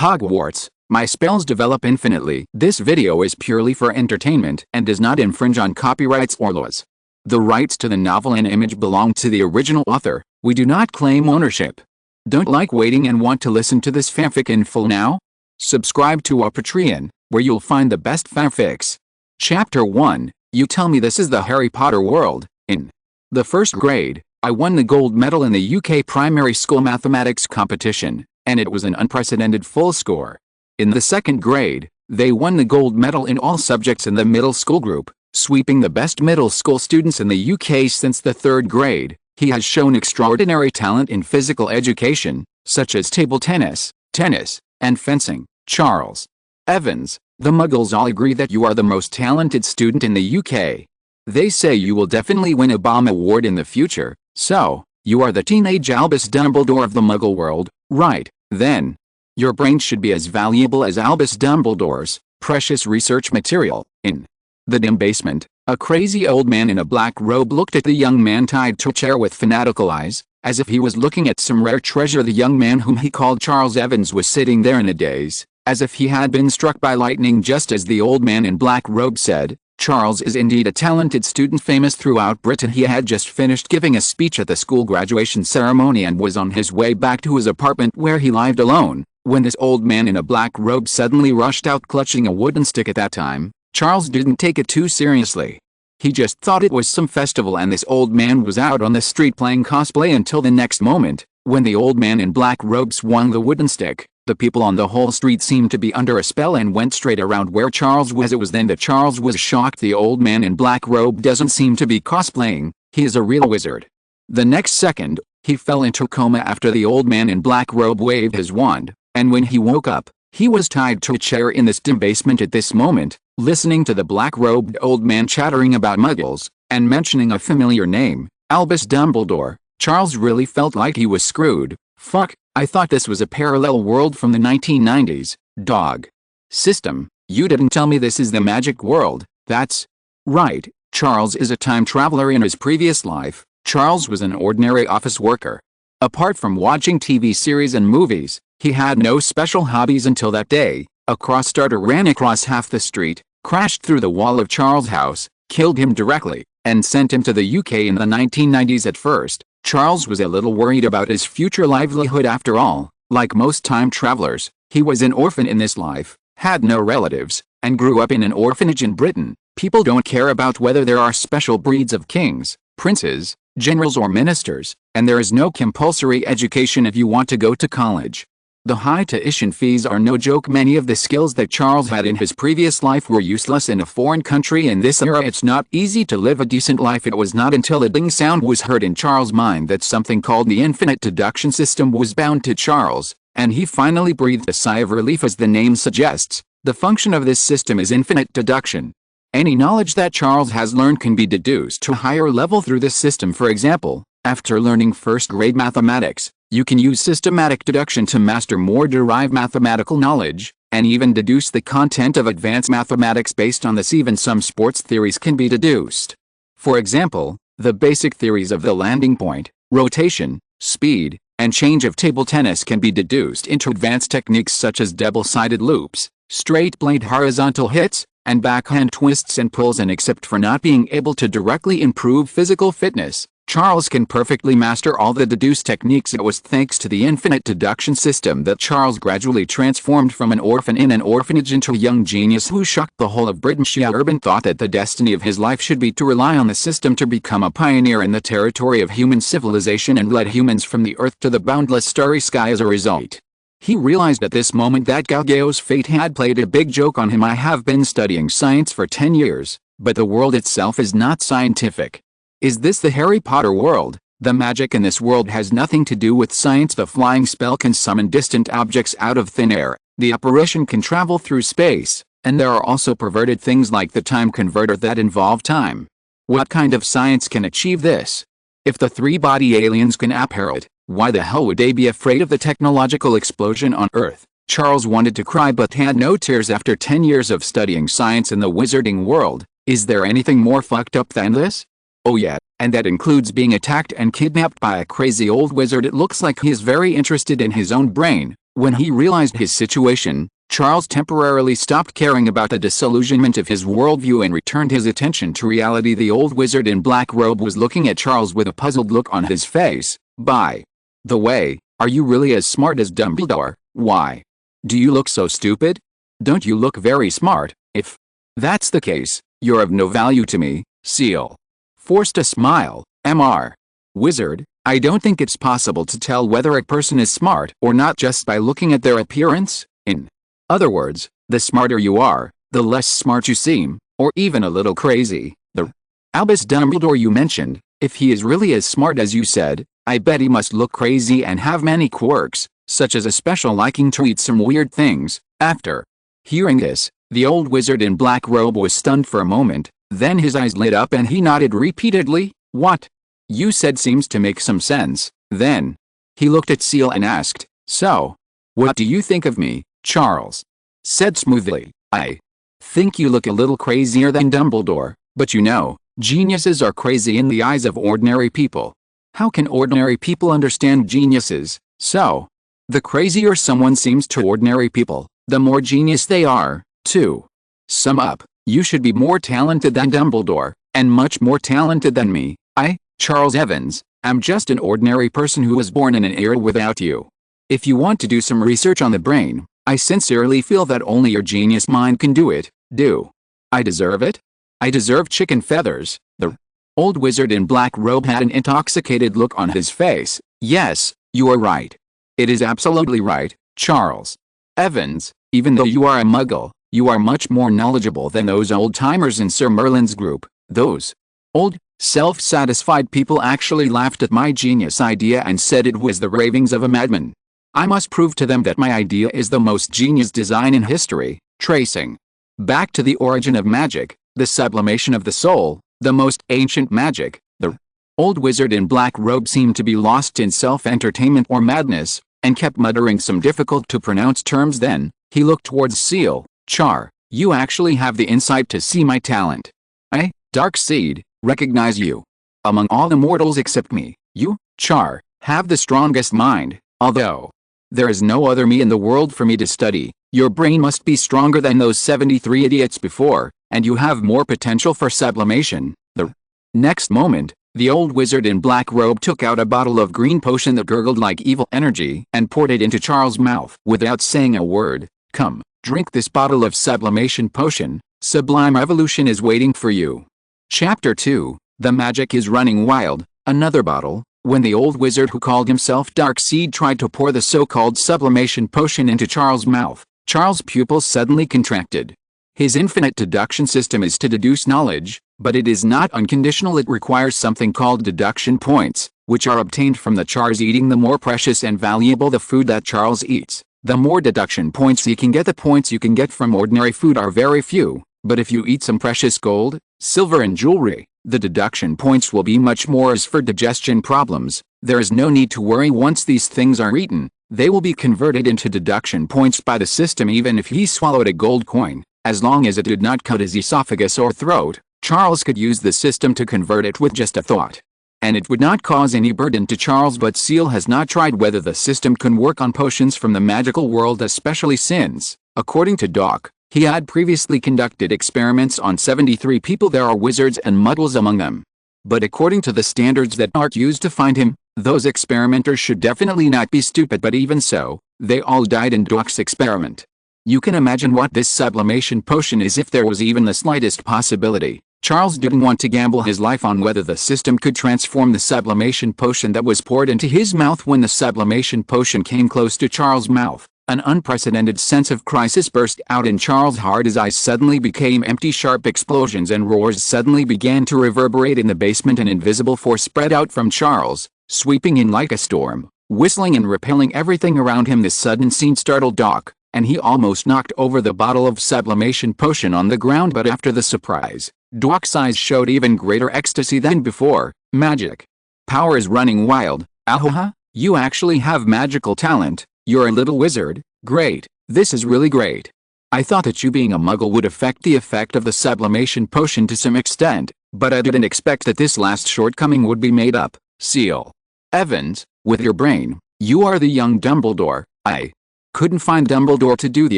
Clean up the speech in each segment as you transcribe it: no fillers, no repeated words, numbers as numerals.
Hogwarts, my spells develop infinitely. This video is purely for entertainment and does not infringe on copyrights or laws. The rights to the novel and image belong to the original author. We do not claim ownership. Don't like waiting and want to listen to this fanfic in full now? Subscribe to our Patreon, where you'll find the best fanfics. Chapter 1, You tell me this is the Harry Potter world. In the first grade, I won the gold medal in the UK primary school mathematics competition, and it was an unprecedented full score. In the second grade, they won the gold medal in all subjects in the middle school group, sweeping the best middle school students in the UK since the third grade. He has shown extraordinary talent in physical education, such as table tennis, and fencing. Charles Evans, the Muggles all agree that you are the most talented student in the UK. They say you will definitely win a Bomb Award in the future, so, you are the teenage Albus Dumbledore of the Muggle world, right? Then, your brain should be as valuable as Albus Dumbledore's precious research material. In the dim basement, a crazy old man in a black robe looked at the young man tied to a chair with fanatical eyes, as if he was looking at some rare treasure. The young man, whom he called Charles Evans, was sitting there in a daze, as if he had been struck by lightning. Just as the old man in black robe said, Charles is indeed a talented student famous throughout Britain. He had just finished giving a speech at the school graduation ceremony and was on his way back to his apartment where he lived alone, when this old man in a black robe suddenly rushed out clutching a wooden stick. At that time, Charles didn't take it too seriously. He just thought it was some festival and this old man was out on the street playing cosplay, until the next moment, when the old man in black robe swung the wooden stick. The people on the whole street seemed to be under a spell and went straight around where Charles was. It was then that Charles was shocked. The old man in black robe doesn't seem to be cosplaying, he is a real wizard. The next second, he fell into a coma after the old man in black robe waved his wand, and when he woke up, he was tied to a chair in this dim basement. At this moment, listening to the black-robed old man chattering about Muggles, and mentioning a familiar name, Albus Dumbledore, Charles really felt like he was screwed. Fuck, I thought this was a parallel world from the 1990s, dog. System, you didn't tell me this is the magic world. That's right, Charles is a time traveler. In his previous life, Charles was an ordinary office worker. Apart from watching TV series and movies, he had no special hobbies until that day. A cross-starter ran across half the street, crashed through the wall of Charles' house, killed him directly, and sent him to the UK in the 1990s. At first, Charles was a little worried about his future livelihood. After all, like most time travelers, he was an orphan in this life, had no relatives, and grew up in an orphanage in Britain. People don't care about whether there are special breeds of kings, princes, generals or ministers, and there is no compulsory education if you want to go to college. The high tuition fees are no joke. Many of the skills that Charles had in his previous life were useless in a foreign country. In this era, it's not easy to live a decent life. It was not until a ding sound was heard in Charles' mind that something called the infinite deduction system was bound to Charles, and he finally breathed a sigh of relief. As the name suggests, the function of this system is infinite deduction. Any knowledge that Charles has learned can be deduced to a higher level through this system. For example, after learning first-grade mathematics, you can use systematic deduction to master more derived mathematical knowledge, and even deduce the content of advanced mathematics based on this. Even some sports theories can be deduced. For example, the basic theories of the landing point, rotation, speed, and change of table tennis can be deduced into advanced techniques such as double-sided loops, straight-blade horizontal hits, and backhand twists and pulls. And except for not being able to directly improve physical fitness, Charles can perfectly master all the deduce techniques. It was thanks to the infinite deduction system that Charles gradually transformed from an orphan in an orphanage into a young genius who shocked the whole of Britain. Urban thought that the destiny of his life should be to rely on the system to become a pioneer in the territory of human civilization and lead humans from the earth to the boundless starry sky. As a result, he realized at this moment that Galileo's fate had played a big joke on him. I have been studying science for 10 years, but the world itself is not scientific. Is this the Harry Potter world? The magic in this world has nothing to do with science. The flying spell can summon distant objects out of thin air, the apparition can travel through space, and there are also perverted things like the time converter that involve time. What kind of science can achieve this? If the three-body aliens can apparel it, why the hell would they be afraid of the technological explosion on Earth? Charles wanted to cry but had no tears. After 10 years of studying science in the wizarding world, is there anything more fucked up than this? Oh yeah, and that includes being attacked and kidnapped by a crazy old wizard. It looks like he is very interested in his own brain, When he realized his situation, Charles temporarily stopped caring about the disillusionment of his worldview and returned his attention to reality. The old wizard in black robe was looking at Charles with a puzzled look on his face. By the way, are you really as smart as Dumbledore? Why do you look so stupid? Don't you look very smart? If that's the case, you're of no value to me. Ciel forced a smile. Mr. Wizard, I don't think it's possible to tell whether a person is smart or not just by looking at their appearance. In other words, the smarter you are, the less smart you seem, or even a little crazy. The Albus Dumbledore you mentioned, if he is really as smart as you said, I bet he must look crazy and have many quirks, such as a special liking to eat some weird things. After hearing this, the old wizard in black robe was stunned for a moment, then his eyes lit up and he nodded repeatedly. What you said seems to make some sense. Then he looked at Ciel and asked, so, what do you think of me? Charles said smoothly, I think you look a little crazier than Dumbledore, but you know, geniuses are crazy in the eyes of ordinary people. How can ordinary people understand geniuses? So, the crazier someone seems to ordinary people, the more genius they are. To sum up, you should be more talented than Dumbledore, and much more talented than me. I, Charles Evans, am just an ordinary person who was born in an era without you. If you want to do some research on the brain, I sincerely feel that only your genius mind can do it. Do I deserve it? I deserve chicken feathers. The old wizard in black robe had an intoxicated look on his face. Yes, you are right. It is absolutely right, Charles Evans. Even though you are a muggle, you are much more knowledgeable than those old-timers in Sir Merlin's group. Those old, self-satisfied people actually laughed at my genius idea and said it was the ravings of a madman. I must prove to them that my idea is the most genius design in history. Tracing back to the origin of magic, the sublimation of the soul, the most ancient magic, the old wizard in black robe seemed to be lost in self-entertainment or madness, and kept muttering some difficult-to-pronounce terms. Then he looked towards Ciel. Char, you actually have the insight to see my talent. I, Dark Seed, recognize you. Among all the mortals except me, you, Char, have the strongest mind, although there is no other me in the world for me to study. Your brain must be stronger than those 73 idiots before, and you have more potential for sublimation. The next moment, the old wizard in black robe took out a bottle of green potion that gurgled like evil energy and poured it into Charles' mouth. Without saying a word, come, drink this bottle of sublimation potion. Sublime evolution is waiting for you. Chapter 2, The Magic is Running Wild. Another bottle. When the old wizard who called himself Dark Seed tried to pour the so-called sublimation potion into Charles' mouth, Charles' pupils suddenly contracted. His infinite deduction system is to deduce knowledge, but it is not unconditional. It requires something called deduction points, which are obtained from the Charles eating. The more precious and valuable the food that Charles eats, the more deduction points he can get. The points you can get from ordinary food are very few, but if you eat some precious gold, silver and jewelry, the deduction points will be much more. As for digestion problems, there is no need to worry. Once these things are eaten, they will be converted into deduction points by the system. Even if he swallowed a gold coin, as long as it did not cut his esophagus or throat, Charles could use the system to convert it with just a thought. And it would not cause any burden to Charles. But Ciel has not tried whether the system can work on potions from the magical world, especially since, according to Doc, he had previously conducted experiments on 73 people. There are wizards and muggles among them. But according to the standards that Art used to find him, those experimenters should definitely not be stupid. But even so, they all died in Doc's experiment. You can imagine what this sublimation potion is if there was even the slightest possibility. Charles didn't want to gamble his life on whether the system could transform the sublimation potion that was poured into his mouth. When the sublimation potion came close to Charles' mouth, an unprecedented sense of crisis burst out in Charles' heart. His eyes suddenly became empty. Sharp explosions and roars suddenly began to reverberate in the basement. An invisible force spread out from Charles, sweeping in like a storm, whistling and repelling everything around him. This sudden scene startled Doc, and he almost knocked over the bottle of sublimation potion on the ground. But after the surprise, Doc's eyes showed even greater ecstasy than before. Magic power is running wild. Ahoha, you actually have magical talent. You're a little wizard. Great. This is really great. I thought that you being a muggle would affect the effect of the sublimation potion to some extent, but I didn't expect that this last shortcoming would be made up. Ciel Evans, with your brain, you are the young Dumbledore. I Couldn't find Dumbledore to do the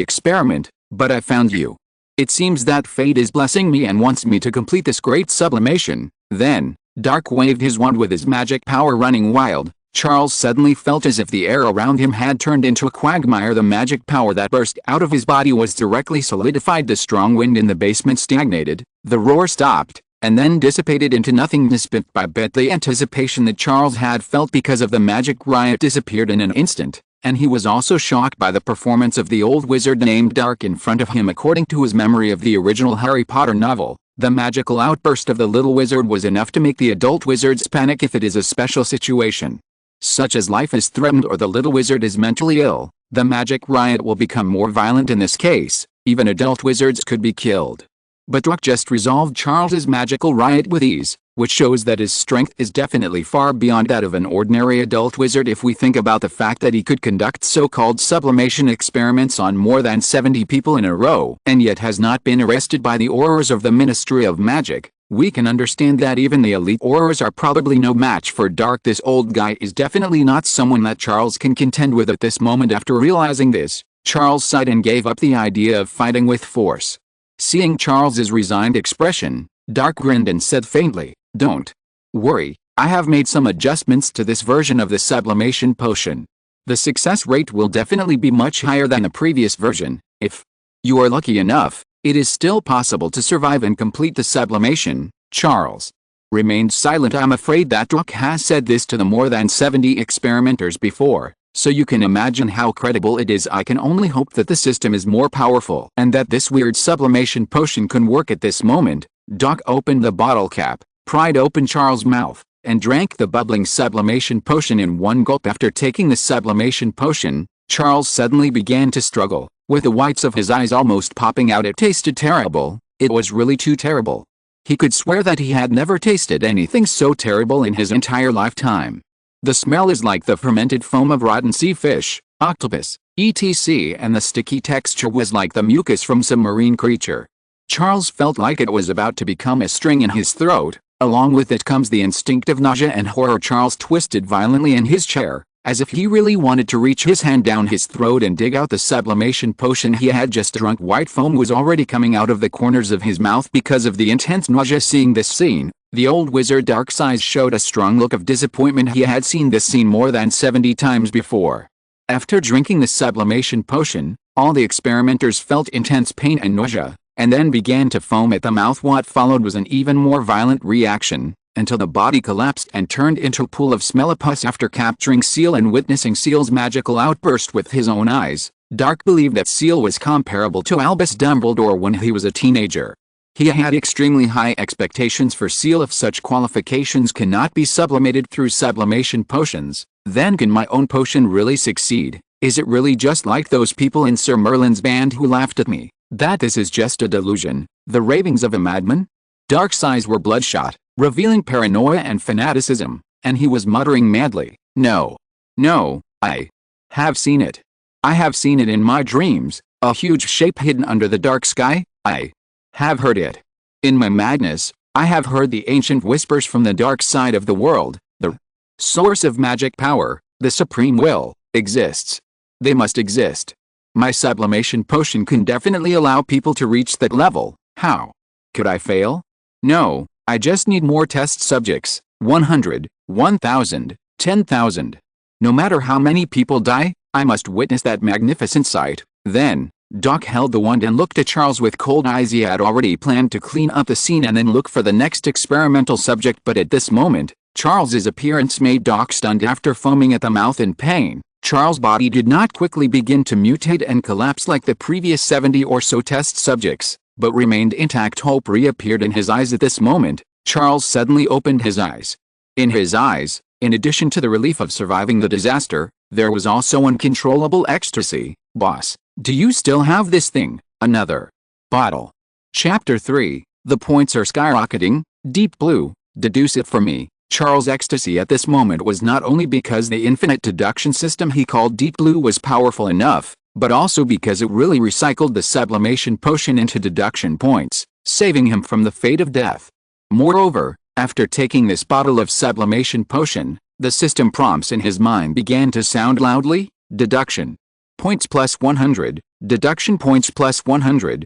experiment, but I found you. It seems that fate is blessing me and wants me to complete this great sublimation." Then, Dark waved his wand with his magic power running wild. Charles suddenly felt as if the air around him had turned into a quagmire. The magic power that burst out of his body was directly solidified. The strong wind in the basement stagnated, the roar stopped, and then dissipated into nothingness. Bit by bit the anticipation that Charles had felt because of the magic riot disappeared in an instant, and he was also shocked by the performance of the old wizard named Dark in front of him. According to his memory of the original Harry Potter novel, the magical outburst of the little wizard was enough to make the adult wizards panic if it is a special situation, such as life is threatened or the little wizard is mentally ill. The magic riot will become more violent in this case. Even adult wizards could be killed. But Dark just resolved Charles's magical riot with ease, which shows that his strength is definitely far beyond that of an ordinary adult wizard if we think about the fact that he could conduct so-called sublimation experiments on more than 70 people in a row and yet has not been arrested by the Aurors of the Ministry of Magic. We can understand that even the elite Aurors are probably no match for Dark. This old guy is definitely not someone that Charles can contend with at this moment. After realizing this, Charles sighed and gave up the idea of fighting with force. Seeing Charles's resigned expression, Dark grinned and said faintly, "Don't worry, I have made some adjustments to this version of the sublimation potion. The success rate will definitely be much higher than the previous version. If you are lucky enough, it is still possible to survive and complete the sublimation." Charles remained silent. I'm afraid that Dark has said this to the more than 70 experimenters before, so you can imagine how credible it is. I can only hope that the system is more powerful and that this weird sublimation potion can work. At this moment, Dark opened the bottle cap, pried open Charles' mouth, and drank the bubbling sublimation potion in one gulp. After taking the sublimation potion, Charles suddenly began to struggle, with the whites of his eyes almost popping out. It tasted terrible. It was really too terrible. He could swear that he had never tasted anything so terrible in his entire lifetime. The smell is like the fermented foam of rotten sea fish, octopus, etc., and the sticky texture was like the mucus from some marine creature. Charles felt like it was about to become a string in his throat. Along with it comes the instinctive nausea and horror. Charles twisted violently in his chair, as if he really wanted to reach his hand down his throat and dig out the sublimation potion he had just drunk. White foam was already coming out of the corners of his mouth because of the intense nausea. Seeing this scene, the old wizard Dark's eyes showed a strong look of disappointment. He had seen this scene more than 70 times before. After drinking the sublimation potion, all the experimenters felt intense pain and nausea, and then began to foam at the mouth. What followed was an even more violent reaction, until the body collapsed and turned into a pool of smellopus. After capturing Ciel and witnessing Ciel's magical outburst with his own eyes, Dark believed that Ciel was comparable to Albus Dumbledore when he was a teenager. He had extremely high expectations for Ciel. If such qualifications cannot be sublimated through sublimation potions, then can my own potion really succeed? Is it really just like those people in Sir Merlin's band who laughed at me, that this is just a delusion, the ravings of a madman? Dark's eyes were bloodshot, revealing paranoia and fanaticism, and he was muttering madly, "No. No, I have seen it. I have seen it in my dreams, a huge shape hidden under the dark sky. I have heard it. In my madness, I have heard the ancient whispers from the dark side of the world. The source of magic power, the supreme will, exists. They must exist. My sublimation potion can definitely allow people to reach that level. How could I fail? No, I just need more test subjects, 100, 1,000, 10,000. No matter how many people die, I must witness that magnificent sight." Then, Dark held the wand and looked at Charles with cold eyes. He had already planned to clean up the scene and then look for the next experimental subject, but at this moment, Charles's appearance made Dark stunned. After foaming at the mouth in pain, Charles' body did not quickly begin to mutate and collapse like the previous 70 or so test subjects, but remained intact. Hope reappeared in his eyes. At this moment, Charles suddenly opened his eyes. In his eyes, in addition to the relief of surviving the disaster, there was also uncontrollable ecstasy. "Boss, do you still have this thing? Another bottle?" Chapter 3. The points are skyrocketing. Deep Blue, deduce it for me. Charles' ecstasy at this moment was not only because the infinite deduction system he called Deep Blue was powerful enough, but also because it really recycled the sublimation potion into deduction points, saving him from the fate of death. Moreover, after taking this bottle of sublimation potion, the system prompts in his mind began to sound loudly: deduction points plus 100, deduction points plus 100,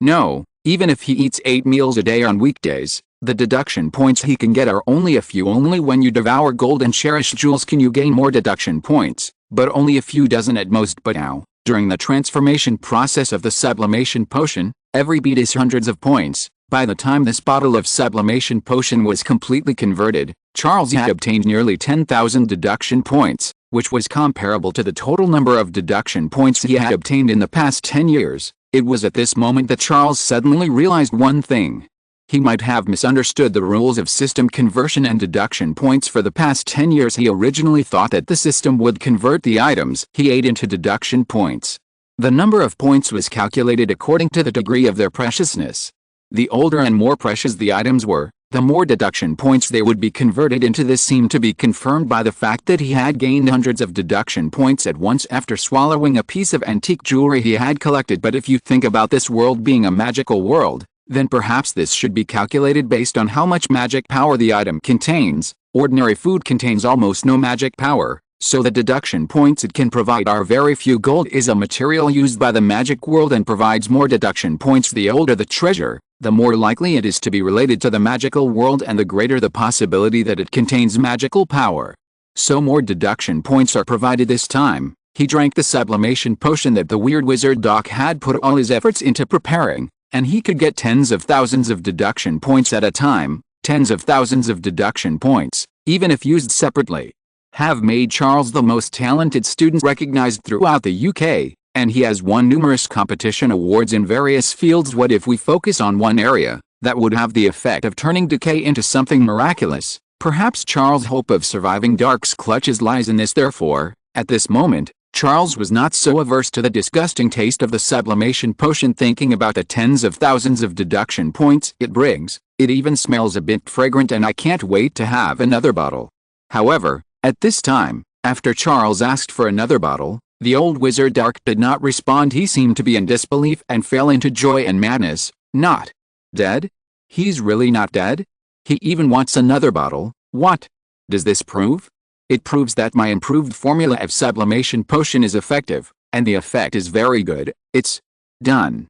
No, even if he eats 8 meals a day on weekdays, the deduction points he can get are only a few. Only when you devour gold and cherish jewels can you gain more deduction points, but only a few dozen at most. But now, during the transformation process of the sublimation potion, every bead is hundreds of points. By the time this bottle of sublimation potion was completely converted, Charles had obtained nearly 10,000 deduction points, which was comparable to the total number of deduction points he had obtained in the past 10 years. It was at this moment that Charles suddenly realized one thing. He might have misunderstood the rules of system conversion and deduction points. For the past 10 years he originally thought that the system would convert the items he ate into deduction points. The number of points was calculated according to the degree of their preciousness. The older and more precious the items were, the more deduction points they would be converted into. This seemed to be confirmed by the fact that he had gained hundreds of deduction points at once after swallowing a piece of antique jewelry he had collected. But if you think about this world being a magical world, then perhaps this should be calculated based on how much magic power the item contains. Ordinary food contains almost no magic power, so the deduction points it can provide are very few. Gold is a material used by the magic world and provides more deduction points. The older the treasure, the more likely it is to be related to the magical world and the greater the possibility that it contains magical power. So more deduction points are provided this time. He drank the sublimation potion that the weird wizard Doc had put all his efforts into preparing, and he could get tens of thousands of deduction points at a time. Tens of thousands of deduction points, even if used separately, have made Charles the most talented student recognized throughout the UK, and he has won numerous competition awards in various fields. What if we focus on one area that would have the effect of turning decay into something miraculous? Perhaps Charles' hope of surviving Dark's clutches lies in this. Therefore, at this moment, Charles was not so averse to the disgusting taste of the sublimation potion. Thinking about the tens of thousands of deduction points it brings, it even smells a bit fragrant and I can't wait to have another bottle. However, at this time, after Charles asked for another bottle, the old wizard Dark did not respond. He seemed to be in disbelief and fell into joy and madness. Not dead? He's really not dead? He even wants another bottle. What does this prove? It proves that my improved formula of sublimation potion is effective, and the effect is very good. It's done.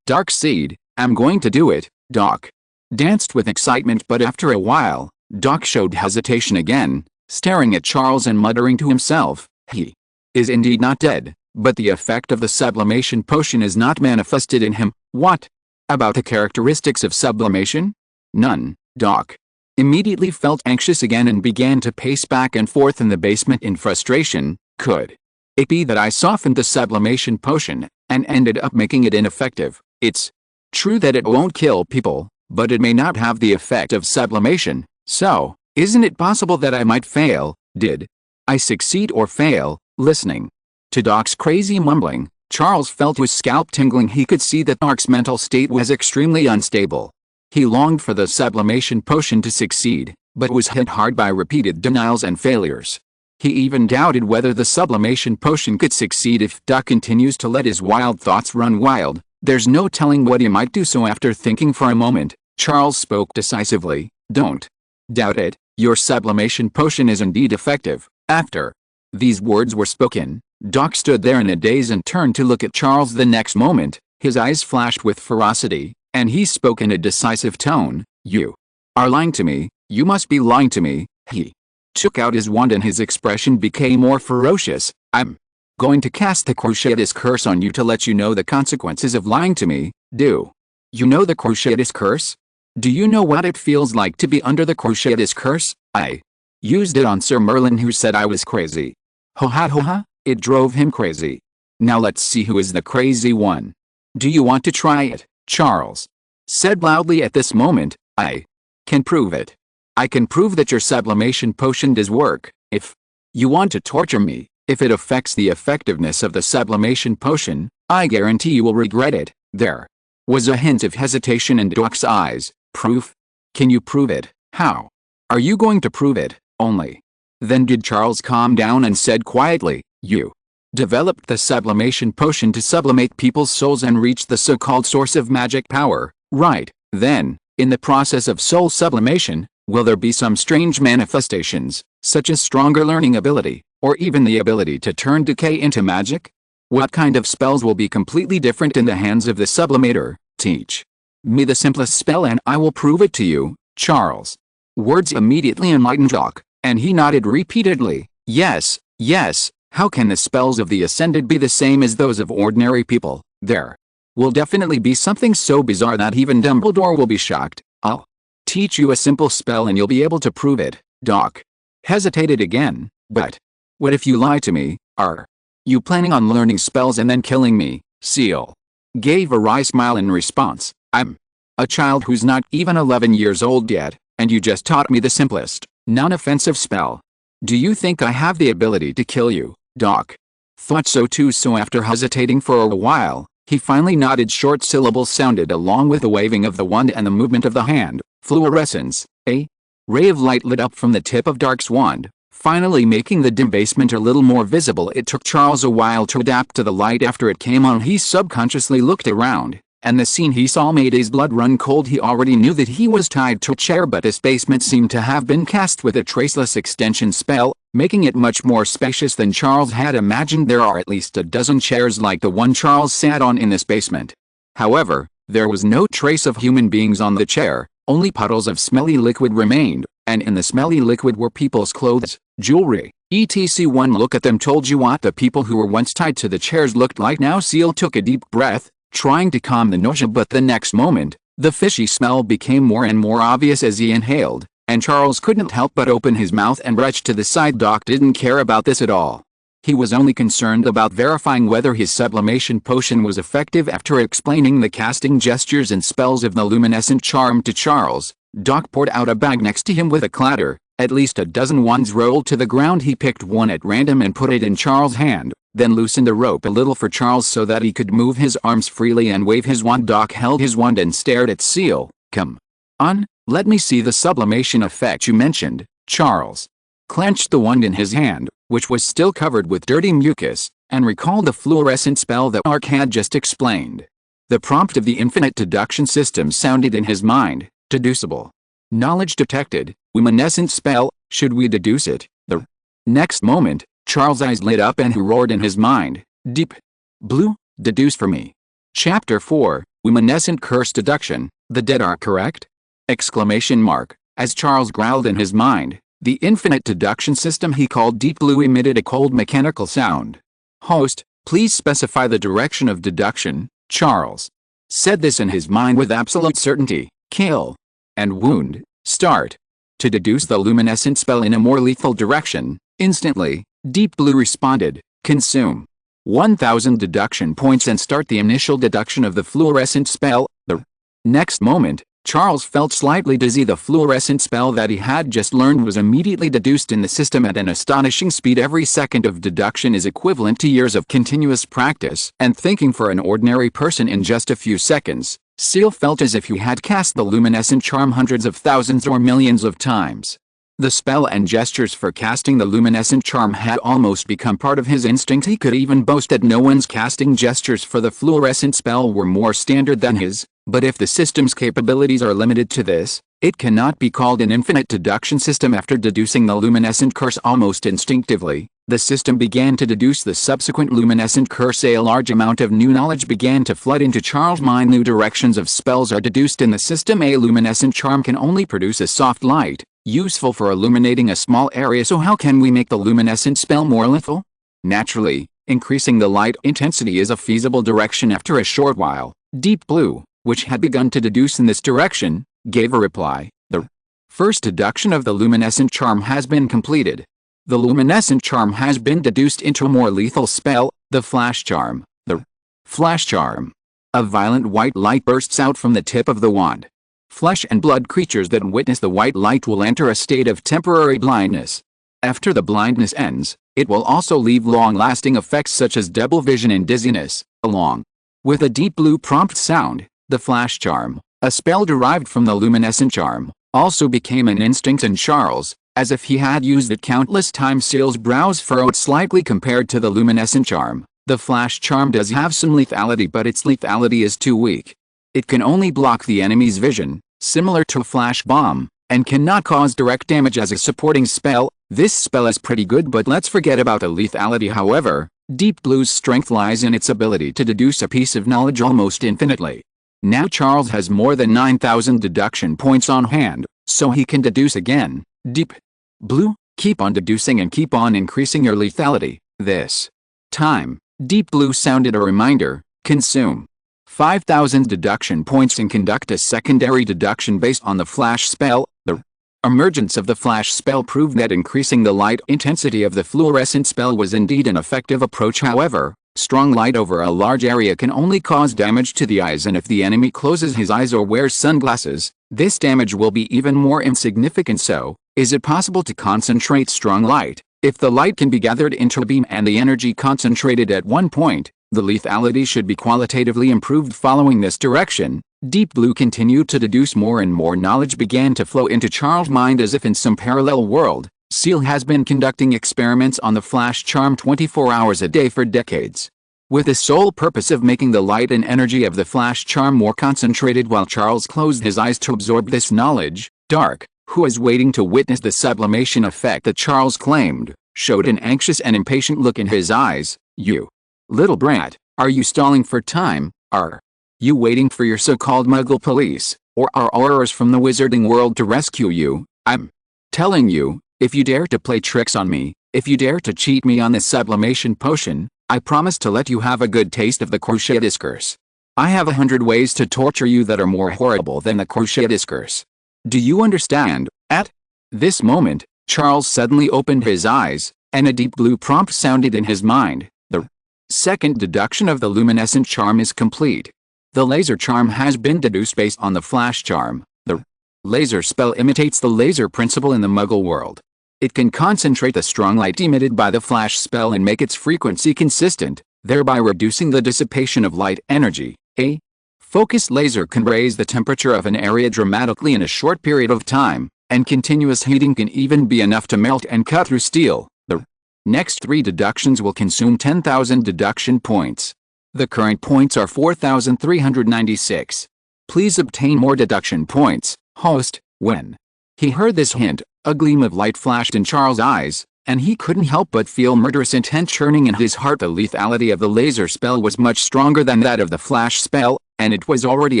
Dark Seed, I'm going to do it. Doc danced with excitement, but after a while, Doc showed hesitation again, staring at Charles and muttering to himself. He is indeed not dead, but the effect of the sublimation potion is not manifested in him. What about the characteristics of sublimation? None. Doc immediately felt anxious again and began to pace back and forth in the basement in frustration. Could it be that I softened the sublimation potion and ended up making it ineffective? It's true that it won't kill people, but it may not have the effect of sublimation. So, isn't it possible that I might fail? Did I succeed or fail? Listening to Doc's crazy mumbling, Charles felt his scalp tingling. He could see that Dark's mental state was extremely unstable. He longed for the sublimation potion to succeed, but was hit hard by repeated denials and failures. He even doubted whether the sublimation potion could succeed if Doc continues to let his wild thoughts run wild. There's no telling what he might do. So after thinking for a moment, Charles spoke decisively. Don't doubt it. Your sublimation potion is indeed effective. After these words were spoken, Doc stood there in a daze and turned to look at Charles. The next moment, his eyes flashed with ferocity, and he spoke in a decisive tone. You are lying to me. You must be lying to me. He took out his wand and his expression became more ferocious. I'm going to cast the Cruciatus curse on you to let you know the consequences of lying to me. Do you know the Cruciatus curse? Do you know what it feels like to be under the Cruciatus curse? I used it on Sir Merlin, who said I was crazy. Ho ha ho ha, it drove him crazy. Now let's see who is the crazy one. Do you want to try it? Charles said loudly. At this moment, I can prove it. I can prove that your sublimation potion does work. If you want to torture me, if it affects the effectiveness of the sublimation potion, I guarantee you will regret it. There was a hint of hesitation in Doc's eyes. Proof? Can you prove it? How are you going to prove it? Only then did Charles calm down and said quietly, you developed the sublimation potion to sublimate people's souls and reach the so-called source of magic power, right? Then, in the process of soul sublimation, will there be some strange manifestations, such as stronger learning ability, or even the ability to turn decay into magic? What kind of spells will be completely different in the hands of the sublimator? Teach me the simplest spell and I will prove it to you, Charles. Words immediately enlightened Doc, and he nodded repeatedly. Yes, yes, how can the spells of the Ascended be the same as those of ordinary people? There will definitely be something so bizarre that even Dumbledore will be shocked. I'll teach you a simple spell and you'll be able to prove it. Doc hesitated again. But what if you lie to me? Are you planning on learning spells and then killing me? Ciel gave a wry smile in response. I'm a child who's not even 11 years old yet, and you just taught me the simplest, non-offensive spell. Do you think I have the ability to kill you? Doc thought so too, so after hesitating for a while, he finally nodded. Short syllables sounded along with the waving of the wand and the movement of the hand. Fluorescence. A ray of light lit up from the tip of Dark's wand, finally making the dim basement a little more visible. It took Charles a while to adapt to the light. After it came on, he subconsciously looked around, and the scene he saw made his blood run cold. He already knew that he was tied to a chair, but this basement seemed to have been cast with a traceless extension spell, making it much more spacious than Charles had imagined. There are at least a dozen chairs like the one Charles sat on in this basement. However, there was no trace of human beings on the chair, only puddles of smelly liquid remained, and in the smelly liquid were people's clothes, jewelry, etc. One look at them told you what the people who were once tied to the chairs looked like now. Ciel took a deep breath, trying to calm the nausea, but the next moment, the fishy smell became more and more obvious as he inhaled, and Charles couldn't help but open his mouth and retch to the side. Doc didn't care about this at all. He was only concerned about verifying whether his sublimation potion was effective. After explaining the casting gestures and spells of the luminescent charm to Charles, Doc poured out a bag next to him with a clatter. At least a dozen wands rolled to the ground. He picked one at random and put it in Charles' hand, then loosened the rope a little for Charles so that he could move his arms freely and wave his wand. Doc held his wand and stared at Ciel. Come on, let me see the sublimation effect you mentioned. Charles clenched the wand in his hand, which was still covered with dirty mucus, and recalled the fluorescent spell that Ark had just explained. The prompt of the infinite deduction system sounded in his mind. Deducible. Knowledge detected. Luminescent spell. Should we deduce it? The next moment, Charles' eyes lit up and he roared in his mind. Deep blue. Deduce for me. Chapter 4. Luminescent curse deduction. The dead are correct? Exclamation mark. As Charles growled in his mind, the infinite deduction system he called Deep Blue emitted a cold mechanical sound. Host, please specify the direction of deduction. Charles said this in his mind with absolute certainty. Kill and wound. Start to deduce the luminescent spell in a more lethal direction. Instantly, Deep Blue responded. Consume 1,000 deduction points and start the initial deduction of the fluorescent spell. The next moment, Charles felt slightly dizzy. The fluorescent spell that he had just learned was immediately deduced in the system at an astonishing speed. Every second of deduction is equivalent to years of continuous practice and thinking for an ordinary person in just a few seconds. Ciel felt as if he had cast the luminescent charm hundreds of thousands or millions of times. The spell and gestures for casting the luminescent charm had almost become part of his instinct. He could even boast that no one's casting gestures for the fluorescent spell were more standard than his, but if the system's capabilities are limited to this, it cannot be called an infinite deduction system. After deducing the luminescent curse almost instinctively, the system began to deduce the subsequent luminescent curse. A large amount of new knowledge began to flood into Charles' mind. New directions of spells are deduced in the system. A luminescent charm can only produce a soft light, useful for illuminating a small area. So how can we make the luminescent spell more lethal? Naturally, increasing the light intensity is a feasible direction. After a short while, Deep Blue, which had begun to deduce in this direction, gave a reply. The first deduction of the luminescent charm has been completed. The luminescent charm has been deduced into a more lethal spell, the flash charm. The flash charm. A violent white light bursts out from the tip of the wand. Flesh and blood creatures that witness the white light will enter a state of temporary blindness. After the blindness ends, it will also leave long-lasting effects such as double vision and dizziness, along with a deep blue prompt sound. The flash charm, a spell derived from the luminescent charm, also became an instinct in Charles, as if he had used it countless times. Ciel's brows furrowed slightly. Compared to the luminescent charm, the flash charm does have some lethality, but its lethality is too weak. It can only block the enemy's vision, similar to a flash bomb, and cannot cause direct damage as a supporting spell. This spell is pretty good, but let's forget about the lethality. However, Deep Blue's strength lies in its ability to deduce a piece of knowledge almost infinitely. Now Charles has more than 9,000 deduction points on hand, so he can deduce again. Deep Blue, keep on deducing and keep on increasing your lethality. This time, Deep Blue sounded a reminder: consume 5,000 deduction points and conduct a secondary deduction based on the flash spell. The emergence of the flash spell proved that increasing the light intensity of the fluorescent spell was indeed an effective approach. However, strong light over a large area can only cause damage to the eyes, and if the enemy closes his eyes or wears sunglasses, this damage will be even more insignificant. So, is it possible to concentrate strong light? If the light can be gathered into a beam and the energy concentrated at one point, the lethality should be qualitatively improved. Following this direction, Deep Blue continued to deduce more, and more knowledge began to flow into Charles' mind as if in some parallel world. Ciel has been conducting experiments on the flash charm 24 hours a day for decades, with the sole purpose of making the light and energy of the flash charm more concentrated. While Charles closed his eyes to absorb this knowledge, Dark, who was waiting to witness the sublimation effect that Charles claimed, showed an anxious and impatient look in his eyes. "You little brat, are you stalling for time? Are you waiting for your so-called Muggle police, or are aurors from the wizarding world to rescue you? I'm telling you, if you dare to play tricks on me, if you dare to cheat me on this sublimation potion, I promise to let you have a good taste of the Cruciatus curse. I have 100 ways to torture you that are more horrible than the Cruciatus curse. Do you understand?" At this moment, Charles suddenly opened his eyes, and a deep blue prompt sounded in his mind. The second deduction of the luminescent charm is complete. The laser charm has been deduced based on the flash charm. The laser spell imitates the laser principle in the Muggle world. It can concentrate the strong light emitted by the flash spell and make its frequency consistent, thereby reducing the dissipation of light energy. A focused laser can raise the temperature of an area dramatically in a short period of time, and continuous heating can even be enough to melt and cut through steel. The next 3 deductions will consume 10,000 deduction points. The current points are 4,396. Please obtain more deduction points, host. When he heard this hint, a gleam of light flashed in Charles' eyes, and he couldn't help but feel murderous intent churning in his heart. The lethality of the laser spell was much stronger than that of the flash spell, and it was already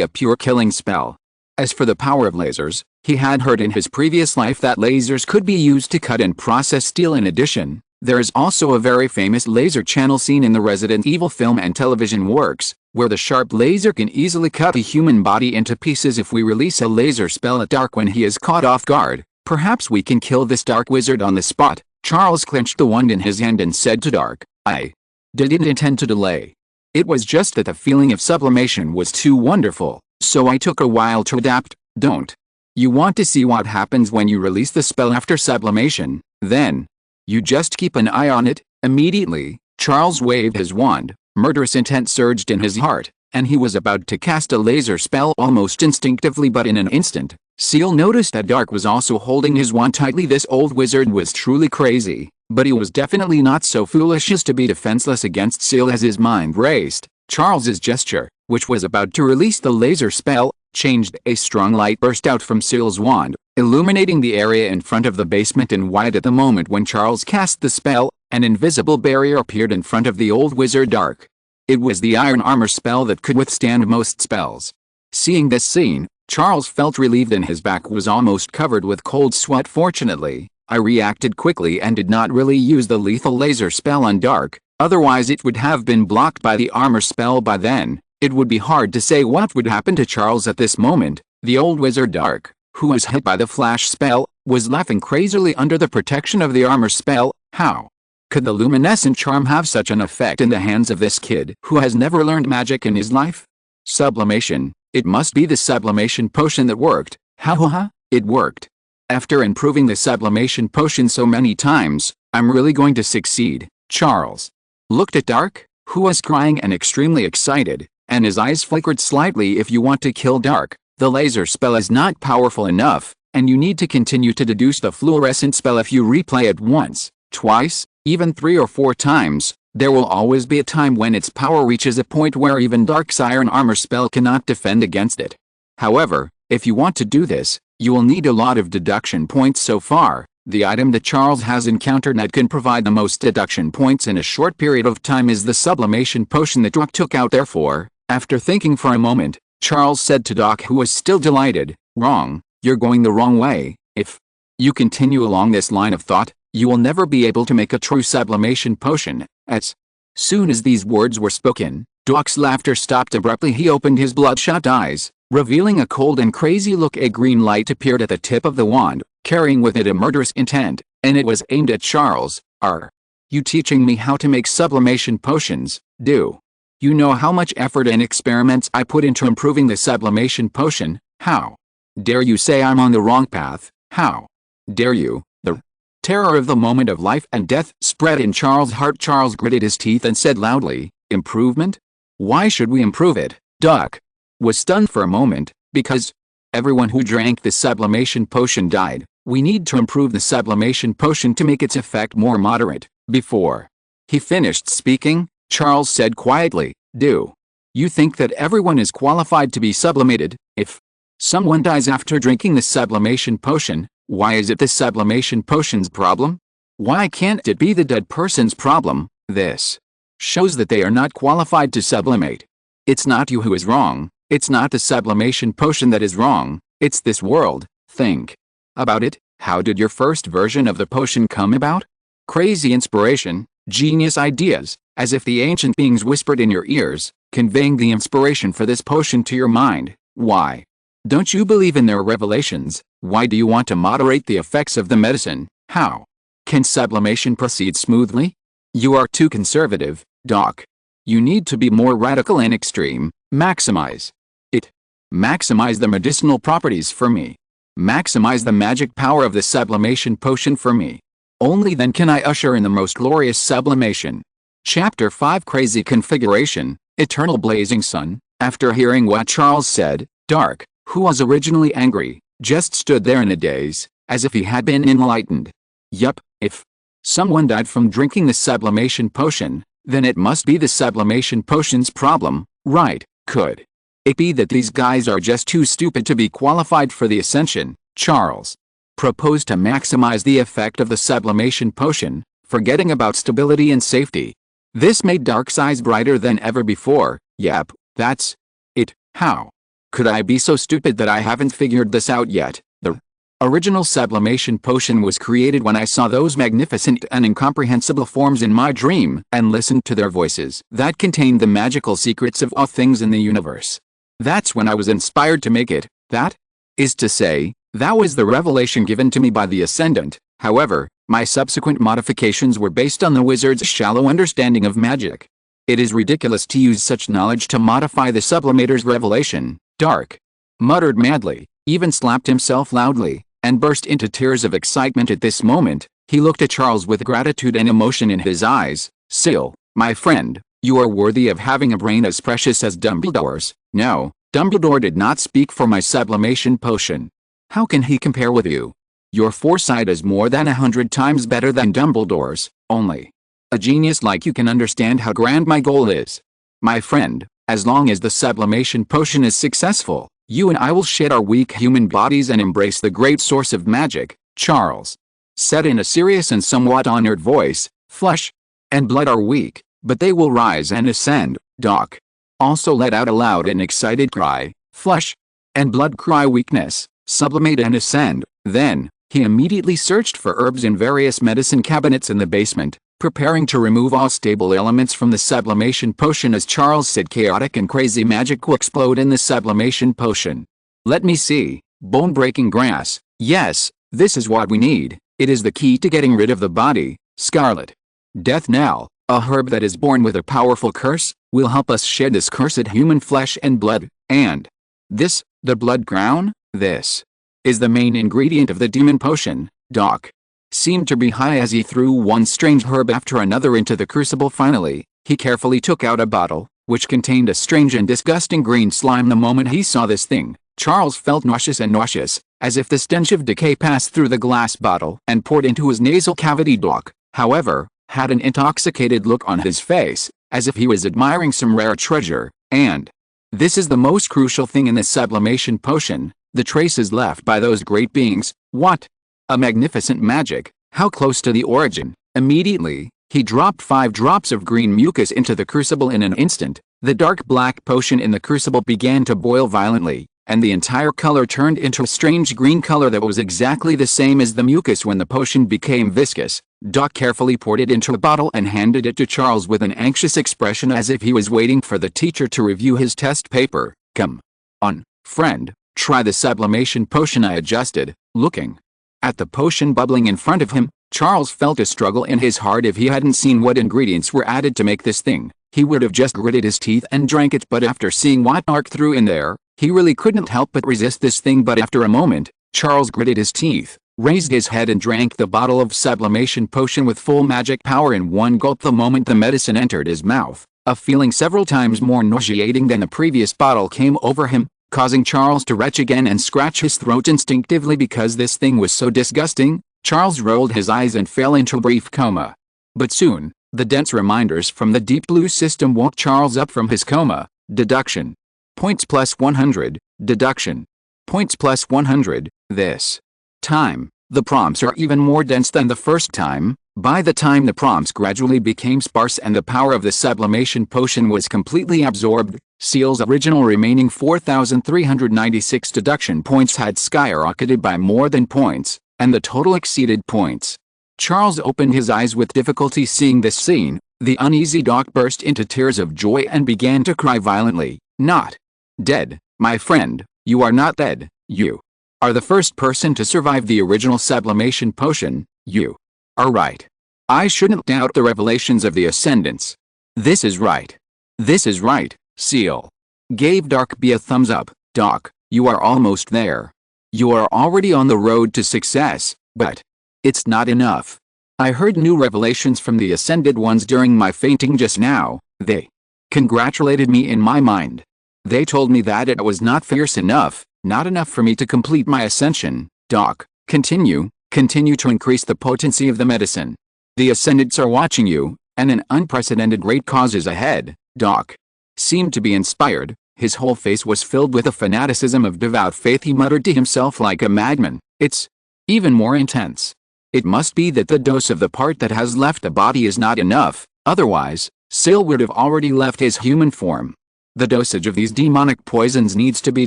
a pure killing spell. As for the power of lasers, he had heard in his previous life that lasers could be used to cut and process steel. In addition, there is also a very famous laser channel scene in the Resident Evil film and television works, where the sharp laser can easily cut a human body into pieces. If we release a laser spell at Dark when he is caught off guard, perhaps we can kill this dark wizard on the spot. Charles clenched the wand in his hand and said to Dark, "I didn't intend to delay. It was just that the feeling of sublimation was too wonderful, so I took a while to adapt." "Don't you want to see what happens when you release the spell after sublimation? Then you just keep an eye on it." Immediately, Charles waved his wand. Murderous intent surged in his heart, and he was about to cast a laser spell almost instinctively, but in an instant, Ciel noticed that Dark was also holding his wand tightly. This old wizard was truly crazy, but he was definitely not so foolish as to be defenseless against Ciel. As his mind raced, Charles's gesture, which was about to release the laser spell, changed. A strong light burst out from Ciel's wand, illuminating the area in front of the basement in white. At the moment when Charles cast the spell, an invisible barrier appeared in front of the old wizard Dark. It was the iron armor spell that could withstand most spells. Seeing this scene, Charles felt relieved and his back was almost covered with cold sweat. Fortunately, I reacted quickly and did not really use the lethal laser spell on Dark, otherwise it would have been blocked by the armor spell by then. It would be hard to say what would happen to Charles at this moment. The old wizard Dark, who was hit by the flash spell, was laughing crazily under the protection of the armor spell. How could the luminescent charm have such an effect in the hands of this kid who has never learned magic in his life? Sublimation. It must be the sublimation potion that worked. Ha, it worked. After improving the sublimation potion so many times, I'm really going to succeed. Charles looked at Dark, who was crying and extremely excited, and his eyes flickered slightly. If you want to kill Dark, the laser spell is not powerful enough, and you need to continue to deduce the fluorescent spell. If you replay it once, twice, even 3 or 4 times, there will always be a time when its power reaches a point where even Dark's iron armor spell cannot defend against it. However, if you want to do this, you will need a lot of deduction points. So far, The item that Charles has encountered that can provide the most deduction points in a short period of time is the sublimation potion that Doc took out. Therefore, after thinking for a moment, Charles said to Doc, who was still delighted, "Wrong, you're going the wrong way. If you continue along this line of thought, you will never be able to make a true sublimation potion." As soon as these words were spoken, Doc's laughter stopped abruptly. He opened his bloodshot eyes, revealing a cold and crazy look. A green light appeared at the tip of the wand, carrying with it a murderous intent, and it was aimed at Charles. "Are you teaching me how to make sublimation potions? Do you know how much effort and experiments I put into improving the sublimation potion? How dare you say I'm on the wrong path? How dare you?" The terror of the moment of life and death spread in Charles' heart. Charles gritted his teeth and said loudly, "Improvement? Why should we improve it?" Doc was stunned for a moment, "Because everyone who drank the sublimation potion died. We need to improve the sublimation potion to make its effect more moderate." Before he finished speaking, Charles said quietly, "Do you think that everyone is qualified to be sublimated? If someone dies after drinking the sublimation potion, why is it the sublimation potion's problem? Why can't it be the dead person's problem? This shows that they are not qualified to sublimate. It's not you who is wrong. It's not the sublimation potion that is wrong. It's this world. Think about it. How did your first version of the potion come about? Crazy inspiration, genius ideas, as if the ancient beings whispered in your ears, conveying the inspiration for this potion to your mind. Why don't you believe in their revelations? Why do you want to moderate the effects of the medicine? How can sublimation proceed smoothly? You are too conservative, Doc. You need to be more radical and extreme. Maximize it. Maximize the medicinal properties for me. Maximize the magic power of the sublimation potion for me. Only then can I usher in the most glorious sublimation." Chapter 5 Crazy Configuration, Eternal Blazing Sun. After hearing what Charles said, Dark, who was originally angry, just stood there in a daze, as if he had been enlightened. Yup, if someone died from drinking the sublimation potion, then it must be the sublimation potion's problem, right? Could it be that these guys are just too stupid to be qualified for the ascension? Charles proposed to maximize the effect of the sublimation potion, forgetting about stability and safety. This made Dark's eyes brighter than ever before. Yep, that's it. How could I be so stupid that I haven't figured this out yet? The original sublimation potion was created when I saw those magnificent and incomprehensible forms in my dream and listened to their voices that contained the magical secrets of all things in the universe. That's when I was inspired to make it. That is to say, that was the revelation given to me by the Ascendant. However, my subsequent modifications were based on the wizard's shallow understanding of magic. It is ridiculous to use such knowledge to modify the sublimator's revelation. Dark muttered madly, even slapped himself loudly, and burst into tears of excitement at this moment. He looked at Charles with gratitude and emotion in his eyes. "Ciel, my friend, you are worthy of having a brain as precious as Dumbledore's." "No, Dumbledore did not speak for my sublimation potion. How can he compare with you? Your foresight is more than 100 times better than Dumbledore's. Only a genius like you can understand how grand my goal is. My friend, as long as the sublimation potion is successful, you and I will shed our weak human bodies and embrace the great source of magic," Charles said in a serious and somewhat honored voice. "Flesh and blood are weak, but they will rise and ascend." Doc also let out aloud an excited cry. Flesh and blood cry weakness, sublimate and ascend. Then he immediately searched for herbs in various medicine cabinets in the basement, preparing to remove all stable elements from the sublimation potion. As Charles said, chaotic and crazy magic will explode in the sublimation potion. "Let me see. Bone-breaking grass. Yes, this is what we need. It is the key to getting rid of the body. Scarlet death knell, a herb that is born with a powerful curse, will help us shed this cursed human flesh and blood. And this, the blood crown, this is the main ingredient of the demon potion." Doc seemed to be high as he threw one strange herb after another into the crucible. Finally, he carefully took out a bottle, which contained a strange and disgusting green slime. The moment he saw this thing, Charles felt nauseous, as if the stench of decay passed through the glass bottle and poured into his nasal cavity. Doc, however, had an intoxicated look on his face, as if he was admiring some rare treasure. "And this is the most crucial thing in the sublimation potion, the traces left by those great beings." "What A magnificent magic, how close to the origin. Immediately, he dropped 5 drops of green mucus into the crucible in an instant. The dark black potion in the crucible began to boil violently, and the entire color turned into a strange green color that was exactly the same as the mucus when the potion became viscous. Doc carefully poured it into a bottle and handed it to Charles with an anxious expression as if he was waiting for the teacher to review his test paper. "Come on, friend, try the sublimation potion," I adjusted, looking at the potion bubbling in front of him. Charles felt a struggle in his heart. If he hadn't seen what ingredients were added to make this thing, he would have just gritted his teeth and drank it, but after seeing what Dark threw in there, he really couldn't help but resist this thing. But after a moment, Charles gritted his teeth, raised his head and drank the bottle of sublimation potion with full magic power in one gulp. The moment the medicine entered his mouth, a feeling several times more nauseating than the previous bottle came over him, causing Charles to retch again and scratch his throat instinctively because this thing was so disgusting. Charles rolled his eyes and fell into a brief coma. But soon, the dense reminders from the deep blue system woke Charles up from his coma. Deduction. Points plus 100. Deduction. Points plus 100. This time, the prompts are even more dense than the first time. By the time the prompts gradually became sparse and the power of the sublimation potion was completely absorbed, Ciel's original remaining 4,396 deduction points had skyrocketed by more than points, and the total exceeded points. Charles opened his eyes with difficulty seeing this scene. The uneasy Doc burst into tears of joy and began to cry violently. "Not dead, my friend, you are not dead. You are the first person to survive the original sublimation potion. You are right. I shouldn't doubt the revelations of the Ascendants. This is right. This is right." Ciel gave Doc a thumbs up. "Doc, you are almost there. You are already on the road to success, but it's not enough. I heard new revelations from the Ascended Ones during my fainting just now. They congratulated me in my mind. They told me that it was not fierce enough, not enough for me to complete my ascension. Doc, continue to increase the potency of the medicine. The Ascendants are watching you, and an unprecedented great cause is ahead." Doc seemed to be inspired. His whole face was filled with a fanaticism of devout faith. He muttered to himself like a madman, "It's even more intense. It must be that the dose of the part that has left the body is not enough, otherwise, Ciel would have already left his human form. The dosage of these demonic poisons needs to be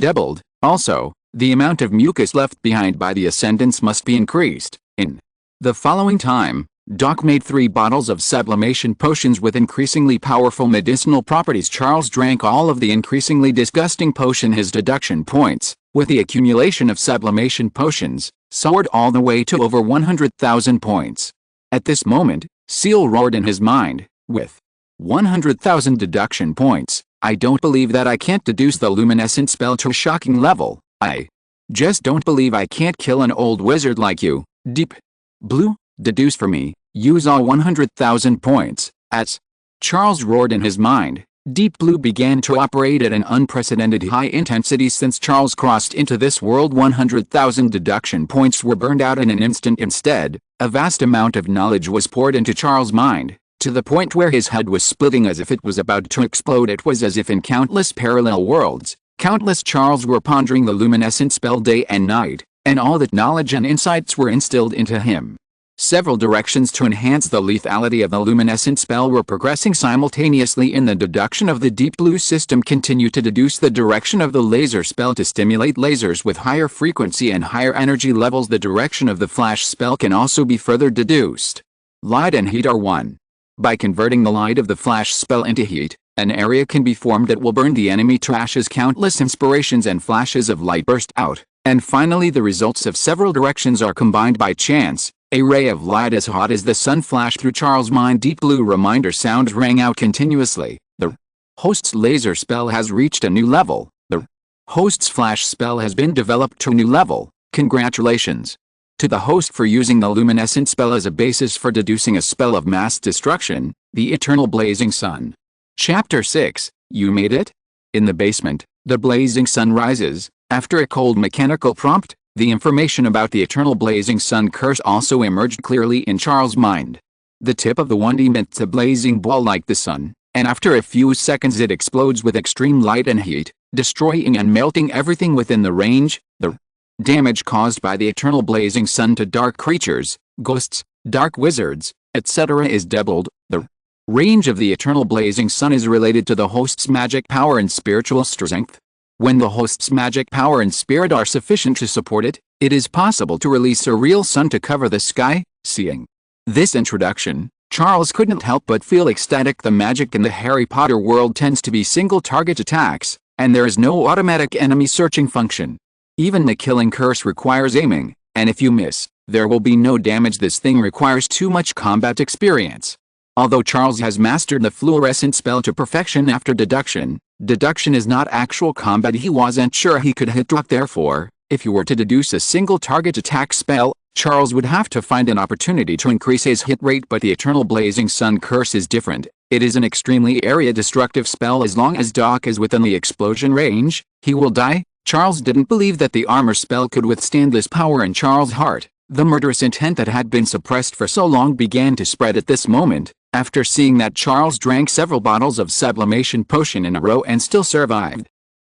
doubled. Also, the amount of mucus left behind by the Ascendants must be increased." In the following time, Doc made 3 bottles of sublimation potions with increasingly powerful medicinal properties. Charles drank all of the increasingly disgusting potion. His deduction points, with the accumulation of sublimation potions, soared all the way to over 100,000 points. At this moment, Ciel roared in his mind, "With 100,000 deduction points, I don't believe that I can't deduce the luminescent spell to a shocking level. I just don't believe I can't kill an old wizard like you. Deep Blue, deduce for me, use all 100,000 points." As Charles roared in his mind, Deep Blue began to operate at an unprecedented high intensity. Since Charles crossed into this world, 100,000 deduction points were burned out in an instant. Instead, a vast amount of knowledge was poured into Charles' mind, to the point where his head was splitting as if it was about to explode. It was as if in countless parallel worlds, countless Charles were pondering the luminescent spell day and night, and all that knowledge and insights were instilled into him. Several directions to enhance the lethality of the luminescent spell were progressing simultaneously in the deduction of the Deep Blue system. Continue to deduce the direction of the laser spell to stimulate lasers with higher frequency and higher energy levels. The direction of the flash spell can also be further deduced. Light and heat are one. By converting the light of the flash spell into heat, an area can be formed that will burn the enemy to ashes. Countless inspirations and flashes of light burst out, and finally the results of several directions are combined by chance. A ray of light as hot as the sun flashed through Charles' mind. Deep Blue reminder sounds rang out continuously. The host's laser spell has reached a new level. The host's flash spell has been developed to a new level. Congratulations to the host for using the luminescent spell as a basis for deducing a spell of mass destruction, the eternal blazing sun. Chapter 6, You made it? In the basement, the blazing sun rises. After a cold mechanical prompt, the information about the eternal blazing sun curse also emerged clearly in Charles' mind. The tip of the wand emits a blazing ball like the sun, and after a few seconds it explodes with extreme light and heat, destroying and melting everything within the range. The Damage caused by the eternal blazing sun to dark creatures, ghosts, dark wizards, etc. is doubled. The range of the eternal blazing sun is related to the host's magic power and spiritual strength. When the host's magic power and spirit are sufficient to support it, it is possible to release a real sun to cover the sky. Seeing this introduction, Charles couldn't help but feel ecstatic. The magic in the Harry Potter world tends to be single-target attacks, and there is no automatic enemy searching function. Even the killing curse requires aiming, and if you miss, there will be no damage. This thing requires too much combat experience. Although Charles has mastered the fluorescent spell to perfection after deduction, deduction is not actual combat. He wasn't sure he could hit Doc. Therefore, if he were to deduce a single-target attack spell, Charles would have to find an opportunity to increase his hit rate. But the Eternal Blazing Sun Curse is different. It is an extremely area-destructive spell. As long as Doc is within the explosion range, he will die. Charles didn't believe that the armor spell could withstand this power in Charles' heart. The murderous intent that had been suppressed for so long began to spread at this moment. After seeing that Charles drank several bottles of sublimation potion in a row and still survived,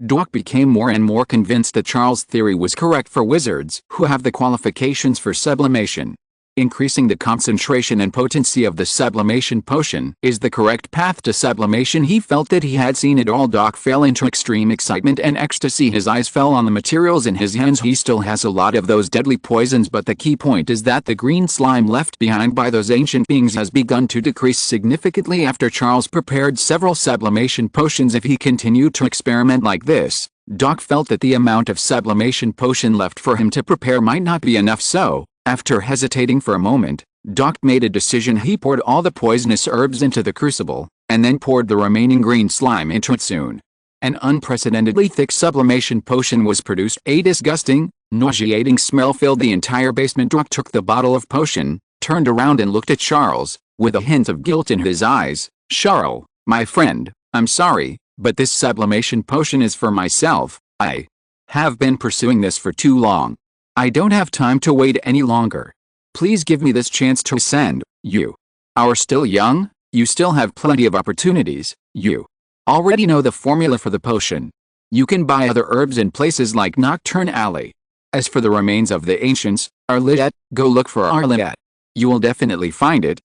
Doc became more and more convinced that Charles' theory was correct for wizards who have the qualifications for sublimation. Increasing the concentration and potency of the sublimation potion is the correct path to sublimation. He felt that he had seen it all. Doc fell into extreme excitement and ecstasy. His eyes fell on the materials in his hands. He still has a lot of those deadly poisons, but the key point is that the green slime left behind by those ancient beings has begun to decrease significantly after Charles prepared several sublimation potions. If he continued to experiment like this, Doc felt that the amount of sublimation potion left for him to prepare might not be enough. So, after hesitating for a moment, Doc made a decision. He poured all the poisonous herbs into the crucible, and then poured the remaining green slime into it. Soon, an unprecedentedly thick sublimation potion was produced. A disgusting, nauseating smell filled the entire basement. Doc took the bottle of potion, turned around and looked at Charles, with a hint of guilt in his eyes. "Charles, my friend, I'm sorry, but this sublimation potion is for myself. I have been pursuing this for too long. I don't have time to wait any longer. Please give me this chance to ascend. You are still young, you still have plenty of opportunities, you already know the formula for the potion. You can buy other herbs in places like Nocturne Alley. As for the remains of the ancients, Arliette, go look for Arliette. You will definitely find it.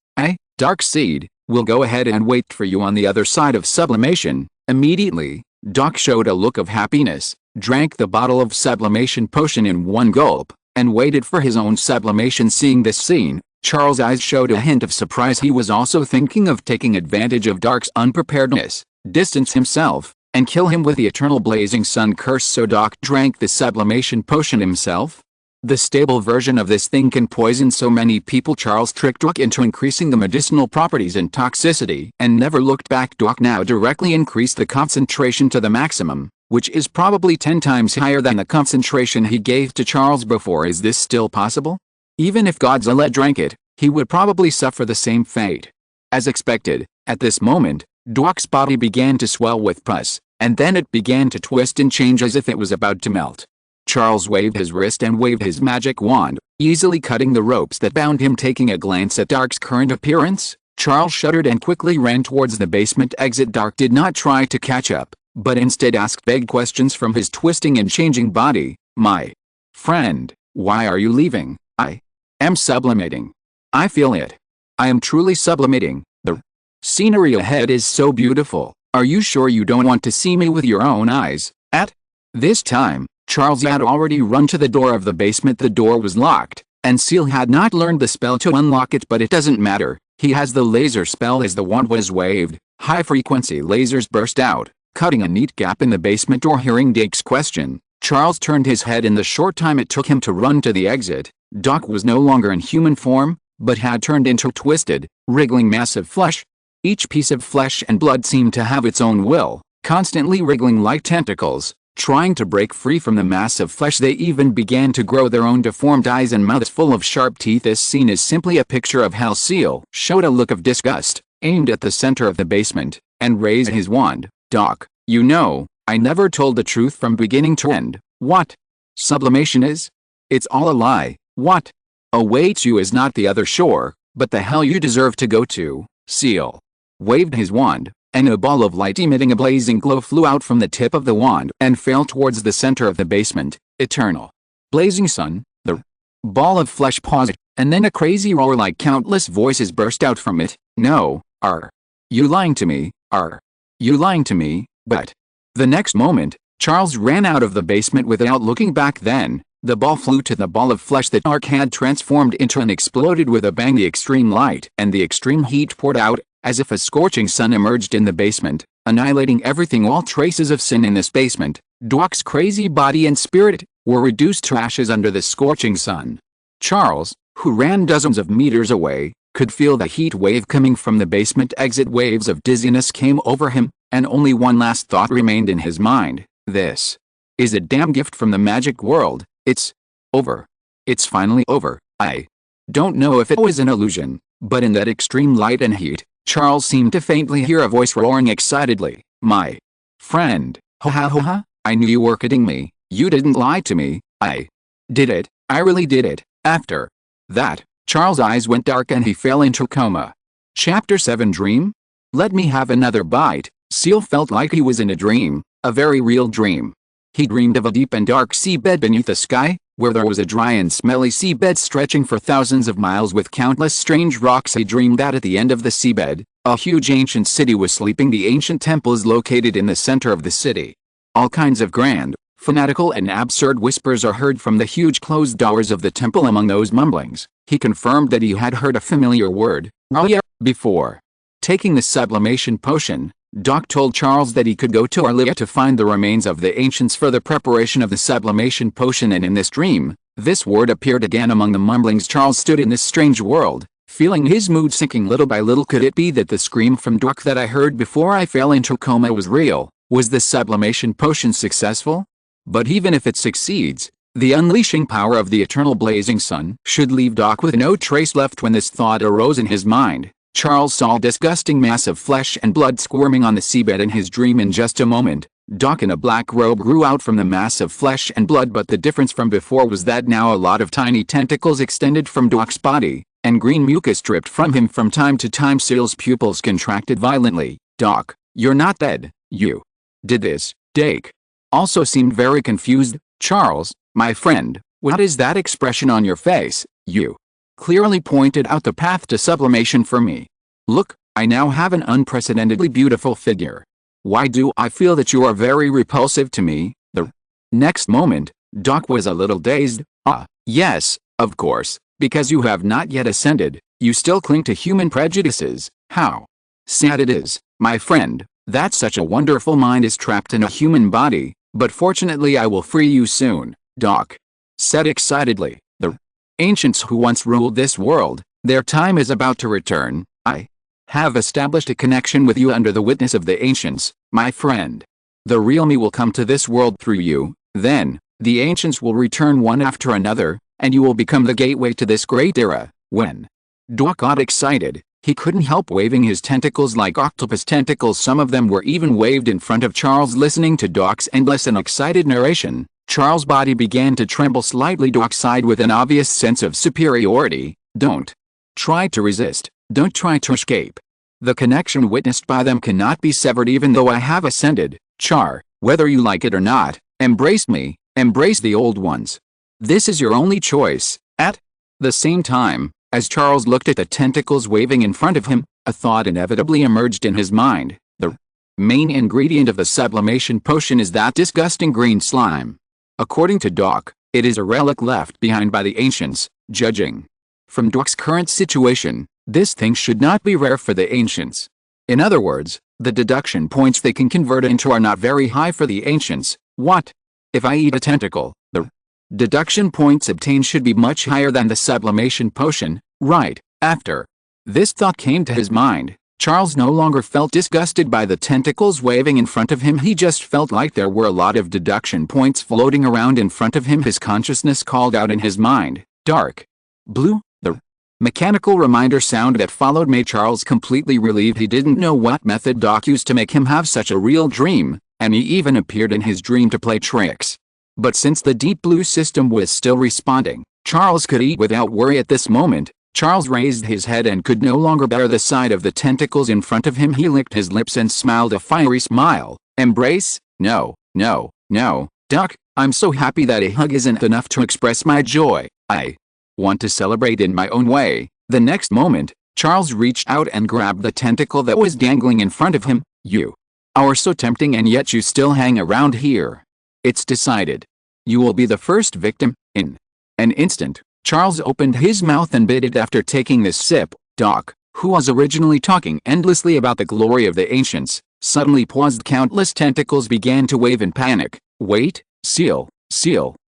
Dark Seed, will go ahead and wait for you on the other side of sublimation." Immediately, Doc showed a look of happiness, drank the bottle of sublimation potion in one gulp, and waited for his own sublimation. Seeing this scene, Charles' eyes showed a hint of surprise. He was also thinking of taking advantage of Doc's unpreparedness, distance himself, and kill him with the Eternal Blazing Sun Curse. So Doc drank the sublimation potion himself. The stable version of this thing can poison so many people. Charles tricked Doc into increasing the medicinal properties and toxicity, and never looked back. Doc now directly increased the concentration to the maximum, which is probably 10 times higher than the concentration he gave to Charles before. Is this still possible? Even if Godzilla drank it, he would probably suffer the same fate. As expected, at this moment, Doc's body began to swell with pus, and then it began to twist and change as if it was about to melt. Charles waved his wrist and waved his magic wand, easily cutting the ropes that bound him. Taking a glance at Doc's current appearance, Charles shuddered and quickly ran towards the basement exit. Doc did not try to catch up, but instead asked vague questions from his twisting and changing body. "My friend, why are you leaving?" "I am sublimating. I feel it. I am truly sublimating. The scenery ahead is so beautiful. Are you sure you don't want to see me with your own eyes?" At this time, Charles had already run to the door of the basement. The door was locked, and Ciel had not learned the spell to unlock it, but it doesn't matter. He has the laser spell. As the wand was waved, high-frequency lasers burst out, cutting a neat gap in the basement door. Hearing Doc's question, Charles turned his head. In the short time it took him to run to the exit, Doc was no longer in human form, but had turned into twisted, wriggling mass of flesh. Each piece of flesh and blood seemed to have its own will, constantly wriggling like tentacles, trying to break free from the mass of flesh. They even began to grow their own deformed eyes and mouths full of sharp teeth. This scene is simply a picture of how Ciel showed a look of disgust, aimed at the center of the basement, and raised his wand. "Doc, you know, I never told the truth from beginning to end. What sublimation is? It's all a lie. What awaits you is not the other shore, but the hell you deserve to go to." Ciel waved his wand, and a ball of light emitting a blazing glow flew out from the tip of the wand and fell towards the center of the basement. Eternal blazing sun, the ball of flesh paused, and then a crazy roar like countless voices burst out from it. No, are you lying to me? Are you lying to me? But the next moment, Charles ran out of the basement without looking back. Then the ball flew to the ball of flesh that Dark had transformed into and exploded with a bang. The extreme light and the extreme heat poured out, as if a scorching sun emerged in the basement, annihilating everything. All traces of sin in this basement, Dark's crazy body and spirit, were reduced to ashes under the scorching sun. Charles, who ran dozens of meters away, could feel the heat wave coming from the basement exit. Waves of dizziness came over him, and only one last thought remained in his mind. This is a damn gift from the magic world. It's over. It's finally over. I don't know if it was an illusion, but in that extreme light and heat, Charles seemed to faintly hear a voice roaring excitedly. My friend, ha ha ha ha, I knew you were kidding me. You didn't lie to me. I did it. I really did it. After that, Charles' eyes went dark and he fell into coma. Chapter 7 Dream? Let me have another bite. Ciel felt like he was in a dream, a very real dream. He dreamed of a deep and dark seabed beneath the sky, where there was a dry and smelly seabed stretching for thousands of miles with countless strange rocks. He dreamed that at the end of the seabed, a huge ancient city was sleeping. The ancient temple is located in the center of the city. All kinds of grand, fanatical and absurd whispers are heard from the huge closed doors of the temple. Among those mumblings, he confirmed that he had heard a familiar word, Arlia, before. Taking the sublimation potion, Doc told Charles that he could go to Arlia to find the remains of the ancients for the preparation of the sublimation potion. And in this dream, this word appeared again among the mumblings. Charles stood in this strange world, feeling his mood sinking little by little. Could it be that the scream from Doc that I heard before I fell into coma was real? Was the sublimation potion successful? But even if it succeeds, the unleashing power of the eternal blazing sun should leave Doc with no trace left. When this thought arose in his mind, Charles saw a disgusting mass of flesh and blood squirming on the seabed in his dream. In just a moment, Doc in a black robe grew out from the mass of flesh and blood, but the difference from before was that now a lot of tiny tentacles extended from Doc's body, and green mucus dripped from him from time to time. Ciel's pupils contracted violently. Doc, you're not dead. You did this. Doc also seemed very confused. Charles, my friend, what is that expression on your face? You clearly pointed out the path to sublimation for me. Look, I now have an unprecedentedly beautiful figure. Why do I feel that you are very repulsive to me? The next moment, Doc was a little dazed. Ah, yes, of course, because you have not yet ascended, you still cling to human prejudices. How sad it is, my friend, that such a wonderful mind is trapped in a human body, but fortunately I will free you soon, Doc said excitedly. The ancients who once ruled this world, their time is about to return. I have established a connection with you under the witness of the ancients, my friend. The real me will come to this world through you, then, the ancients will return one after another, and you will become the gateway to this great era. When Doc got excited, he couldn't help waving his tentacles like octopus tentacles. Some of them were even waved in front of Charles. Listening to Doc's endless and excited narration, Charles' body began to tremble slightly. Doc sighed with an obvious sense of superiority. Don't try to resist. Don't try to escape. The connection witnessed by them cannot be severed even though I have ascended. Char, whether you like it or not, embrace me, embrace the old ones. This is your only choice. At the same time, as Charles looked at the tentacles waving in front of him, a thought inevitably emerged in his mind. The main ingredient of the sublimation potion is that disgusting green slime. According to Doc, it is a relic left behind by the ancients. Judging from Doc's current situation, this thing should not be rare for the ancients. In other words, the deduction points they can convert into are not very high for the ancients. What if I eat a tentacle? The deduction points obtained should be much higher than the sublimation potion. Right after this thought came to his mind, Charles no longer felt disgusted by the tentacles waving in front of him. He just felt like there were a lot of deduction points floating around in front of him. His consciousness called out in his mind, "Dark blue." The mechanical reminder sound that followed made Charles completely relieved. He didn't know what method Doc used to make him have such a real dream, and he even appeared in his dream to play tricks. But since the deep blue system was still responding, Charles could eat without worry at this moment. Charles raised his head and could no longer bear the sight of the tentacles in front of him. He licked his lips and smiled a fiery smile. Embrace? No, no, no, Doc, I'm so happy that a hug isn't enough to express my joy. I want to celebrate in my own way. The next moment, Charles reached out and grabbed the tentacle that was dangling in front of him. You are so tempting, and yet you still hang around here. It's decided. You will be the first victim. In an instant, Charles opened his mouth and bit it after taking this sip. Doc, who was originally talking endlessly about the glory of the ancients, suddenly paused. Countless tentacles began to wave in panic. Wait, Ciel,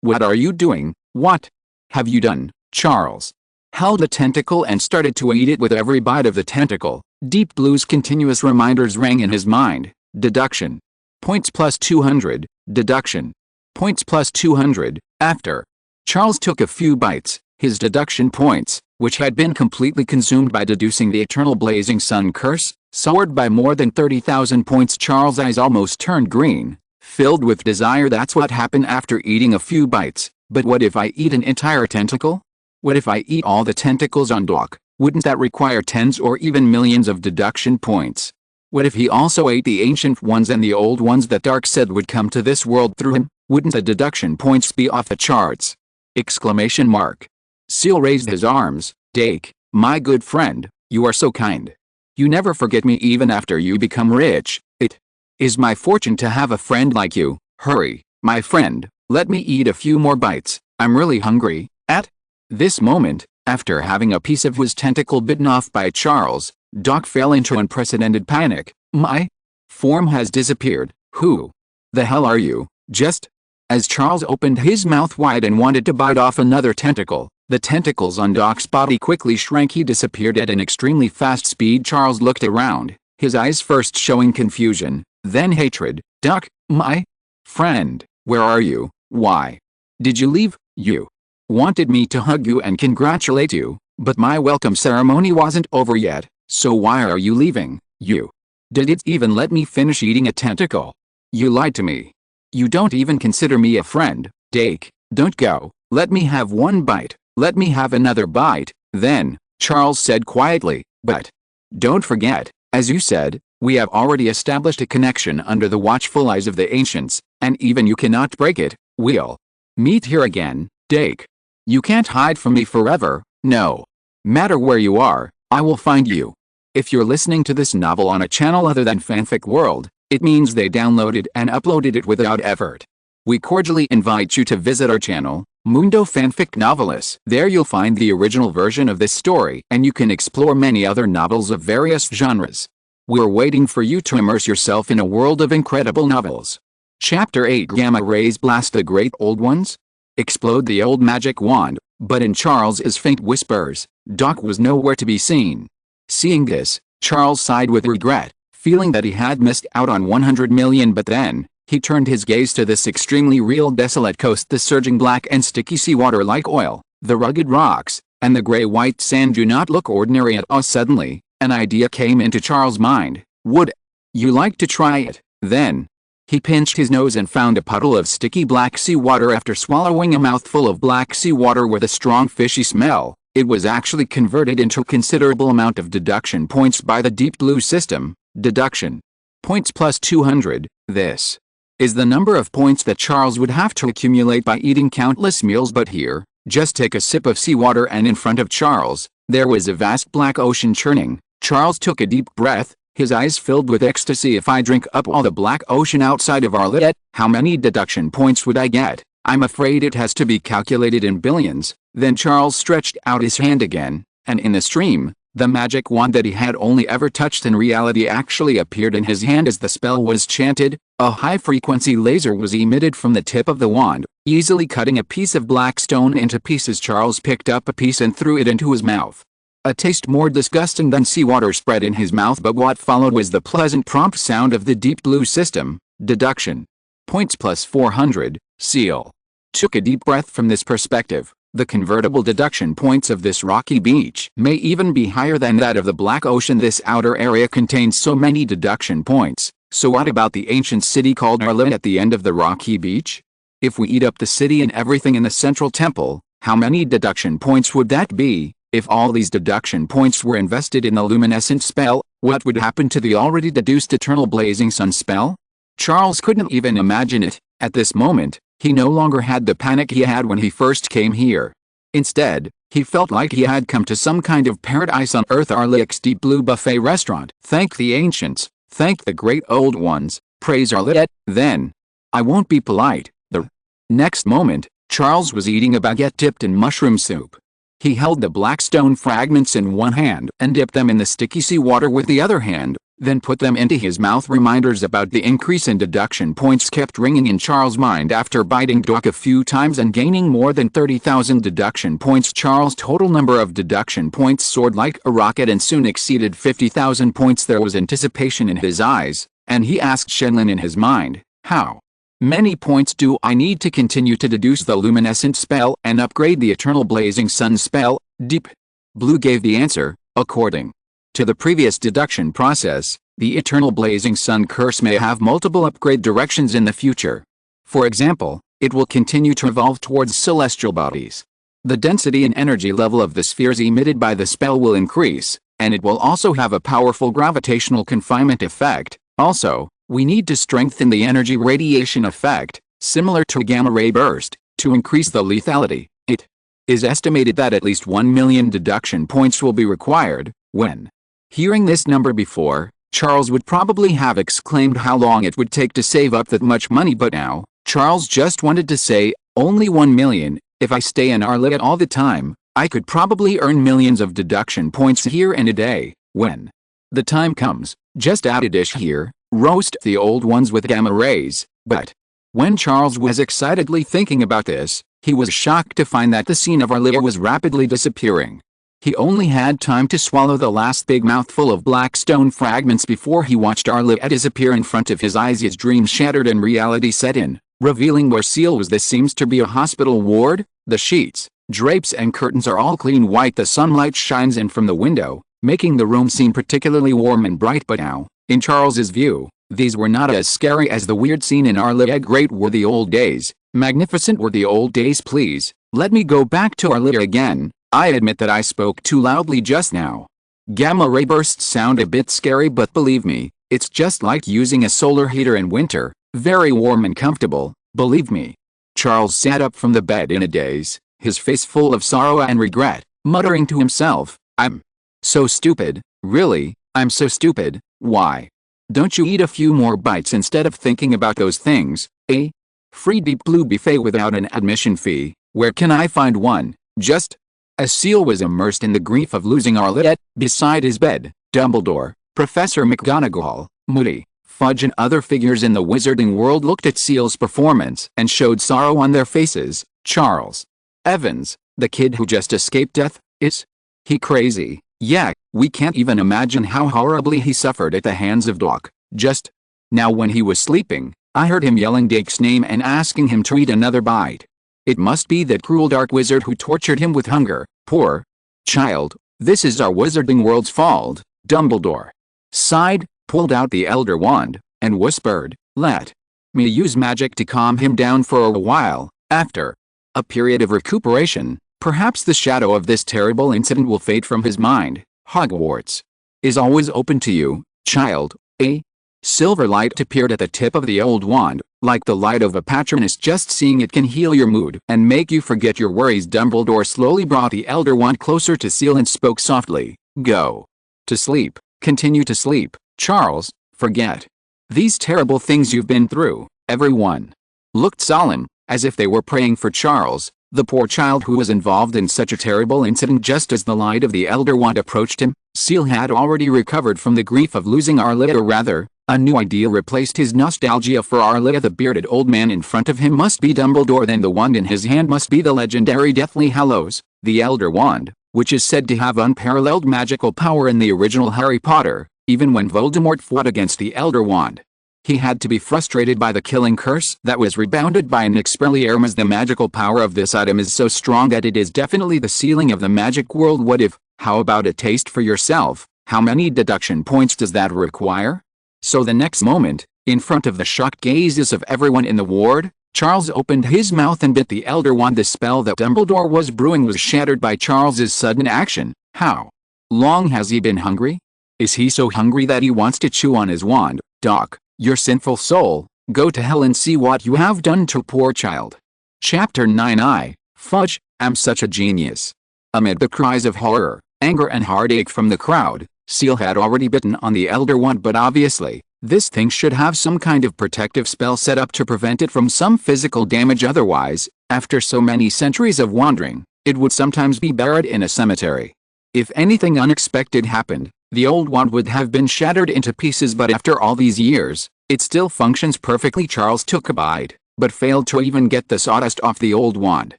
what are you doing? What have you done? Charles held a tentacle and started to eat it. With every bite of the tentacle, Deep Blue's continuous reminders rang in his mind. Deduction. Points plus 200. Deduction. Points plus 200. After Charles took a few bites, his deduction points, which had been completely consumed by deducing the eternal blazing sun curse, soared by more than 30,000 points. Charles' eyes almost turned green, filled with desire. That's what happened after eating a few bites. But what if I eat an entire tentacle? What if I eat all the tentacles on Doc? Wouldn't that require tens or even millions of deduction points? What if he also ate the ancient ones and the old ones that Dark said would come to this world through him? Wouldn't the deduction points be off the charts? Exclamation mark. Ciel raised his arms. Dake, my good friend, you are so kind. You never forget me even after you become rich. It is my fortune to have a friend like you. Hurry, my friend, let me eat a few more bites. I'm really hungry. At this moment, after having a piece of his tentacle bitten off by Charles, Doc fell into unprecedented panic. My form has disappeared. Who the hell are you? Just as Charles opened his mouth wide and wanted to bite off another tentacle, the tentacles on Doc's body quickly shrank. He disappeared at an extremely fast speed. Charles looked around, his eyes first showing confusion, then hatred. Doc, my friend, where are you? Why did you leave? You wanted me to hug you and congratulate you, but my welcome ceremony wasn't over yet, so why are you leaving? You didn't even let me finish eating a tentacle. You lied to me. You don't even consider me a friend. Dake, don't go. Let me have one bite. Let me have another bite. Then, Charles said quietly, but don't forget, as you said, we have already established a connection under the watchful eyes of the ancients, and even you cannot break it. We'll meet here again, Dake. You can't hide from me forever. No matter where you are, I will find you. If you're listening to this novel on a channel other than Fanfic World, it means they downloaded and uploaded it without effort. We cordially invite you to visit our channel, Mundo Fanfic Novelis. There you'll find the original version of this story, and you can explore many other novels of various genres. We're waiting for you to immerse yourself in a world of incredible novels. Chapter 8. Gamma rays blast the great old ones? Explode the old magic wand, but in Charles's faint whispers, Doc was nowhere to be seen. Seeing this, Charles sighed with regret, feeling that he had missed out on 100 million. But then, he turned his gaze to this extremely real desolate coast. The surging black and sticky seawater like oil, the rugged rocks, and the gray-white sand do not look ordinary at all. Suddenly, an idea came into Charles' mind. Would you like to try it? Then, he pinched his nose and found a puddle of sticky black seawater. After swallowing a mouthful of black seawater with a strong fishy smell, it was actually converted into a considerable amount of deduction points by the Deep Blue system. Deduction. Points plus 200. This is the number of points that Charles would have to accumulate by eating countless meals. But here, just take a sip of seawater and in front of Charles, there was a vast black ocean churning. Charles took a deep breath, his eyes filled with ecstasy. If I drink up all the black ocean outside of our lid, how many deduction points would I get? I'm afraid it has to be calculated in billions. Then Charles stretched out his hand again, and in the stream, the magic wand that he had only ever touched in reality actually appeared in his hand. As the spell was chanted, a high-frequency laser was emitted from the tip of the wand, easily cutting a piece of black stone into pieces. Charles picked up a piece and threw it into his mouth. A taste more disgusting than seawater spread in his mouth, but what followed was the pleasant prompt sound of the Deep Blue system. Deduction. Points plus 400. Ciel took a deep breath. From this perspective, the convertible deduction points of this rocky beach may even be higher than that of the Black Ocean. This outer area contains so many deduction points. So what about the ancient city called Arlen at the end of the rocky beach? If we eat up the city and everything in the central temple, how many deduction points would that be? If all these deduction points were invested in the luminescent spell, what would happen to the already deduced eternal blazing sun spell? Charles couldn't even imagine it. At this moment, He no longer had the panic he had when he first came here. Instead, he felt like he had come to some kind of paradise on earth. Arliax's Deep Blue Buffet Restaurant. Thank the ancients, thank the great old ones, praise Arliet. Then, I won't be polite. The next moment, Charles was eating a baguette dipped in mushroom soup. He held the black stone fragments in one hand and dipped them in the sticky seawater with the other hand, then put them into his mouth. Reminders about the increase in deduction points kept ringing in Charles' mind after biting Doc a few times and gaining more than 30,000 deduction points. Charles' total number of deduction points soared like a rocket and soon exceeded 50,000 points. There was anticipation in his eyes, and he asked Shenlin in his mind, how many points do I need to continue to deduce the luminescent spell and upgrade the eternal blazing sun spell? Deep Blue gave the answer, according to the previous deduction process, the eternal blazing sun curse may have multiple upgrade directions in the future. For example, it will continue to evolve towards celestial bodies. The density and energy level of the spheres emitted by the spell will increase, and it will also have a powerful gravitational confinement effect. Also, we need to strengthen the energy radiation effect, similar to a gamma-ray burst, to increase the lethality. It is estimated that at least 1 million deduction points will be required. When hearing this number before, Charles would probably have exclaimed how long it would take to save up that much money, but now, Charles just wanted to say, only 1 million, if I stay in Arliet all the time, I could probably earn millions of deduction points here in a day. When the time comes, just add a dish here, roast the old ones with gamma rays. But when Charles was excitedly thinking about this, he was shocked to find that the scene of Arliet was rapidly disappearing. He only had time to swallow the last big mouthful of black stone fragments before he watched Arliet disappear in front of his eyes. His dream shattered and reality set in, revealing where Ciel was. This seems to be a hospital ward. The sheets, drapes and curtains are all clean white. The sunlight shines in from the window, making the room seem particularly warm and bright. But now, in Charles's view, these were not as scary as the weird scene in Arliet. Great were the old days, magnificent were the old days. Please, let me go back to Arliet again. I admit that I spoke too loudly just now. Gamma ray bursts sound a bit scary, but believe me, it's just like using a solar heater in winter, very warm and comfortable, believe me. Charles sat up from the bed in a daze, his face full of sorrow and regret, muttering to himself, I'm so stupid, really, I'm so stupid. Why don't you eat a few more bites instead of thinking about those things? A free Deep Blue buffet without an admission fee, where can I find one? Just as Ciel was immersed in the grief of losing Arliet, beside his bed, Dumbledore, Professor McGonagall, Moody, Fudge and other figures in the wizarding world looked at Ciel's performance and showed sorrow on their faces. Charles Evans, the kid who just escaped death, is he crazy? Yeah, we can't even imagine how horribly he suffered at the hands of Doc. Just now when he was sleeping, I heard him yelling Dake's name and asking him to eat another bite. It must be that cruel dark wizard who tortured him with hunger. Poor child, this is our wizarding world's fault. Dumbledore sighed, pulled out the Elder Wand, and whispered, let me use magic to calm him down for a while. After a period of recuperation, perhaps the shadow of this terrible incident will fade from his mind. Hogwarts is always open to you, child. A silver light appeared at the tip of the old wand, like the light of a patroness. Just seeing it can heal your mood and make you forget your worries. Dumbledore slowly brought the Elder Wand closer to Ciel and spoke softly. Go to sleep. Continue to sleep, Charles. Forget these terrible things you've been through. Everyone looked solemn, as if they were praying for Charles, the poor child who was involved in such a terrible incident. Just as the light of the Elder Wand approached him, Ciel had already recovered from the grief of losing Arliet, or rather, a new idea replaced his nostalgia for Arliet. The bearded old man in front of him must be Dumbledore, then the wand in his hand must be the legendary Deathly Hallows, the Elder Wand, which is said to have unparalleled magical power in the original Harry Potter. Even when Voldemort fought against the Elder Wand, he had to be frustrated by the killing curse that was rebounded by an Expelliarmus. The magical power of this item is so strong that it is definitely the ceiling of the magic world. What if? How about a taste for yourself? How many deduction points does that require? So the next moment, in front of the shocked gazes of everyone in the ward, Charles opened his mouth and bit the Elder Wand. The spell that Dumbledore was brewing was shattered by Charles's sudden action. How long has he been hungry? Is he so hungry that he wants to chew on his wand? Doc, your sinful soul, Go to hell and see what you have done to poor child. Chapter 9. I, Fudge, am such a genius. Amid the cries of horror, anger and heartache from the crowd, Ciel had already bitten on the elder one, but obviously, this thing should have some kind of protective spell set up to prevent it from some physical damage, otherwise, after so many centuries of wandering, it would sometimes be buried in a cemetery. If anything unexpected happened, the old wand would have been shattered into pieces, but after all these years, it still functions perfectly. Charles took a bite, but failed to even get the sawdust off the old wand.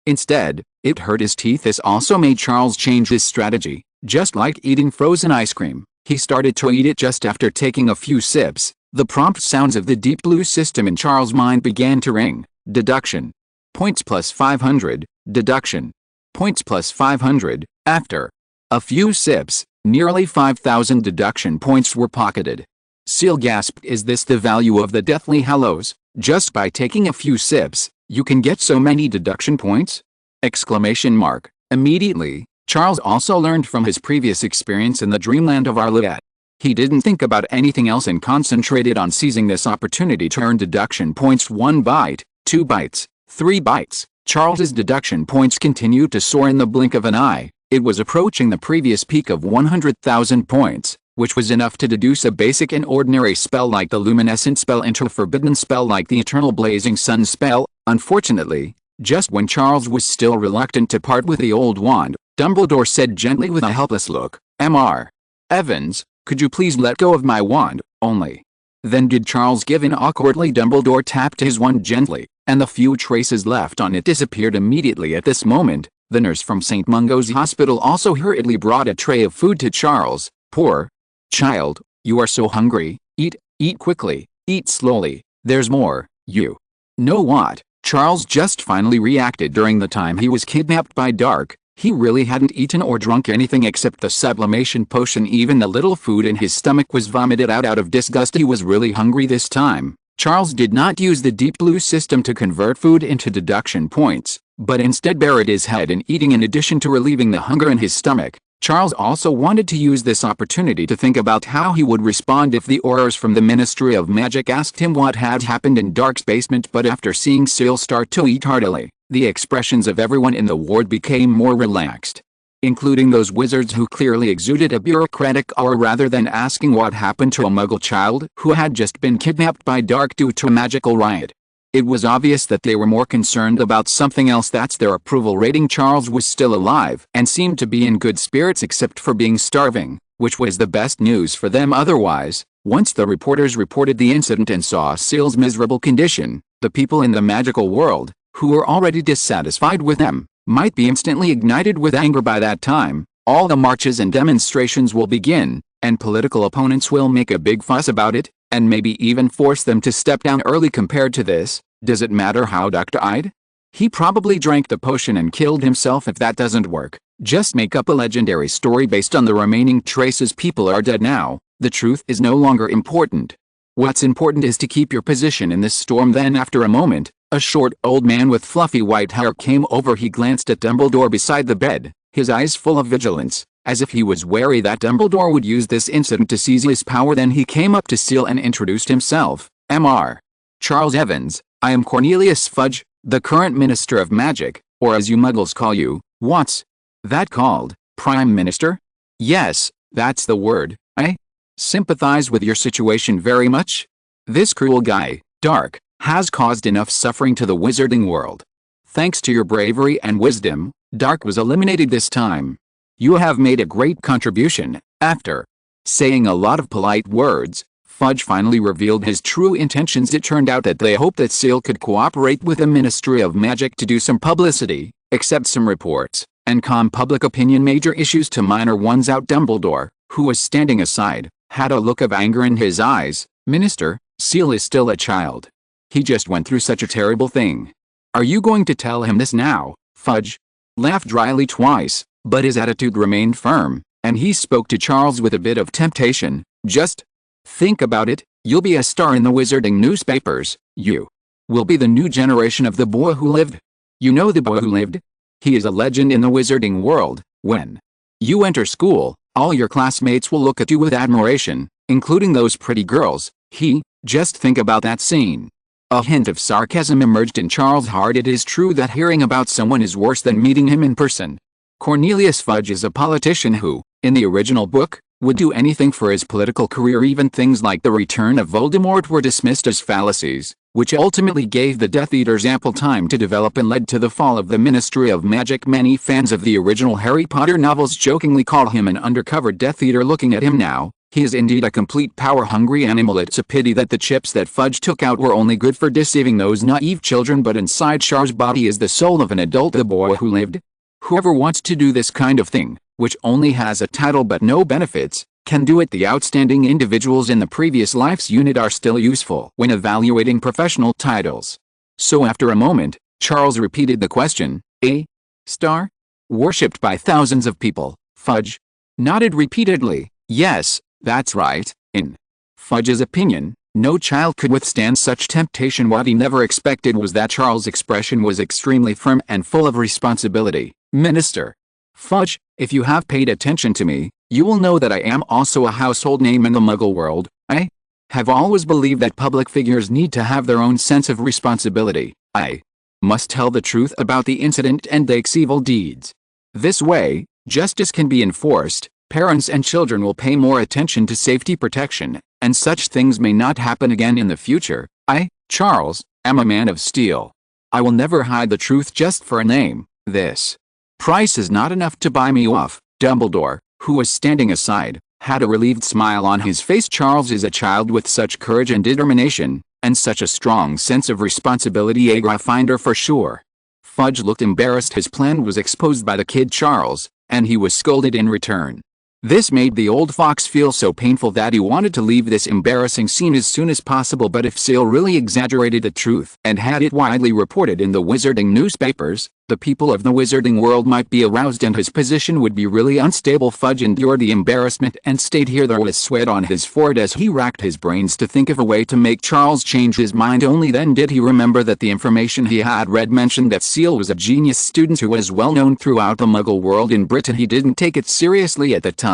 Instead, it hurt his teeth. This also made Charles change his strategy. Just like eating frozen ice cream, he started to eat it just after taking a few sips. The prompt sounds of the deep blue system in Charles' mind began to ring. Deduction. Points plus 500. Deduction. Points plus 500. After a few sips, nearly 5,000 deduction points were pocketed. Ciel gasped. Is this the value of the Deathly Hallows? Just by taking a few sips, you can get so many deduction points? Exclamation mark. Immediately, Charles also learned from his previous experience in the dreamland of Arlette. He didn't think about anything else and concentrated on seizing this opportunity to earn deduction points. 1 bite, 2 bites, 3 bites. Charles's deduction points continued to soar in the blink of an eye. It was approaching the previous peak of 100,000 points, which was enough to deduce a basic and ordinary spell like the luminescent spell into a forbidden spell like the eternal blazing sun spell. Unfortunately, just when Charles was still reluctant to part with the old wand, Dumbledore said gently with a helpless look, "Mr. Evans, could you please let go of my wand, only?" Then did Charles give in awkwardly. Dumbledore tapped his wand gently, and the few traces left on it disappeared immediately. At this moment, the nurse from St. Mungo's Hospital also hurriedly brought a tray of food to Charles. "Poor child, you are so hungry. Eat quickly, eat slowly, there's more." "You know what?" Charles just finally reacted. During the time he was kidnapped by Dark, he really hadn't eaten or drunk anything except the sublimation potion. Even the little food in his stomach was vomited out of disgust. He was really hungry this time. Charles did not use the deep blue system to convert food into deduction points, but instead buried his head in eating. In addition to relieving the hunger in his stomach, Charles also wanted to use this opportunity to think about how he would respond if the Aurors from the Ministry of Magic asked him what had happened in Dark's basement. But after seeing Ciel start to eat heartily, the expressions of everyone in the ward became more relaxed, including those wizards who clearly exuded a bureaucratic aura. Rather than asking what happened to a Muggle child who had just been kidnapped by Dark due to a magical riot, it was obvious that they were more concerned about something else. That's their approval rating. Charles was still alive and seemed to be in good spirits except for being starving, which was the best news for them. Otherwise, once the reporters reported the incident and saw Ciel's miserable condition, the people in the magical world, who were already dissatisfied with them, might be instantly ignited with anger. By that time, all the marches and demonstrations will begin, and political opponents will make a big fuss about it, and maybe even force them to step down early. Compared to this, does it matter how Duck died? He probably drank the potion and killed himself. If that doesn't work, just make up a legendary story based on the remaining traces. People are dead now. The truth is no longer important. What's important is to keep your position in this storm. Then after a moment, a short old man with fluffy white hair came over. He glanced at Dumbledore beside the bed, his eyes full of vigilance, as if he was wary that Dumbledore would use this incident to seize his power. Then he came up to Ciel and introduced himself. "Mr. Charles Evans, I am Cornelius Fudge, the current Minister of Magic, or as you Muggles call you, what's that called, Prime Minister?" "Yes, that's the word. I sympathize with your situation very much. This cruel guy, Dark, has caused enough suffering to the wizarding world. Thanks to your bravery and wisdom, Dark was eliminated this time. You have made a great contribution." After saying a lot of polite words, Fudge finally revealed his true intentions. It turned out that they hoped that Ciel could cooperate with the Ministry of Magic to do some publicity, accept some reports, and calm public opinion. Major issues to minor ones out. Dumbledore, who was standing aside, had a look of anger in his eyes. "Minister, Ciel is still a child. He just went through such a terrible thing. Are you going to tell him this now?" Fudge laughed dryly twice, but his attitude remained firm, and he spoke to Charles with a bit of temptation. "Just think about it. You'll be a star in the wizarding newspapers. You will be the new generation of the boy who lived. You know the boy who lived? He is a legend in the wizarding world. When you enter school, all your classmates will look at you with admiration, including those pretty girls. He Just think about that scene. A hint of sarcasm emerged in Charles' heart. It is true that hearing about someone is worse than meeting him in person. Cornelius Fudge is a politician who, in the original book, would do anything for his political career. Even things like the return of Voldemort were dismissed as fallacies, which ultimately gave the Death Eaters ample time to develop and led to the fall of the Ministry of Magic. Many fans of the original Harry Potter novels jokingly call him an undercover Death Eater. Looking at him now, he is indeed a complete power-hungry animal. It's a pity that the chips that Fudge took out were only good for deceiving those naive children, but inside Char's body is the soul of an adult, the boy who lived. Whoever wants to do this kind of thing, which only has a title but no benefits, can do it. The outstanding individuals in the previous life's unit are still useful when evaluating professional titles. So after a moment, Charles repeated the question, "A star? Worshipped by thousands of people?" Fudge nodded repeatedly. "Yes, that's right." In Fudge's opinion, no child could withstand such temptation. What he never expected was that Charles' expression was extremely firm and full of responsibility. "Minister Fudge, if you have paid attention to me, you will know that I am also a household name in the Muggle world. I have always believed that public figures need to have their own sense of responsibility. I must tell the truth about the incident and Dake's evil deeds. This way, justice can be enforced, parents and children will pay more attention to safety protection, and such things may not happen again in the future. I, Charles, am a man of steel. I will never hide the truth just for a name. This price is not enough to buy me off." Dumbledore, who was standing aside, had a relieved smile on his face. Charles is a child with such courage and determination, and such a strong sense of responsibility. A Gryffindor for sure. Fudge looked embarrassed. His plan was exposed by the kid Charles, and he was scolded in return. This made the old fox feel so painful that he wanted to leave this embarrassing scene as soon as possible. But if Ciel really exaggerated the truth and had it widely reported in the wizarding newspapers, the people of the wizarding world might be aroused and his position would be really unstable. Fudge endured the embarrassment and stayed here. There was sweat on his forehead as he racked his brains to think of a way to make Charles change his mind. Only then did he remember that the information he had read mentioned that Ciel was a genius student who was well known throughout the Muggle world. In Britain he didn't take it seriously at the time.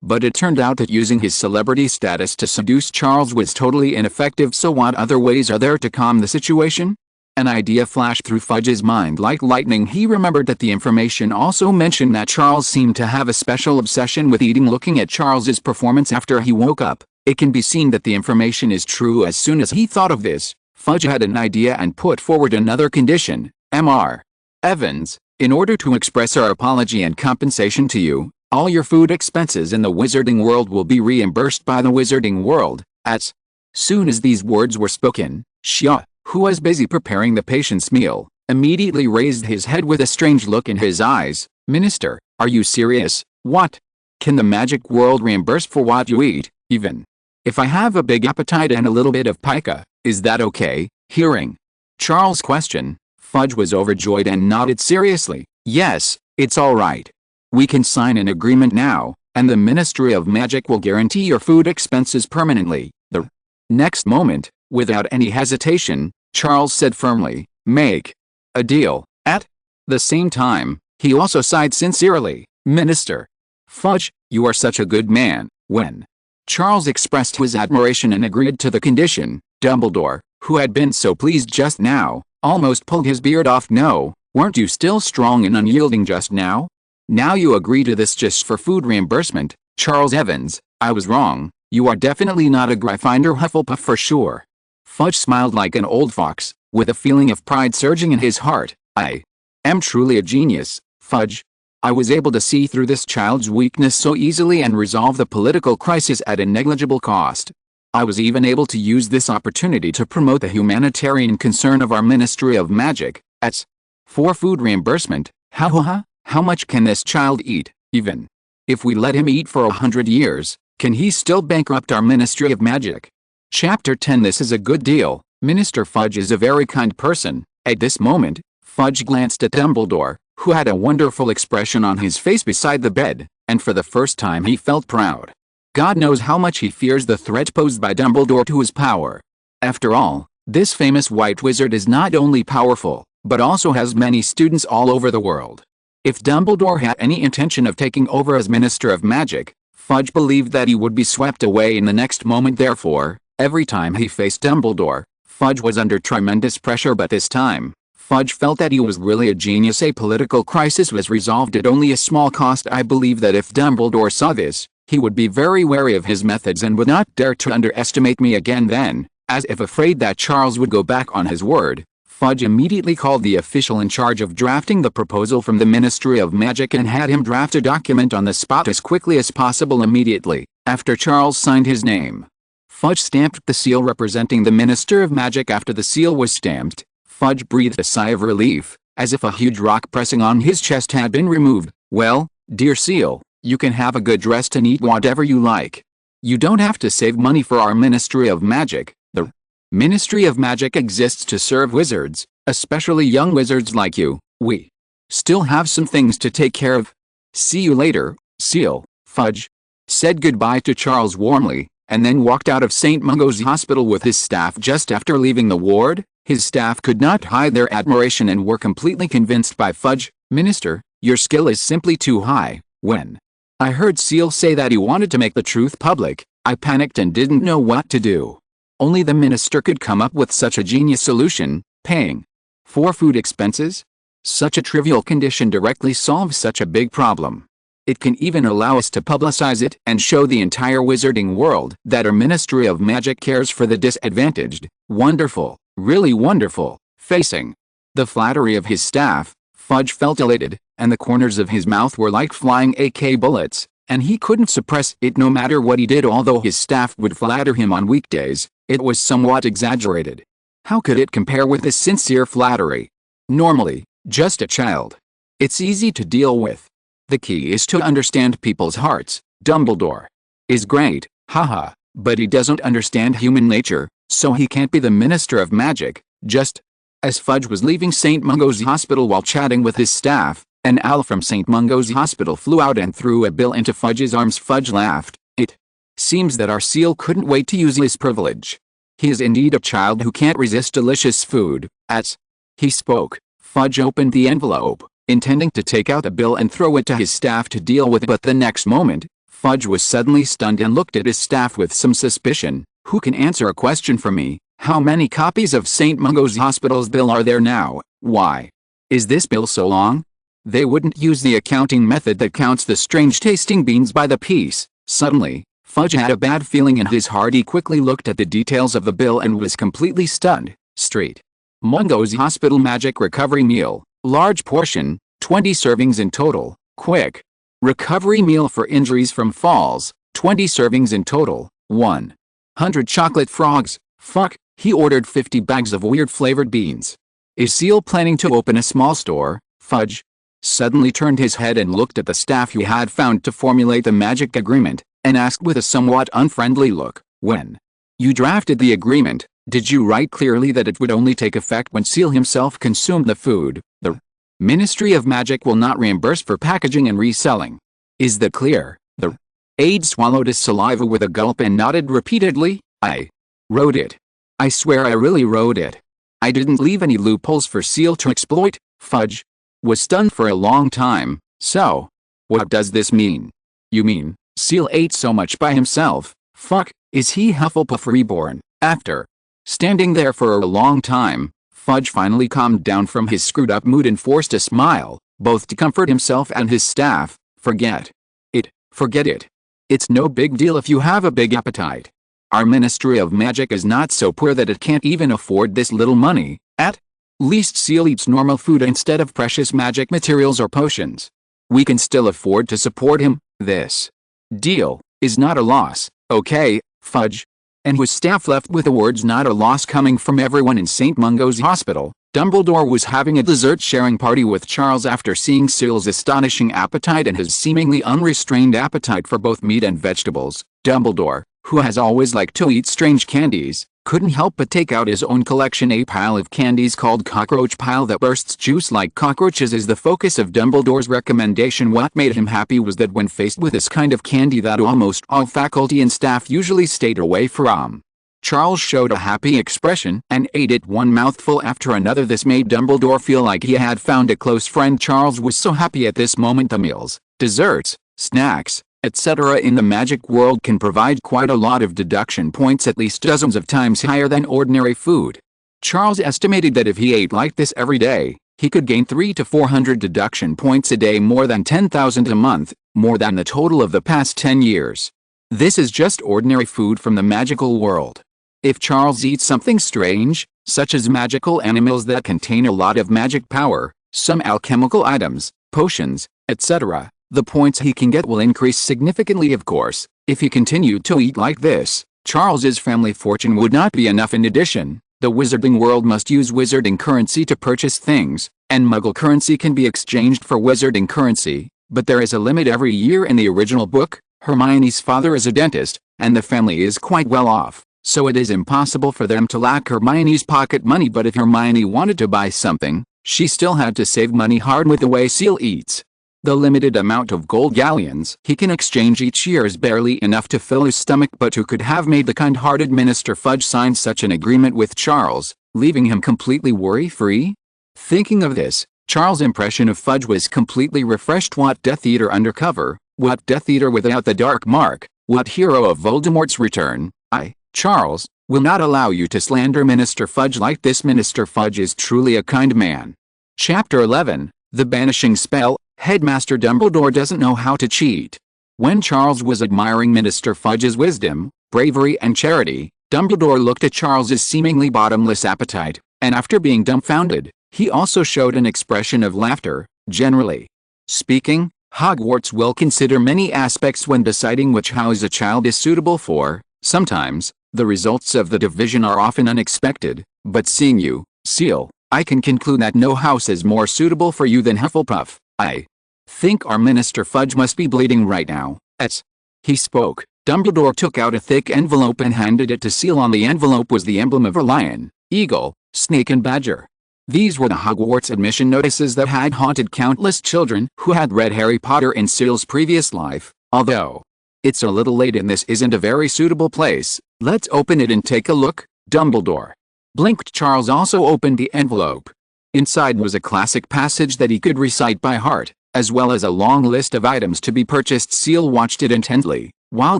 But it turned out that using his celebrity status to seduce Charles was totally ineffective. So what other ways are there to calm the situation? An idea flashed through Fudge's mind like lightning. He remembered that the information also mentioned that Charles seemed to have a special obsession with eating. Looking at Charles's performance after he woke up, it can be seen that the information is true. As soon as he thought of this, Fudge had an idea and put forward another condition. Mr. Evans, in order to express our apology and compensation to you, all your food expenses in the wizarding world will be reimbursed by the wizarding world. As soon as these words were spoken, Ciel, who was busy preparing the patient's meal, immediately raised his head with a strange look in his eyes. "Minister, are you serious? What? Can the magic world reimburse for what you eat, even if I have a big appetite and a little bit of pica? Is that okay?" Hearing Charles' question, Fudge was overjoyed and nodded seriously. "Yes, it's all right. We can sign an agreement now, and the Ministry of Magic will guarantee your food expenses permanently." The next moment, without any hesitation, Charles said firmly, "Make a deal." At the same time, he also sighed sincerely. "Minister Fudge, you are such a good man." When Charles expressed his admiration and agreed to the condition, Dumbledore, who had been so pleased just now, almost pulled his beard off. "No, weren't you still strong and unyielding just now? Now you agree to this just for food reimbursement?" "Charles Evans, I was wrong. You are definitely not a Gryffindor Hufflepuff for sure." Fudge smiled like an old fox, with a feeling of pride surging in his heart. "I am truly a genius, Fudge. I was able to see through this child's weakness so easily and resolve the political crisis at a negligible cost. I was even able to use this opportunity to promote the humanitarian concern of our Ministry of Magic. As for food reimbursement, how much can this child eat? Even if we let him eat for 100 years, can he still bankrupt our Ministry of Magic?" Chapter 10. This is a good deal. Minister Fudge is a very kind person. At this moment, Fudge glanced at Dumbledore, who had a wonderful expression on his face beside the bed, and for the first time he felt proud. God knows how much he fears the threat posed by Dumbledore to his power. After all, this famous white wizard is not only powerful, but also has many students all over the world. If Dumbledore had any intention of taking over as Minister of Magic, Fudge believed that he would be swept away in the next moment. Therefore, Every time he faced Dumbledore, Fudge was under tremendous pressure, but this time, Fudge felt that he was really a genius. A political crisis was resolved at only a small cost. I believe that if Dumbledore saw this, he would be very wary of his methods and would not dare to underestimate me again. Then, as if afraid that Charles would go back on his word, Fudge immediately called the official in charge of drafting the proposal from the Ministry of Magic and had him draft a document on the spot as quickly as possible. Immediately after Charles signed his name, Fudge stamped the seal representing the Minister of Magic. After the seal was stamped, Fudge breathed a sigh of relief, as if a huge rock pressing on his chest had been removed. Well, dear Ciel, you can have a good rest and eat whatever you like. You don't have to save money for our Ministry of Magic. The Ministry of Magic exists to serve wizards, especially young wizards like you. We still have some things to take care of. See you later, Ciel. Fudge said goodbye to Charles warmly, and then walked out of St. Mungo's Hospital with his staff. Just after leaving the ward, his staff could not hide their admiration and were completely convinced by Fudge. Minister, your skill is simply too high. When I heard Ciel say that he wanted to make the truth public, I panicked and didn't know what to do. Only the minister could come up with such a genius solution. Paying for food expenses? Such a trivial condition directly solves such a big problem. It can even allow us to publicize it and show the entire wizarding world that our Ministry of Magic cares for the disadvantaged. Wonderful, really wonderful. Facing the flattery of his staff, Fudge felt elated, and the corners of his mouth were like flying AK bullets, and he couldn't suppress it no matter what he did. Although his staff would flatter him on weekdays, it was somewhat exaggerated. How could it compare with this sincere flattery? Normally, just a child. It's easy to deal with. The key is to understand people's hearts. Dumbledore is great, haha, but he doesn't understand human nature, so he can't be the Minister of Magic. Just as Fudge was leaving St. Mungo's Hospital while chatting with his staff, an owl from St. Mungo's Hospital flew out and threw a bill into Fudge's arms. Fudge laughed. It seems that our Ciel couldn't wait to use his privilege. He is indeed a child who can't resist delicious food. As he spoke, Fudge opened the envelope, intending to take out a bill and throw it to his staff to deal with, but the next moment, Fudge was suddenly stunned and looked at his staff with some suspicion. Who can answer a question for me? How many copies of St. Mungo's Hospital's bill are there now? Why is this bill so long? They wouldn't use the accounting method that counts the strange-tasting beans by the piece. Suddenly, Fudge had a bad feeling in his heart. He quickly looked at the details of the bill and was completely stunned. St. Mungo's Hospital Magic Recovery Meal. Large portion, 20 servings in total. Quick recovery meal for injuries from falls, 20 servings in total. 100 chocolate frogs. Fuck, he ordered 50 bags of weird flavored beans. Is Ciel planning to open a small store? Fudge suddenly turned his head and looked at the staff he had found to formulate the magic agreement, and asked with a somewhat unfriendly look, when you drafted the agreement, did you write clearly that it would only take effect when Ciel himself consumed the food? The Ministry of Magic will not reimburse for packaging and reselling. Is that clear? The aide swallowed his saliva with a gulp and nodded repeatedly. I wrote it. I swear I really wrote it. I didn't leave any loopholes for Ciel to exploit. Fudge was stunned for a long time. So, what does this mean? You mean, Ciel ate so much by himself? Fuck, is he Hufflepuff reborn? After standing there for a long time, Fudge finally calmed down from his screwed-up mood and forced a smile, both to comfort himself and his staff. Forget it. It's no big deal if you have a big appetite. Our Ministry of Magic is not so poor that it can't even afford this little money. At least Ciel eats normal food instead of precious magic materials or potions. We can still afford to support him. This deal is not a loss, okay, Fudge? And his staff left with the words "not a loss" coming from everyone in St. Mungo's Hospital. Dumbledore was having a dessert-sharing party with Charles after seeing Ciel's astonishing appetite and his seemingly unrestrained appetite for both meat and vegetables. Dumbledore, who has always liked to eat strange candies, couldn't help but take out his own collection. A pile of candies called Cockroach Pile that bursts juice like cockroaches is the focus of Dumbledore's recommendation. What made him happy was that when faced with this kind of candy that almost all faculty and staff usually stayed away from, Charles showed a happy expression and ate it one mouthful after another. This made Dumbledore feel like he had found a close friend. Charles was so happy at this moment. The meals, desserts, snacks, etc. in the magic world can provide quite a lot of deduction points, at least dozens of times higher than ordinary food. Charles estimated that if he ate like this every day, he could gain 300 to 400 deduction points a day, more than 10,000 a month, more than the total of the past 10 years. This is just ordinary food from the magical world. If Charles eats something strange, such as magical animals that contain a lot of magic power, some alchemical items, potions, etc., the points he can get will increase significantly. Of course, if he continued to eat like this, Charles's family fortune would not be enough. In addition, the wizarding world must use wizarding currency to purchase things, and Muggle currency can be exchanged for wizarding currency, but there is a limit every year. In the original book, Hermione's father is a dentist, and the family is quite well off, so it is impossible for them to lack Hermione's pocket money. But if Hermione wanted to buy something, she still had to save money hard. With the way Ciel eats, the limited amount of gold galleons he can exchange each year is barely enough to fill his stomach. But who could have made the kind-hearted Minister Fudge sign such an agreement with Charles, leaving him completely worry-free? Thinking of this, Charles' impression of Fudge was completely refreshed. What Death Eater undercover, what Death Eater without the dark mark, what hero of Voldemort's return? I, Charles, will not allow you to slander Minister Fudge like this. Minister Fudge is truly a kind man. Chapter 11, The Banishing Spell. Headmaster Dumbledore doesn't know how to cheat. When Charles was admiring Minister Fudge's wisdom, bravery and charity, Dumbledore looked at Charles's seemingly bottomless appetite, and after being dumbfounded, he also showed an expression of laughter. Generally speaking, Hogwarts will consider many aspects when deciding which house a child is suitable for. Sometimes, the results of the division are often unexpected, but seeing you, Ciel, I can conclude that no house is more suitable for you than Hufflepuff. I think our Minister Fudge must be bleeding right now. As he spoke, Dumbledore took out a thick envelope and handed it to Ciel. On the envelope was the emblem of a lion, eagle, snake and badger. These were the Hogwarts admission notices that had haunted countless children who had read Harry Potter in Ciel's previous life. Although it's a little late and this isn't a very suitable place, let's open it and take a look. Dumbledore blinked. Charles also opened the envelope. Inside was a classic passage that he could recite by heart, as well as a long list of items to be purchased. Ciel watched it intently, while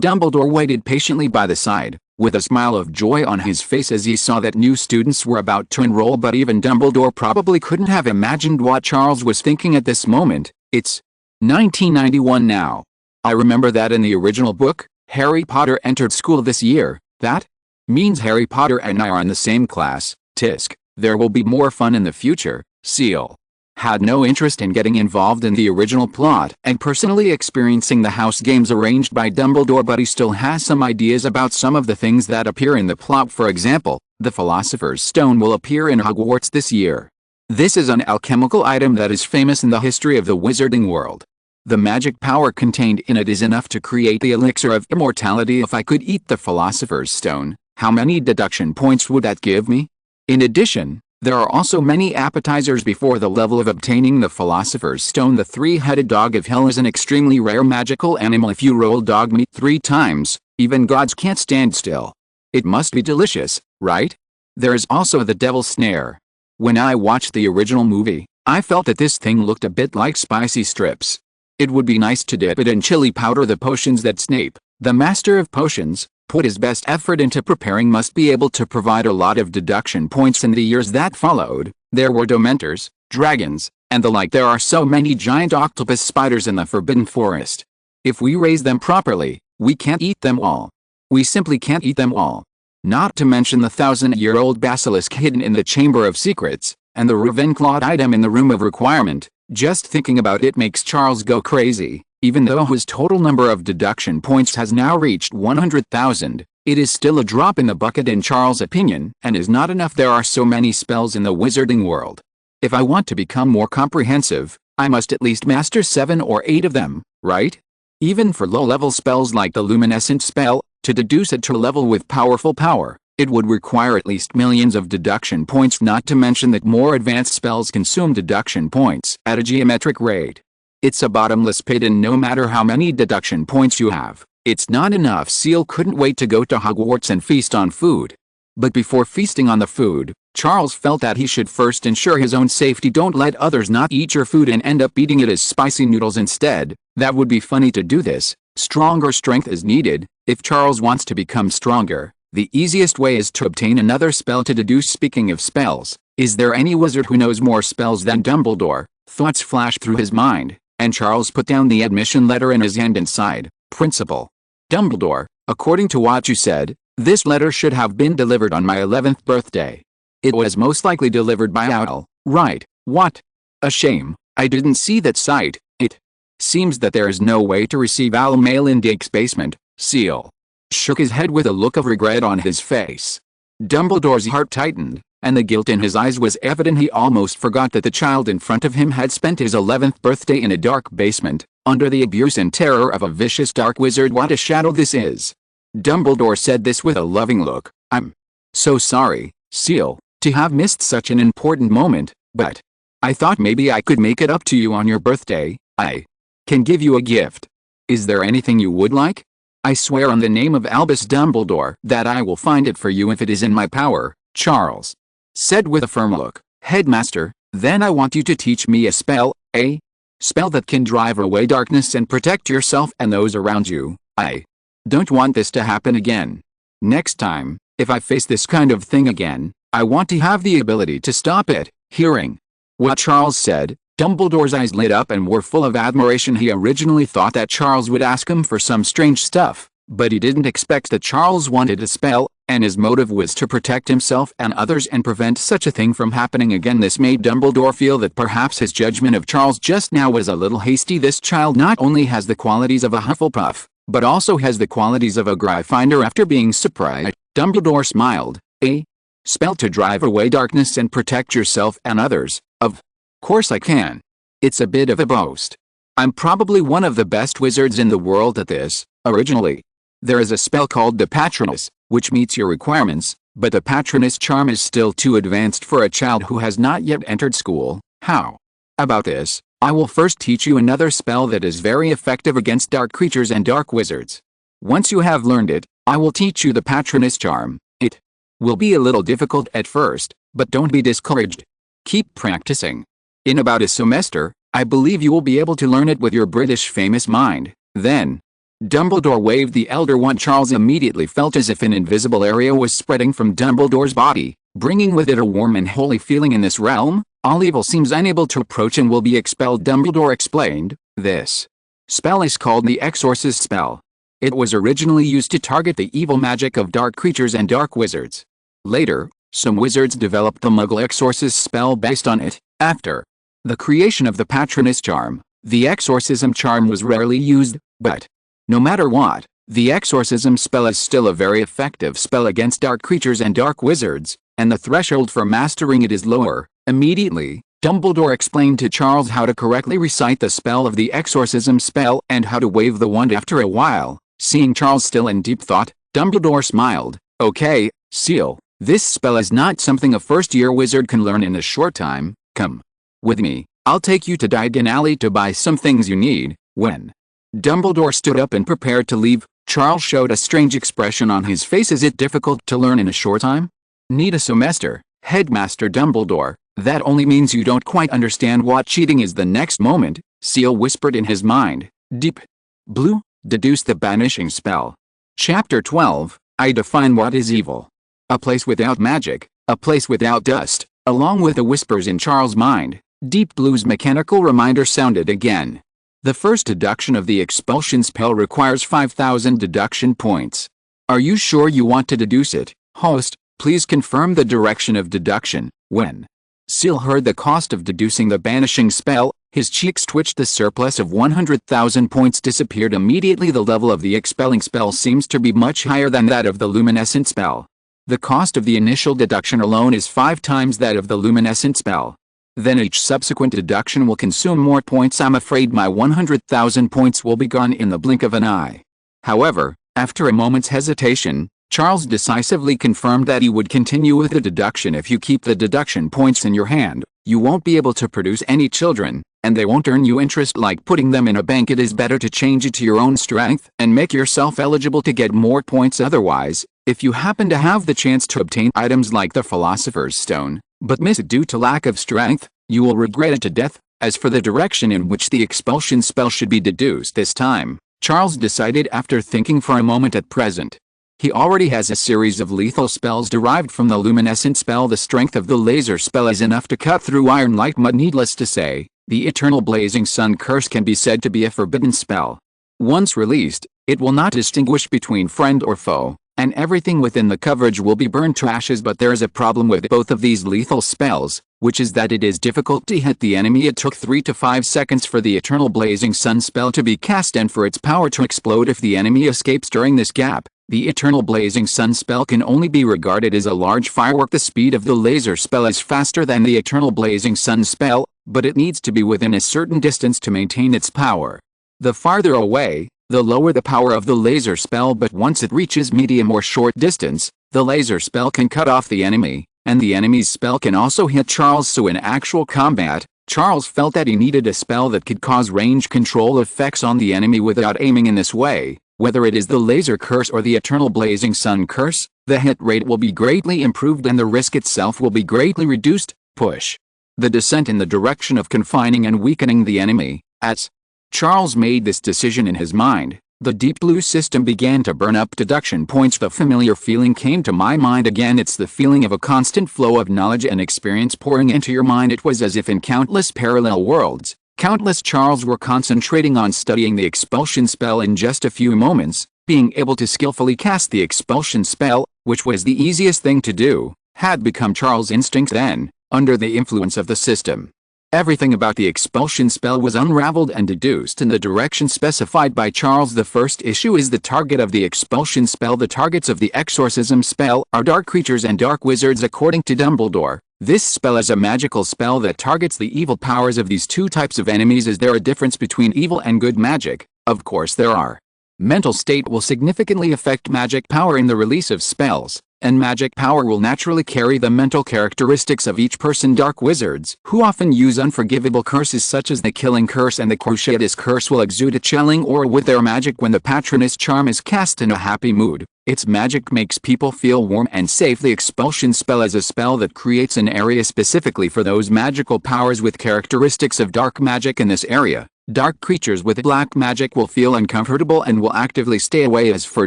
Dumbledore waited patiently by the side, with a smile of joy on his face as he saw that new students were about to enroll. But even Dumbledore probably couldn't have imagined what Charles was thinking at this moment. It's 1991 now. I remember that in the original book, Harry Potter entered school this year. That means Harry Potter and I are in the same class. Tisk. There will be more fun in the future. Ciel had no interest in getting involved in the original plot and personally experiencing the house games arranged by Dumbledore, but he still has some ideas about some of the things that appear in the plot. For example, the Philosopher's Stone will appear in Hogwarts this year. This is an alchemical item that is famous in the history of the wizarding world. The magic power contained in it is enough to create the elixir of immortality. If I could eat the Philosopher's Stone, how many deduction points would that give me? In addition, there are also many appetizers before the level of obtaining the Philosopher's Stone. The three-headed dog of hell is an extremely rare magical animal. If you roll dog meat 3 times, even gods can't stand still. It must be delicious, right? There is also the devil's snare. When I watched the original movie, I felt that this thing looked a bit like spicy strips. It would be nice to dip it in chili powder. The potions that Snape, the master of potions, put his best effort into preparing must be able to provide a lot of deduction points. In the years that followed, there were Dementors, dragons, and the like. There are so many giant octopus spiders in the Forbidden Forest. If we raise them properly, we can't eat them all. We simply can't eat them all. Not to mention the 1,000-year-old basilisk hidden in the Chamber of Secrets, and the Ravenclaw item in the Room of Requirement. Just thinking about it makes Charles go crazy. Even though his total number of deduction points has now reached 100,000, it is still a drop in the bucket in Charles' opinion, and is not enough. There are so many spells in the wizarding world. If I want to become more comprehensive, I must at least master 7 or 8 of them, right? Even for low-level spells like the luminescent spell, to deduce it to a level with powerful power, it would require at least millions of deduction points, not to mention that more advanced spells consume deduction points at a geometric rate. It's a bottomless pit, and no matter how many deduction points you have, it's not enough. Ciel couldn't wait to go to Hogwarts and feast on food. But before feasting on the food, Charles felt that he should first ensure his own safety. Don't let others not eat your food and end up eating it as spicy noodles instead. That would be funny to do this, Stronger strength is needed. If Charles wants to become stronger, the easiest way is to obtain another spell to deduce. Speaking of spells, is there any wizard who knows more spells than Dumbledore? Thoughts flashed through his mind, and Charles put down the admission letter in his hand and sighed. Principal Dumbledore, according to what you said, this letter should have been delivered on my 11th birthday. It was most likely delivered by Owl, right? What? A shame, I didn't see that sight. It seems that there is no way to receive Owl mail in Dake's basement. Ciel shook his head with a look of regret on his face. Dumbledore's heart tightened, and the guilt in his eyes was evident. He almost forgot that the child in front of him had spent his 11th birthday in a dark basement, under the abuse and terror of a vicious dark wizard. What a shadow this is. Dumbledore said this with a loving look. I'm so sorry, Ciel, to have missed such an important moment, but I thought maybe I could make it up to you on your birthday. I can give you a gift. Is there anything you would like? I swear on the name of Albus Dumbledore that I will find it for you if it is in my power, Charles said with a firm look. Headmaster, then I want you to teach me a spell that can drive away darkness and protect yourself and those around you. I don't want this to happen again. Next time, if I face this kind of thing again, I want to have the ability to stop it. Hearing what Charles said, Dumbledore's eyes lit up and were full of admiration. He originally thought that Charles would ask him for some strange stuff, but he didn't expect that Charles wanted a spell, and his motive was to protect himself and others and prevent such a thing from happening again. This made Dumbledore feel that perhaps his judgment of Charles just now was a little hasty. This child not only has the qualities of a Hufflepuff, but also has the qualities of a Gryffindor. After being surprised, Dumbledore smiled. A spell to drive away darkness and protect yourself and others? Of course I can. It's a bit of a boast. I'm probably one of the best wizards in the world at this. Originally, there is a spell called the Patronus, which meets your requirements, but the Patronus charm is still too advanced for a child who has not yet entered school. How about this? I will first teach you another spell that is very effective against dark creatures and dark wizards. Once you have learned it, I will teach you the Patronus charm. It will be a little difficult at first, but don't be discouraged. Keep practicing. In about a semester, I believe you will be able to learn it with your British famous mind. Then, Dumbledore waved the elder wand. Charles immediately felt as if an invisible area was spreading from Dumbledore's body, bringing with it a warm and holy feeling. In this realm, all evil seems unable to approach and will be expelled. Dumbledore explained, this spell is called the Exorcist spell. It was originally used to target the evil magic of dark creatures and dark wizards. Later, some wizards developed the Muggle Exorcist spell based on it. After the creation of the Patronus charm, the exorcism charm was rarely used, but no matter what, the exorcism spell is still a very effective spell against dark creatures and dark wizards, and the threshold for mastering it is lower. Immediately, Dumbledore explained to Charles how to correctly recite the spell of the exorcism spell and how to wave the wand. After a while, seeing Charles still in deep thought, Dumbledore smiled. Okay, Ciel, this spell is not something a first-year wizard can learn in a short time. Come with me, I'll take you to Diagon Alley to buy some things you need. When Dumbledore stood up and prepared to leave, Charles showed a strange expression on his face. Is it difficult to learn in a short time? Need a semester, Headmaster Dumbledore. That only means you don't quite understand what cheating is. The next moment, Ciel whispered in his mind. Deep Blue, deduce the banishing spell. Chapter 12, I define what is evil. A place without magic, a place without dust. Along with the whispers in Charles' mind, Deep Blue's mechanical reminder sounded again. The first deduction of the expulsion spell requires 5,000 deduction points. Are you sure you want to deduce it? Host, please confirm the direction of deduction. When Ciel heard the cost of deducing the banishing spell, his cheeks twitched. The surplus of 100,000 points disappeared immediately. The level of the expelling spell seems to be much higher than that of the luminescent spell. The cost of the initial deduction alone is 5 times that of the luminescent spell. Then each subsequent deduction will consume more points. I'm afraid my 100,000 points will be gone in the blink of an eye. However, after a moment's hesitation, Charles decisively confirmed that he would continue with the deduction. If you keep the deduction points in your hand, you won't be able to produce any children, and they won't earn you interest like putting them in a bank. It is better to change it to your own strength and make yourself eligible to get more points. Otherwise, if you happen to have the chance to obtain items like the Philosopher's Stone, but miss it due to lack of strength, you will regret it to death. As for the direction in which the expulsion spell should be deduced this time, Charles decided after thinking for a moment. At present, he already has a series of lethal spells derived from the luminescent spell. The strength of the laser spell is enough to cut through iron like mud. Needless to say, the eternal blazing sun curse can be said to be a forbidden spell. Once released, it will not distinguish between friend or foe, and everything within the coverage will be burned to ashes. But there is a problem with both of these lethal spells, which is that it is difficult to hit the enemy. It took 3 to 5 seconds for the eternal blazing sun spell to be cast and for its power to explode. If the enemy escapes during this gap, the eternal blazing sun spell can only be regarded as a large firework. The speed of the laser spell is faster than the eternal blazing sun spell, but it needs to be within a certain distance to maintain its power. The farther away, the lower the power of the laser spell, but once it reaches medium or short distance, the laser spell can cut off the enemy, and the enemy's spell can also hit Charles. So in actual combat, Charles felt that he needed a spell that could cause range control effects on the enemy without aiming. In this way, whether it is the laser curse or the eternal blazing sun curse, the hit rate will be greatly improved and the risk itself will be greatly reduced. Push the descent in the direction of confining and weakening the enemy. As Charles made this decision in his mind, the deep blue system began to burn up deduction points. The familiar feeling came to my mind again. It's the feeling of a constant flow of knowledge and experience pouring into your mind. It was as if in countless parallel worlds, countless Charles were concentrating on studying the expulsion spell. In just a few moments, being able to skillfully cast the expulsion spell, which was the easiest thing to do, had become Charles' instinct. Then, under the influence of the system, everything about the expulsion spell was unraveled and deduced in the direction specified by Charles. The first issue is the target of the expulsion spell. The targets of the exorcism spell are dark creatures and dark wizards. According to Dumbledore, this spell is a magical spell that targets the evil powers of these two types of enemies. Is there a difference between evil and good magic? Of course there are. Mental state will significantly affect magic power in the release of spells, and magic power will naturally carry the mental characteristics of each person. Dark wizards, who often use unforgivable curses such as the killing curse and the cruciatus curse, will exude a chilling aura with their magic. When the patronus charm is cast in a happy mood, its magic makes people feel warm and safe. The expulsion spell is a spell that creates an area specifically for those magical powers with characteristics of dark magic. In this area, dark creatures with black magic will feel uncomfortable and will actively stay away. As for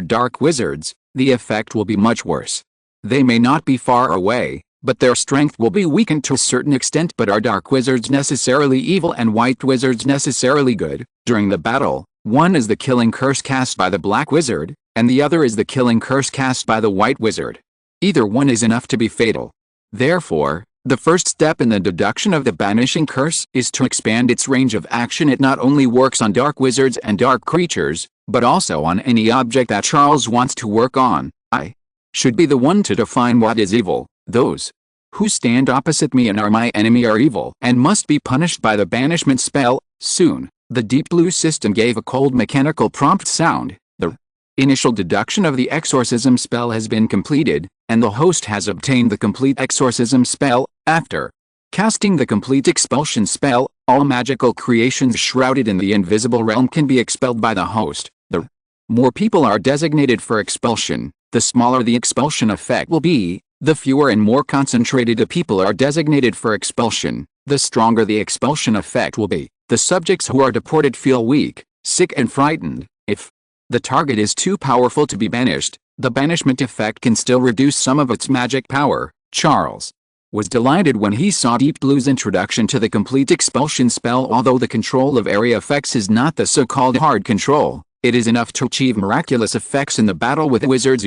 dark wizards, the effect will be much worse. They may not be far away, but their strength will be weakened to a certain extent. But are dark wizards necessarily evil and white wizards necessarily good? During the battle, one is the killing curse cast by the black wizard, and the other is the killing curse cast by the white wizard. Either one is enough to be fatal. Therefore, the first step in the deduction of the banishing curse is to expand its range of action. It not only works on dark wizards and dark creatures, but also on any object that Charles wants to work on. I should be the one to define what is evil. Those who stand opposite me and are my enemy are evil and must be punished by the banishment spell. Soon, the deep blue system gave a cold mechanical prompt sound. The initial deduction of the exorcism spell has been completed, and the host has obtained the complete exorcism spell. After casting the complete expulsion spell, all magical creations shrouded in the invisible realm can be expelled by the host. The more people are designated for expulsion, the smaller the expulsion effect will be. The fewer and more concentrated the people are designated for expulsion, the stronger the expulsion effect will be. The subjects who are deported feel weak, sick and frightened. If the target is too powerful to be banished, the banishment effect can still reduce some of its magic power. Charles was delighted when he saw Deep Blue's introduction to the complete expulsion spell. Although the control of area effects is not the so-called hard control, it is enough to achieve miraculous effects in the battle with wizards.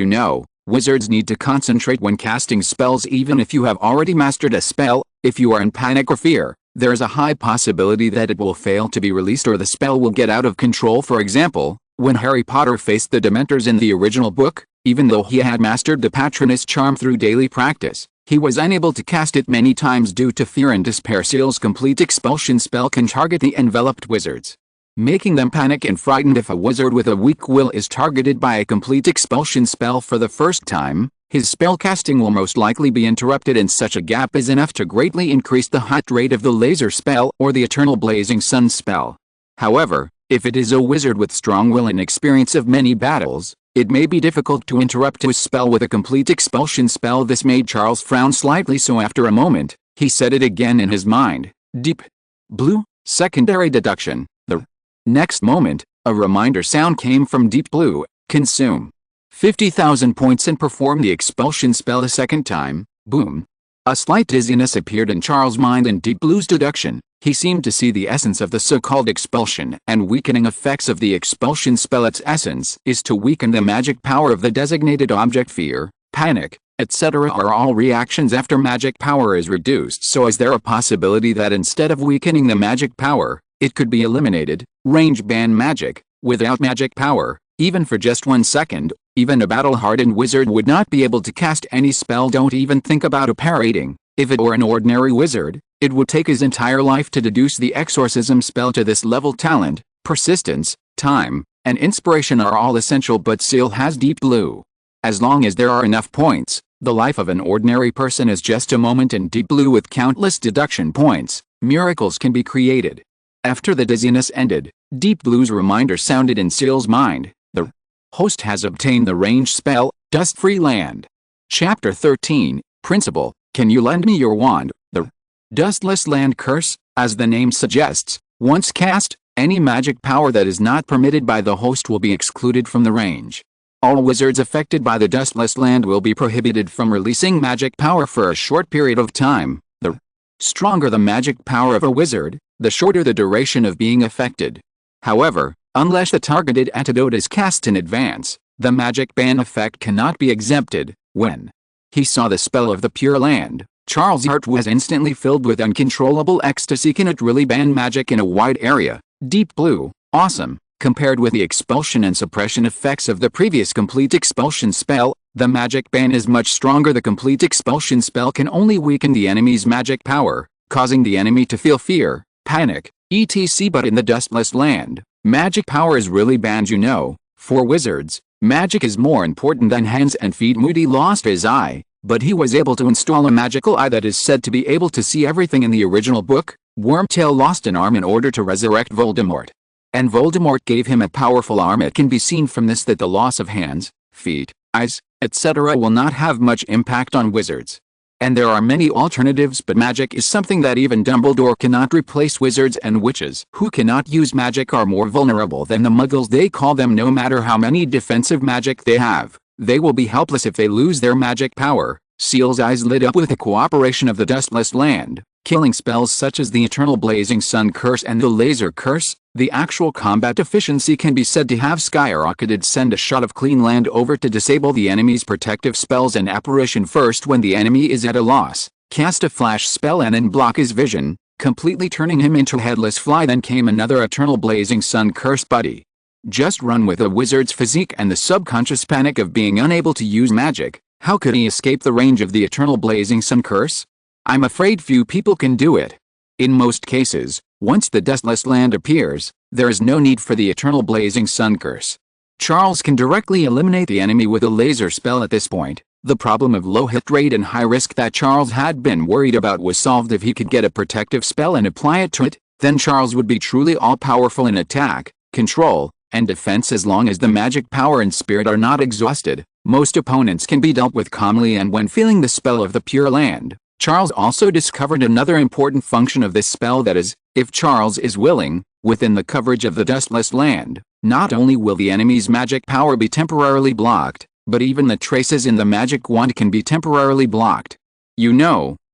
Wizards need to concentrate when casting spells. Even if you have already mastered a spell, if you are in panic or fear, there is a high possibility that it will fail to be released or the spell will get out of control. For example, when Harry Potter faced the Dementors in the original book, even though he had mastered the Patronus charm through daily practice, he was unable to cast it many times due to fear and despair. Ciel's complete expulsion spell can target the enveloped wizards, making them panic and frightened. If a wizard with a weak will is targeted by a complete expulsion spell for the first time, his spellcasting will most likely be interrupted, and such a gap is enough to greatly increase the hit rate of the laser spell or the eternal blazing sun spell. However, if it is a wizard with strong will and experience of many battles, it may be difficult to interrupt his spell with a complete expulsion spell. This made Charles frown slightly, so after a moment, he said it again in his mind. Deep Blue, secondary deduction. The next moment, A reminder sound came from Deep Blue. Consume 50,000 points and perform the expulsion spell a second time. Boom. A slight dizziness appeared in Charles' mind in Deep Blue's deduction. He seemed to see the essence of the so-called expulsion and weakening effects of the expulsion spell. Its essence is to weaken the magic power of the designated object. Fear, panic, etc. are all reactions after magic power is reduced. So is there a possibility that instead of weakening the magic power, it could be eliminated? Range ban magic. Without magic power, even for just 1 second, even a battle-hardened wizard would not be able to cast any spell. Don't even think about apparating. If it were an ordinary wizard, it would take his entire life to deduce the exorcism spell to this level. Talent, persistence, time, and inspiration are all essential, but Ciel has Deep Blue. As long as there are enough points, the life of an ordinary person is just a moment in Deep Blue. With countless deduction points, miracles can be created. After the dizziness ended, Deep Blue's reminder sounded in Ciel's mind. The host has obtained the range spell, Dust-Free Land. Chapter 13, Principle. Can you lend me your wand? The Dustless Land Curse, as the name suggests, once cast, any magic power that is not permitted by the host will be excluded from the range. All wizards affected by the Dustless Land will be prohibited from releasing magic power for a short period of time. The stronger the magic power of a wizard, the shorter the duration of being affected. However, unless the targeted antidote is cast in advance, the magic ban effect cannot be exempted. When he saw the spell of the Pure Land, Charles' heart was instantly filled with uncontrollable ecstasy. Can it really ban magic in a wide area? Deep Blue, awesome. Compared with the expulsion and suppression effects of the previous complete expulsion spell, the magic ban is much stronger. The complete expulsion spell can only weaken the enemy's magic power, causing the enemy to feel fear, panic, etc. But in the Dustless Land, magic power is really banned. For wizards, magic is more important than hands and feet. Moody lost his eye, but he was able to install a magical eye that is said to be able to see everything. In the original book, Wormtail lost an arm in order to resurrect Voldemort. And Voldemort gave him a powerful arm. It can be seen from this that the loss of hands, feet, eyes, etc. will not have much impact on wizards. And there are many alternatives, but magic is something that even Dumbledore cannot replace. Wizards and witches who cannot use magic are more vulnerable than the muggles they call them. No matter how many defensive magic they have, they will be helpless if they lose their magic power. Ciel's eyes lit up with the cooperation of the Dustless Land, killing spells such as the Eternal Blazing Sun Curse and the Laser Curse. The actual combat efficiency can be said to have skyrocketed. Send a shot of clean land over to disable the enemy's protective spells and apparition first when the enemy is at a loss. Cast a flash spell and then block his vision, completely turning him into a headless fly. Then came another Eternal Blazing Sun Curse. Buddy, just run with a wizard's physique and the subconscious panic of being unable to use magic. How could he escape the range of the Eternal Blazing Sun Curse? I'm afraid few people can do it. In most cases, once the Dustless Land appears, there is no need for the Eternal Blazing Sun Curse. Charles can directly eliminate the enemy with a laser spell at this point. The problem of low hit rate and high risk that Charles had been worried about was solved if he could get a protective spell and apply it to it. Then Charles would be truly all-powerful in attack, control, and defense. As long as the magic power and spirit are not exhausted, most opponents can be dealt with calmly. And when feeling the spell of the Pure Land, Charles also discovered another important function of this spell, that is, if Charles is willing, within the coverage of the Dustless Land, not only will the enemy's magic power be temporarily blocked, but even the traces in the magic wand can be temporarily blocked.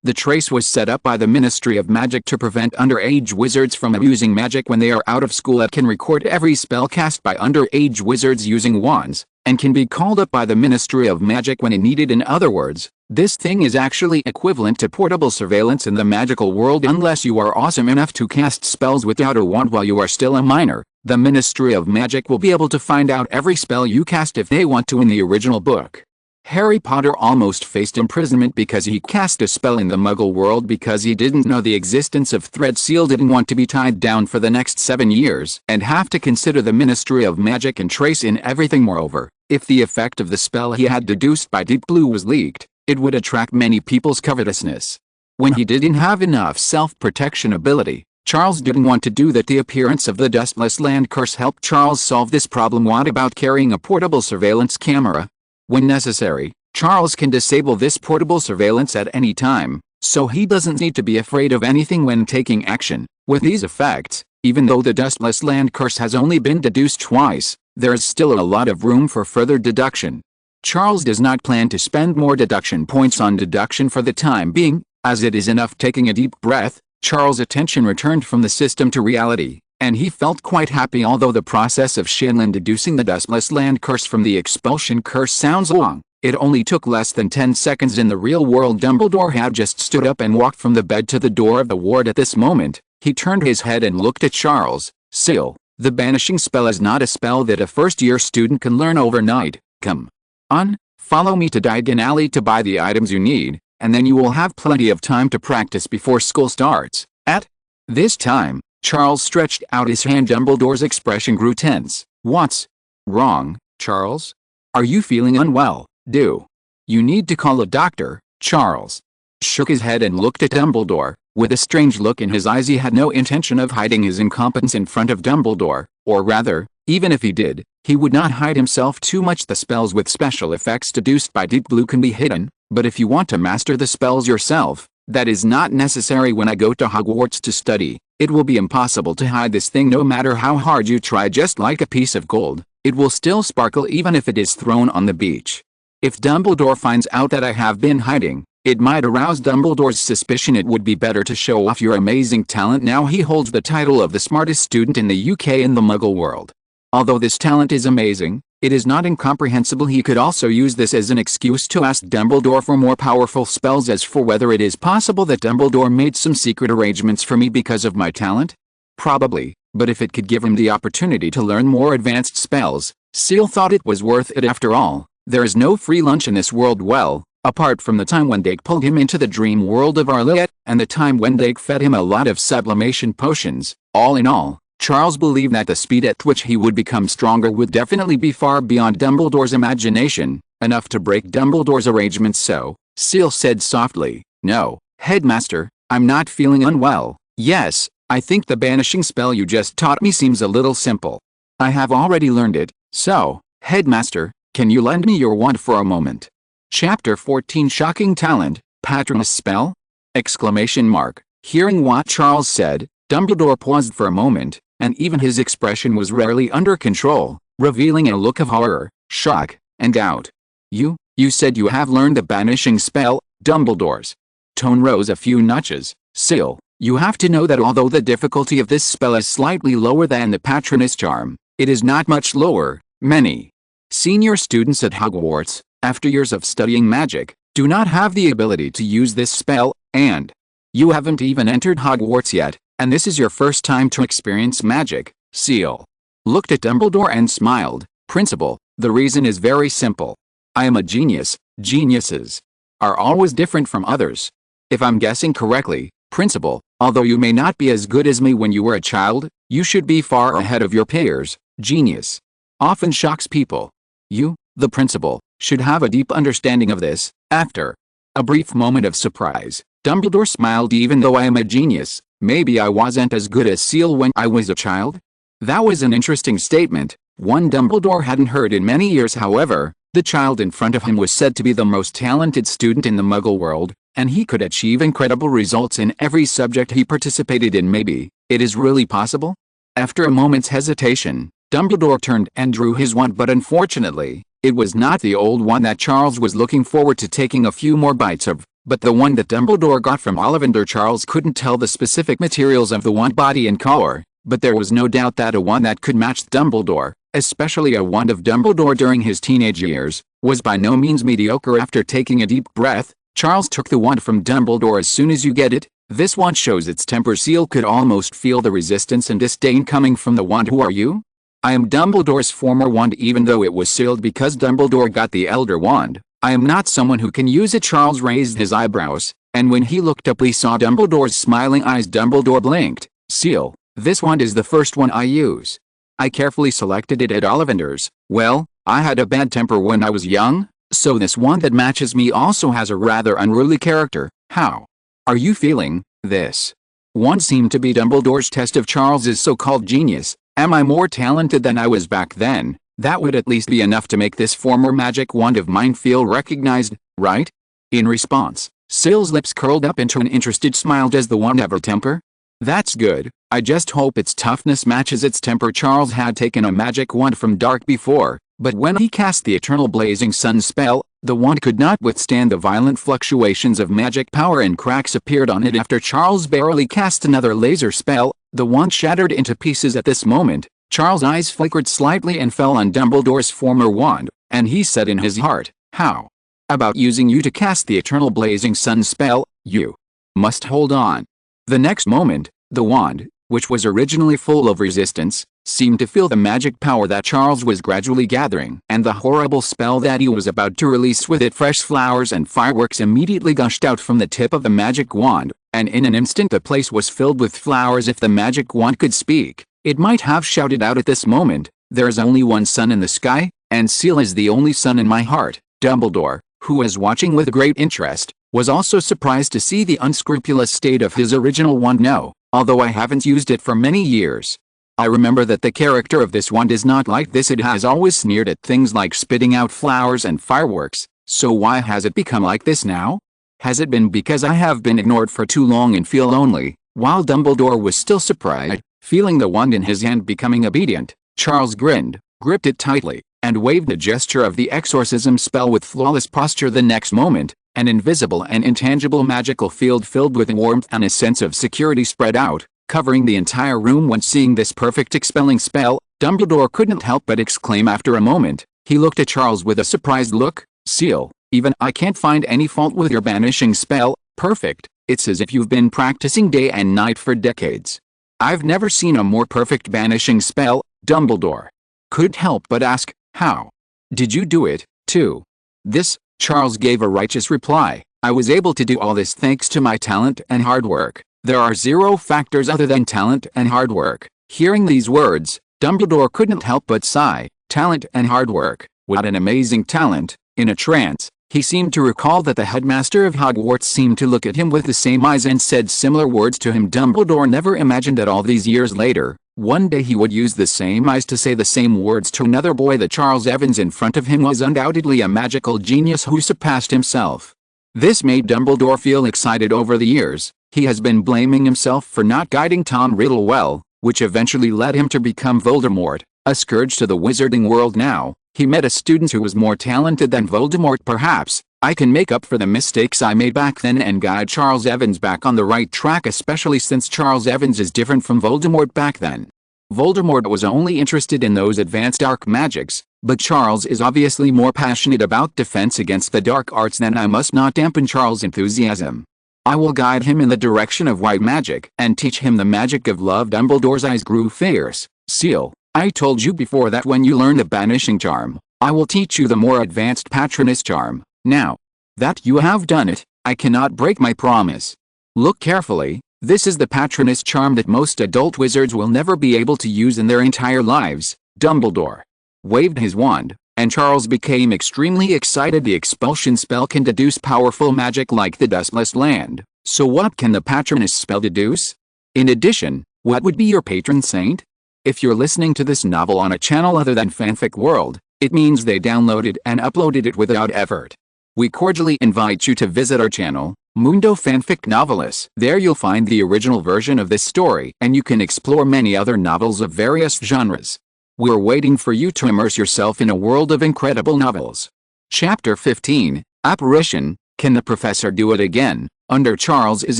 The trace was set up by the Ministry of Magic to prevent underage wizards from abusing magic when they are out of school. It can record every spell cast by underage wizards using wands, and can be called up by the Ministry of Magic when needed. In other words, this thing is actually equivalent to portable surveillance in the magical world. Unless you are awesome enough to cast spells without a wand while you are still a minor, the Ministry of Magic will be able to find out every spell you cast if they want to. In the original book, Harry Potter almost faced imprisonment because he cast a spell in the Muggle world because he didn't know the existence of thread. Ciel didn't want to be tied down for the next 7 years and have to consider the Ministry of Magic and trace in everything. Moreover, if the effect of the spell he had deduced by Deep Blue was leaked, it would attract many people's covetousness. When he didn't have enough self-protection ability, Charles didn't want to do that. The appearance of the Dustless Land Curse helped Charles solve this problem. What about carrying a portable surveillance camera? When necessary, Charles can disable this portable surveillance at any time, so he doesn't need to be afraid of anything when taking action. With these effects, Even though the Dustless Land curse has only been deduced twice, there is still a lot of room for further deduction. Charles does not plan to spend more deduction points on deduction for the time being, as it is enough. Taking a deep breath, Charles' attention returned from the system to reality, and he felt quite happy. Although the process of Ciel in deducing the Dustless Land curse from the expulsion curse sounds long, it only took less than 10 seconds in the real world. Dumbledore had just stood up and walked from the bed to the door of the ward. At this moment, he turned his head and looked at Charles. Ciel, the banishing spell is not a spell that a first-year student can learn overnight. Come on, follow me to Diagon Alley to buy the items you need, and then you will have plenty of time to practice before school starts. At this time, Charles stretched out his hand. Dumbledore's expression grew tense. What's wrong, Charles? Are you feeling unwell? Do you need to call a doctor? Charles shook his head and looked at Dumbledore. With a strange look in his eyes, he had no intention of hiding his incompetence in front of Dumbledore, or rather, even if he did, he would not hide himself too much. The spells with special effects deduced by Deep Blue can be hidden, but if you want to master the spells yourself, that is not necessary. When I go to Hogwarts to study, it will be impossible to hide this thing. No matter how hard you try, just like a piece of gold, it will still sparkle even if it is thrown on the beach. If Dumbledore finds out that I have been hiding, it might arouse Dumbledore's suspicion. It would be better to show off your amazing talent now. He holds the title of the smartest student in the UK in the Muggle world. Although this talent is amazing, it is not incomprehensible. He could also use this as an excuse to ask Dumbledore for more powerful spells. As for whether it is possible that Dumbledore made some secret arrangements for me because of my talent, probably, but if it could give him the opportunity to learn more advanced spells, Ciel thought it was worth it. After all, there is no free lunch in this world. Well, apart from the time when Dake pulled him into the dream world of Arliet, and the time when Dake fed him a lot of sublimation potions, all in all, Charles believed that the speed at which he would become stronger would definitely be far beyond Dumbledore's imagination, enough to break Dumbledore's arrangements. So, Ciel said softly, "No, Headmaster, I'm not feeling unwell. Yes, I think the banishing spell you just taught me seems a little simple. I have already learned it, so, Headmaster, can you lend me your wand for a moment?" Chapter 14 Shocking Talent, Patronus Spell? Exclamation mark. Hearing what Charles said, Dumbledore paused for a moment, and even his expression was rarely under control, revealing a look of horror, shock, and doubt. You said you have learned the banishing spell?" Dumbledore's tone rose a few notches. "Ciel, you have to know that although the difficulty of this spell is slightly lower than the Patronus charm, it is not much lower. Many senior students at Hogwarts, after years of studying magic, do not have the ability to use this spell, and you haven't even entered Hogwarts yet, and this is your first time to experience magic." Ciel looked at Dumbledore and smiled. "Principal, the reason is very simple. I am a genius. Geniuses are always different from others. If I'm guessing correctly, Principal, although you may not be as good as me when you were a child, you should be far ahead of your peers. Genius often shocks people. You, the principal, should have a deep understanding of this." After a brief moment of surprise, Dumbledore smiled. "Even though I am a genius, maybe I wasn't as good as Ciel when I was a child?" That was an interesting statement, one Dumbledore hadn't heard in many years. However, the child in front of him was said to be the most talented student in the Muggle world, and he could achieve incredible results in every subject he participated in. Maybe it is really possible? After a moment's hesitation, Dumbledore turned and drew his wand, but unfortunately, it was not the old one that Charles was looking forward to taking a few more bites of, but the one that Dumbledore got from Ollivander. Charles couldn't tell the specific materials of the wand, body and color, but there was no doubt that a wand that could match Dumbledore, especially a wand of Dumbledore during his teenage years, was by no means mediocre. After taking a deep breath, Charles took the wand from Dumbledore. "As soon as you get it, this wand shows its temper." Ciel could almost feel the resistance and disdain coming from the wand. "Who are you?" "I am Dumbledore's former wand." Even though it was sealed because Dumbledore got the Elder Wand, "I am not someone who can use it." Charles raised his eyebrows, and when he looked up he saw Dumbledore's smiling eyes. Dumbledore blinked. "Ciel, this wand is the first one I use. I carefully selected it at Ollivander's. Well, I had a bad temper when I was young, so this wand that matches me also has a rather unruly character." "How are you feeling?" This wand seemed to be Dumbledore's test of Charles's so-called genius. "Am I more talented than I was back then? That would at least be enough to make this former magic wand of mine feel recognized, right?" In response, Ciel's lips curled up into an interested smile. "Does the wand have a temper?" "That's good. I just hope its toughness matches its temper. Charles had taken a magic wand from Dark before, but when he cast the eternal blazing sun spell, the wand could not withstand the violent fluctuations of magic power and cracks appeared on it. After Charles barely cast another laser spell, the wand shattered into pieces. At this moment, Charles' eyes flickered slightly and fell on Dumbledore's former wand, and he said in his heart, "How about using you to cast the eternal blazing sun spell? You must hold on." The next moment, the wand, which was originally full of resistance, seemed to feel the magic power that Charles was gradually gathering, and the horrible spell that he was about to release with it. Fresh flowers and fireworks immediately gushed out from the tip of the magic wand, and in an instant the place was filled with flowers. If the magic wand could speak, it might have shouted out at this moment, "There is only one sun in the sky, and Ciel is the only sun in my heart." Dumbledore, who was watching with great interest, was also surprised to see the unscrupulous state of his original wand. "No, although I haven't used it for many years. I remember that the character of this wand is not like this. It has always sneered at things like spitting out flowers and fireworks, so why has it become like this now? Has it been because I have been ignored for too long and feel lonely?" While Dumbledore was still surprised, feeling the wand in his hand becoming obedient, Charles grinned, gripped it tightly, and waved a gesture of the exorcism spell with flawless posture. The next moment, an invisible and intangible magical field filled with warmth and a sense of security spread out, covering the entire room. When seeing this perfect expelling spell, Dumbledore couldn't help but exclaim. After a moment, he looked at Charles with a surprised look. "Ciel, even I can't find any fault with your banishing spell. Perfect. It's as if you've been practicing day and night for decades. I've never seen a more perfect banishing spell." Dumbledore couldn't help but ask, "How did you do it, too?" "This," Charles gave a righteous reply, "I was able to do all this thanks to my talent and hard work. There are 0 factors other than talent and hard work." Hearing these words, Dumbledore couldn't help but sigh. Talent and hard work, what an amazing talent. In a trance, he seemed to recall that the headmaster of Hogwarts seemed to look at him with the same eyes and said similar words to him. Dumbledore never imagined that all these years later, one day he would use the same eyes to say the same words to another boy. That Charles Evans in front of him was undoubtedly a magical genius who surpassed himself. This made Dumbledore feel excited. Over the years, he has been blaming himself for not guiding Tom Riddle well, which eventually led him to become Voldemort, a scourge to the wizarding world. Now, he met a student who was more talented than Voldemort. "Perhaps I can make up for the mistakes I made back then and guide Charles Evans back on the right track, especially since Charles Evans is different from Voldemort. Back then, Voldemort was only interested in those advanced dark magics, but Charles is obviously more passionate about defense against the dark arts than I. Must not dampen Charles' enthusiasm. I will guide him in the direction of white magic and teach him the magic of love." Dumbledore's eyes grew fierce. "Ciel, I told you before that when you learn the banishing charm, I will teach you the more advanced patronus charm. Now that you have done it, I cannot break my promise. Look carefully. This is the patronus charm that most adult wizards will never be able to use in their entire lives." Dumbledore waved his wand, and Charles became extremely excited. The expulsion spell can deduce powerful magic like the dustless land. So what can the patronus spell deduce? In addition, what would be your patron saint? If you're listening to this novel on a channel other than Fanfic World, it means they downloaded and uploaded it without effort. We cordially invite you to visit our channel, Mundo Fanfic Novelis. There you'll find the original version of this story, and you can explore many other novels of various genres. We're waiting for you to immerse yourself in a world of incredible novels. Chapter 15, Apparition. Can the professor do it again? Under Charles's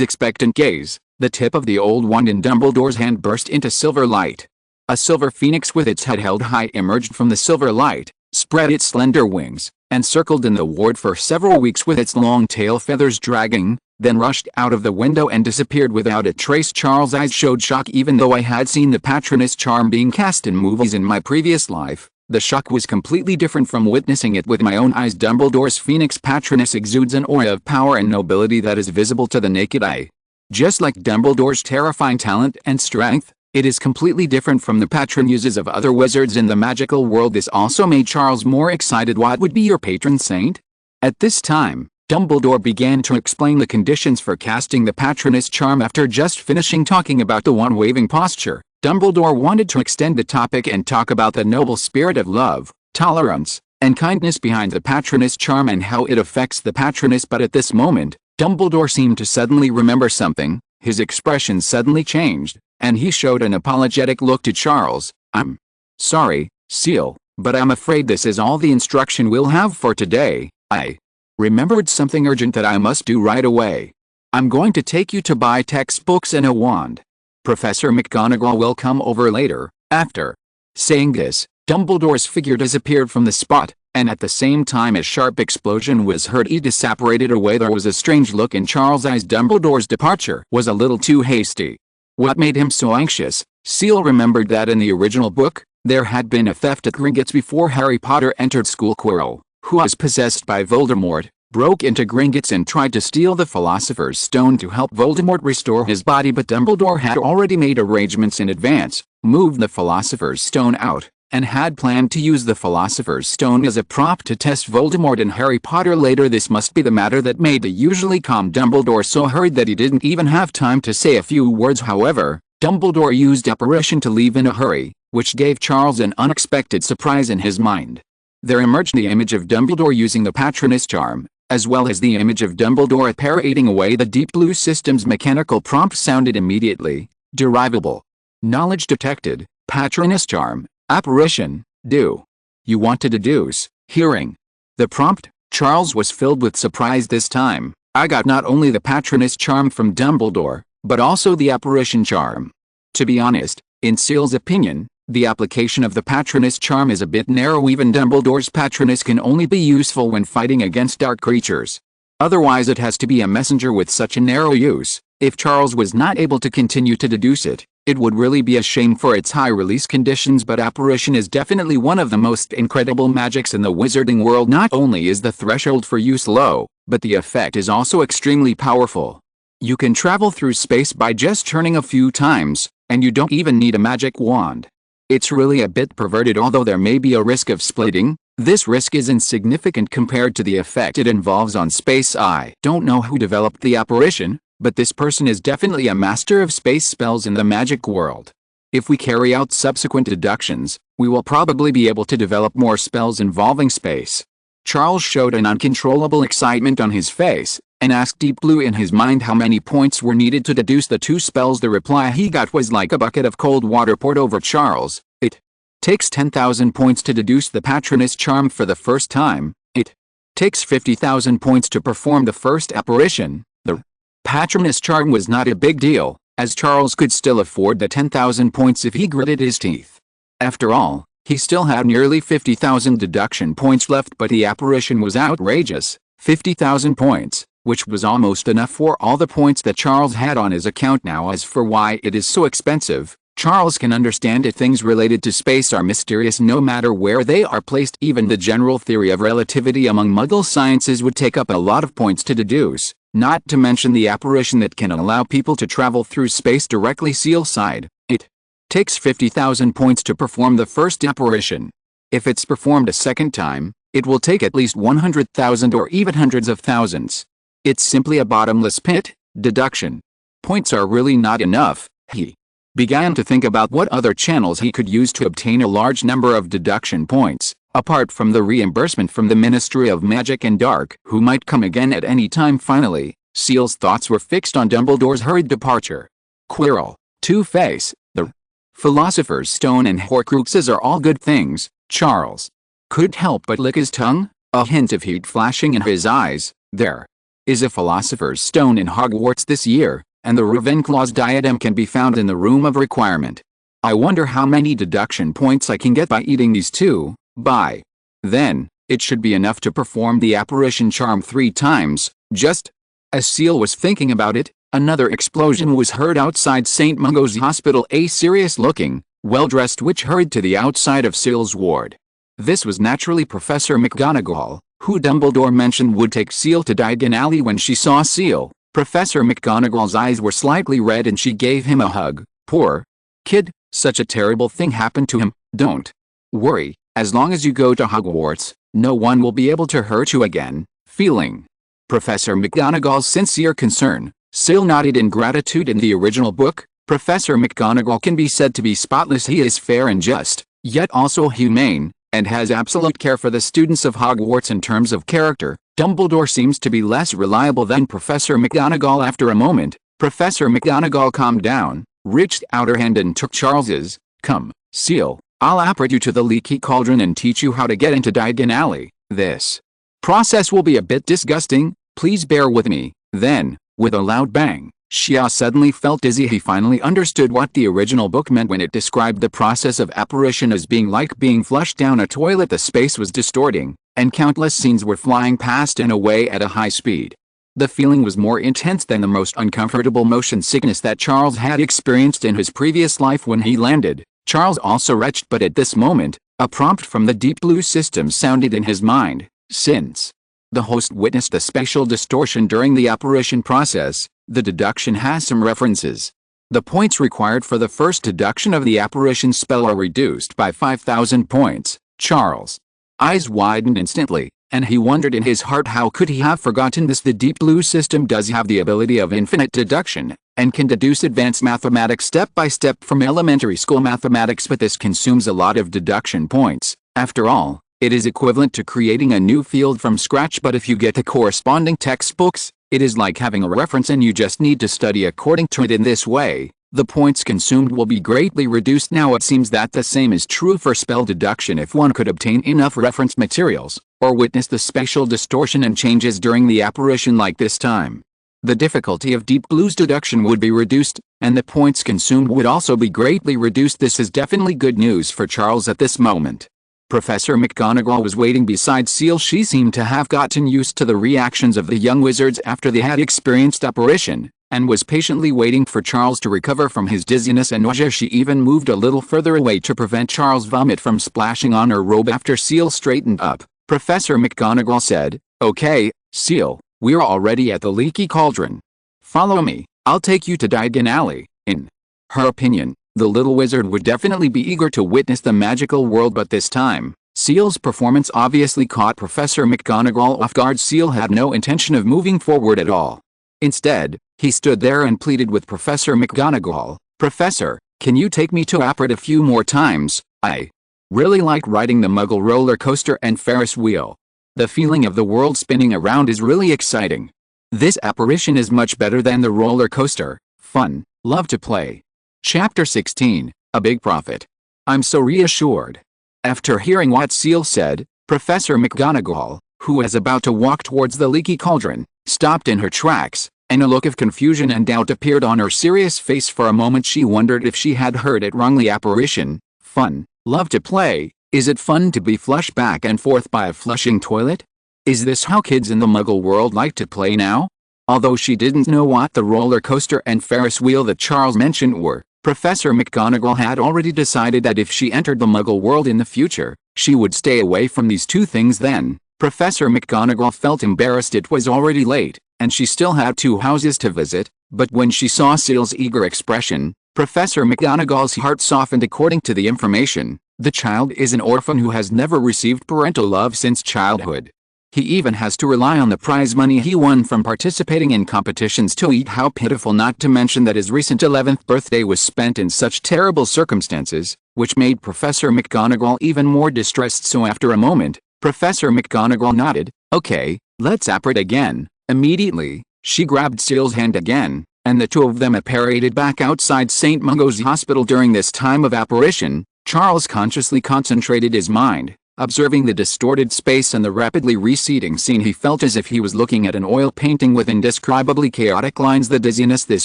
expectant gaze, the tip of the old wand in Dumbledore's hand burst into silver light. A silver phoenix with its head held high emerged from the silver light, spread its slender wings, and circled in the ward for several weeks with its long tail feathers dragging, then rushed out of the window and disappeared without a trace. Charles' eyes showed shock. Even though I had seen the patronus charm being cast in movies in my previous life, the shock was completely different from witnessing it with my own eyes. Dumbledore's phoenix patronus exudes an aura of power and nobility that is visible to the naked eye. Just like Dumbledore's terrifying talent and strength, it is completely different from the patronuses of other wizards in the magical world. This also made Charles more excited. What would be your patron saint? At this time, Dumbledore began to explain the conditions for casting the patronus charm. After just finishing talking about the wand-waving posture, Dumbledore wanted to extend the topic and talk about the noble spirit of love, tolerance, and kindness behind the patronus charm and how it affects the patronus. But at this moment, Dumbledore seemed to suddenly remember something. His expression suddenly changed, and he showed an apologetic look to Charles. "I'm sorry, Ciel, but I'm afraid this is all the instruction we'll have for today. I remembered something urgent that I must do right away. I'm going to take you to buy textbooks and a wand. Professor McGonagall will come over later." After saying this, Dumbledore's figure disappeared from the spot, and at the same time a sharp explosion was heard. He disapparated away. There was a strange look in Charles' eyes. Dumbledore's departure was a little too hasty. What made him so anxious? Ciel remembered that in the original book, there had been a theft at Gringotts before Harry Potter entered school. Quirrell, who was possessed by Voldemort, broke into Gringotts and tried to steal the Philosopher's Stone to help Voldemort restore his body, but Dumbledore had already made arrangements in advance, moved the Philosopher's Stone out, and had planned to use the Philosopher's Stone as a prop to test Voldemort and Harry Potter later. This must be the matter that made the usually calm Dumbledore so hurried that he didn't even have time to say a few words. However, Dumbledore used apparition to leave in a hurry, which gave Charles an unexpected surprise in his mind. There emerged the image of Dumbledore using the Patronus charm, as well as the image of Dumbledore apparating away. The Deep Blue System's mechanical prompt sounded immediately. Derivable. Knowledge detected. Patronus charm. Apparition. Do you want to deduce? Hearing the prompt, Charles was filled with surprise this time. I got not only the Patronus charm from Dumbledore, but also the apparition charm. To be honest, in Ciel's opinion, the application of the Patronus charm is a bit narrow. Even Dumbledore's Patronus can only be useful when fighting against dark creatures. Otherwise it has to be a messenger with such a narrow use. If Charles was not able to continue to deduce it, it would really be a shame for its high release conditions. But apparition is definitely one of the most incredible magics in the wizarding world. Not only is the threshold for use low, but the effect is also extremely powerful. You can travel through space by just turning a few times, and you don't even need a magic wand. It's really a bit perverted. Although there may be a risk of splitting, this risk is insignificant compared to the effect it involves on space. I don't know who developed the apparition, but this person is definitely a master of space spells in the magic world. If we carry out subsequent deductions, we will probably be able to develop more spells involving space. Charles showed an uncontrollable excitement on his face, and asked Deep Blue in his mind how many points were needed to deduce the two spells. The reply he got was like a bucket of cold water poured over Charles. It takes 10,000 points to deduce the Patronus charm for the first time. It takes 50,000 points to perform the first apparition. The Patronus charm was not a big deal, as Charles could still afford the 10,000 points if he gritted his teeth. After all, he still had nearly 50,000 deduction points left, but the apparition was outrageous. 50,000 points, which was almost enough for all the points that Charles had on his account now. As for why it is so expensive, Charles can understand it. Things related to space are mysterious no matter where they are placed. Even the general theory of relativity among Muggle sciences would take up a lot of points to deduce, not to mention the apparition that can allow people to travel through space directly. Ciel sighed. It takes 50,000 points to perform the first apparition. If it's performed a second time, it will take at least 100,000 or even hundreds of thousands. It's simply a bottomless pit. Deduction points are really not enough. He began to think about what other channels he could use to obtain a large number of deduction points, apart from the reimbursement from the Ministry of Magic and Dark, who might come again at any time. Finally, Ciel's thoughts were fixed on Dumbledore's hurried departure. Quirrell, Two-Face, the Philosopher's Stone and Horcruxes are all good things. Charles couldn't help but lick his tongue, a hint of heat flashing in his eyes. There is a Philosopher's Stone in Hogwarts this year, and the Ravenclaw's diadem can be found in the Room of Requirement. I wonder how many deduction points I can get by eating these two. By then, it should be enough to perform the apparition charm 3 times. Just as Ciel was thinking about it, another explosion was heard outside St. Mungo's Hospital. A serious-looking, well-dressed witch hurried to the outside of Ciel's ward. This was naturally Professor McGonagall, who Dumbledore mentioned would take Ciel to Diagon Alley. When she saw Ciel, Professor McGonagall's eyes were slightly red and she gave him a hug. Poor kid, such a terrible thing happened to him. Don't worry, as long as you go to Hogwarts, no one will be able to hurt you again. Feeling Professor McGonagall's sincere concern, Ciel nodded in gratitude. In the original book, Professor McGonagall can be said to be spotless. He is fair and just, yet also humane, and has absolute care for the students of Hogwarts. In terms of character, Dumbledore seems to be less reliable than Professor McGonagall. After a moment, Professor McGonagall calmed down. reached out her hand and took Charles's. Come, Ciel, I'll apprehend you to the leaky cauldron and teach you how to get into Diagon Alley. This process will be a bit disgusting, please bear with me. Then, with a loud bang, Ciel suddenly felt dizzy. He finally understood what the original book meant when it described the process of apparition as being like being flushed down a toilet. The space was distorting, and countless scenes were flying past and away at a high speed. The feeling was more intense than the most uncomfortable motion sickness that Charles had experienced in his previous life when he landed. Charles also retched, but at this moment, a prompt from the deep blue system sounded in his mind. Since the host witnessed the spatial distortion during the apparition process, the deduction has some references. The points required for the first deduction of the apparition spell are reduced by 5,000 points. Charles' eyes widened instantly, and he wondered in his heart how could he have forgotten this. The deep blue system does have the ability of infinite deduction, and can deduce advanced mathematics step by step from elementary school mathematics, but this consumes a lot of deduction points. After all, it is equivalent to creating a new field from scratch, but if you get the corresponding textbooks, it is like having a reference and you just need to study according to it. In this way, the points consumed will be greatly reduced. Now it seems that the same is true for spell deduction. If one could obtain enough reference materials, or witness the spatial distortion and changes during the apparition like this time, the difficulty of Deep Blue's deduction would be reduced, and the points consumed would also be greatly reduced. This is definitely good news for Charles at this moment. Professor McGonagall was waiting beside Ciel. She seemed to have gotten used to the reactions of the young wizards after they had experienced apparition, and was patiently waiting for Charles to recover from his dizziness and nausea. She even moved a little further away to prevent Charles' vomit from splashing on her robe. After Ciel straightened up, Professor McGonagall said, "Okay, Ciel, we're already at the leaky cauldron. Follow me, I'll take you to Diagon Alley." In her opinion, the little wizard would definitely be eager to witness the magical world, but this time, Ciel's performance obviously caught Professor McGonagall off guard. Ciel had no intention of moving forward at all. Instead, he stood there and pleaded with Professor McGonagall, "Professor, can you take me to Appred a few more times? I really like riding the Muggle roller coaster and Ferris wheel. The feeling of the world spinning around is really exciting. This apparition is much better than the roller coaster. Fun, love to play." Chapter 16, A Big Profit. I'm so reassured. After hearing what Ciel said, Professor McGonagall, who was about to walk towards the leaky cauldron, stopped in her tracks, and a look of confusion and doubt appeared on her serious face. For a moment she wondered if she had heard it wrongly. Apparition, fun, love to play. Is it fun to be flushed back and forth by a flushing toilet? Is this how kids in the Muggle world like to play now? Although she didn't know what the roller coaster and Ferris wheel that Charles mentioned were, Professor McGonagall had already decided that if she entered the Muggle world in the future, she would stay away from these two things. Then, Professor McGonagall felt embarrassed. It was already late, and she still had 2 houses to visit, but when she saw Ciel's eager expression, Professor McGonagall's heart softened. According to the information, the child is an orphan who has never received parental love since childhood. He even has to rely on the prize money he won from participating in competitions to eat. How pitiful, not to mention that his recent 11th birthday was spent in such terrible circumstances, which made Professor McGonagall even more distressed. So after a moment, Professor McGonagall nodded. "Okay, let's Appred again." Immediately, she grabbed Ciel's hand again, and the two of them apparated back outside St. Mungo's Hospital. During this time of apparition, Charles consciously concentrated his mind, observing the distorted space and the rapidly receding scene. He felt as if he was looking at an oil painting with indescribably chaotic lines. The dizziness this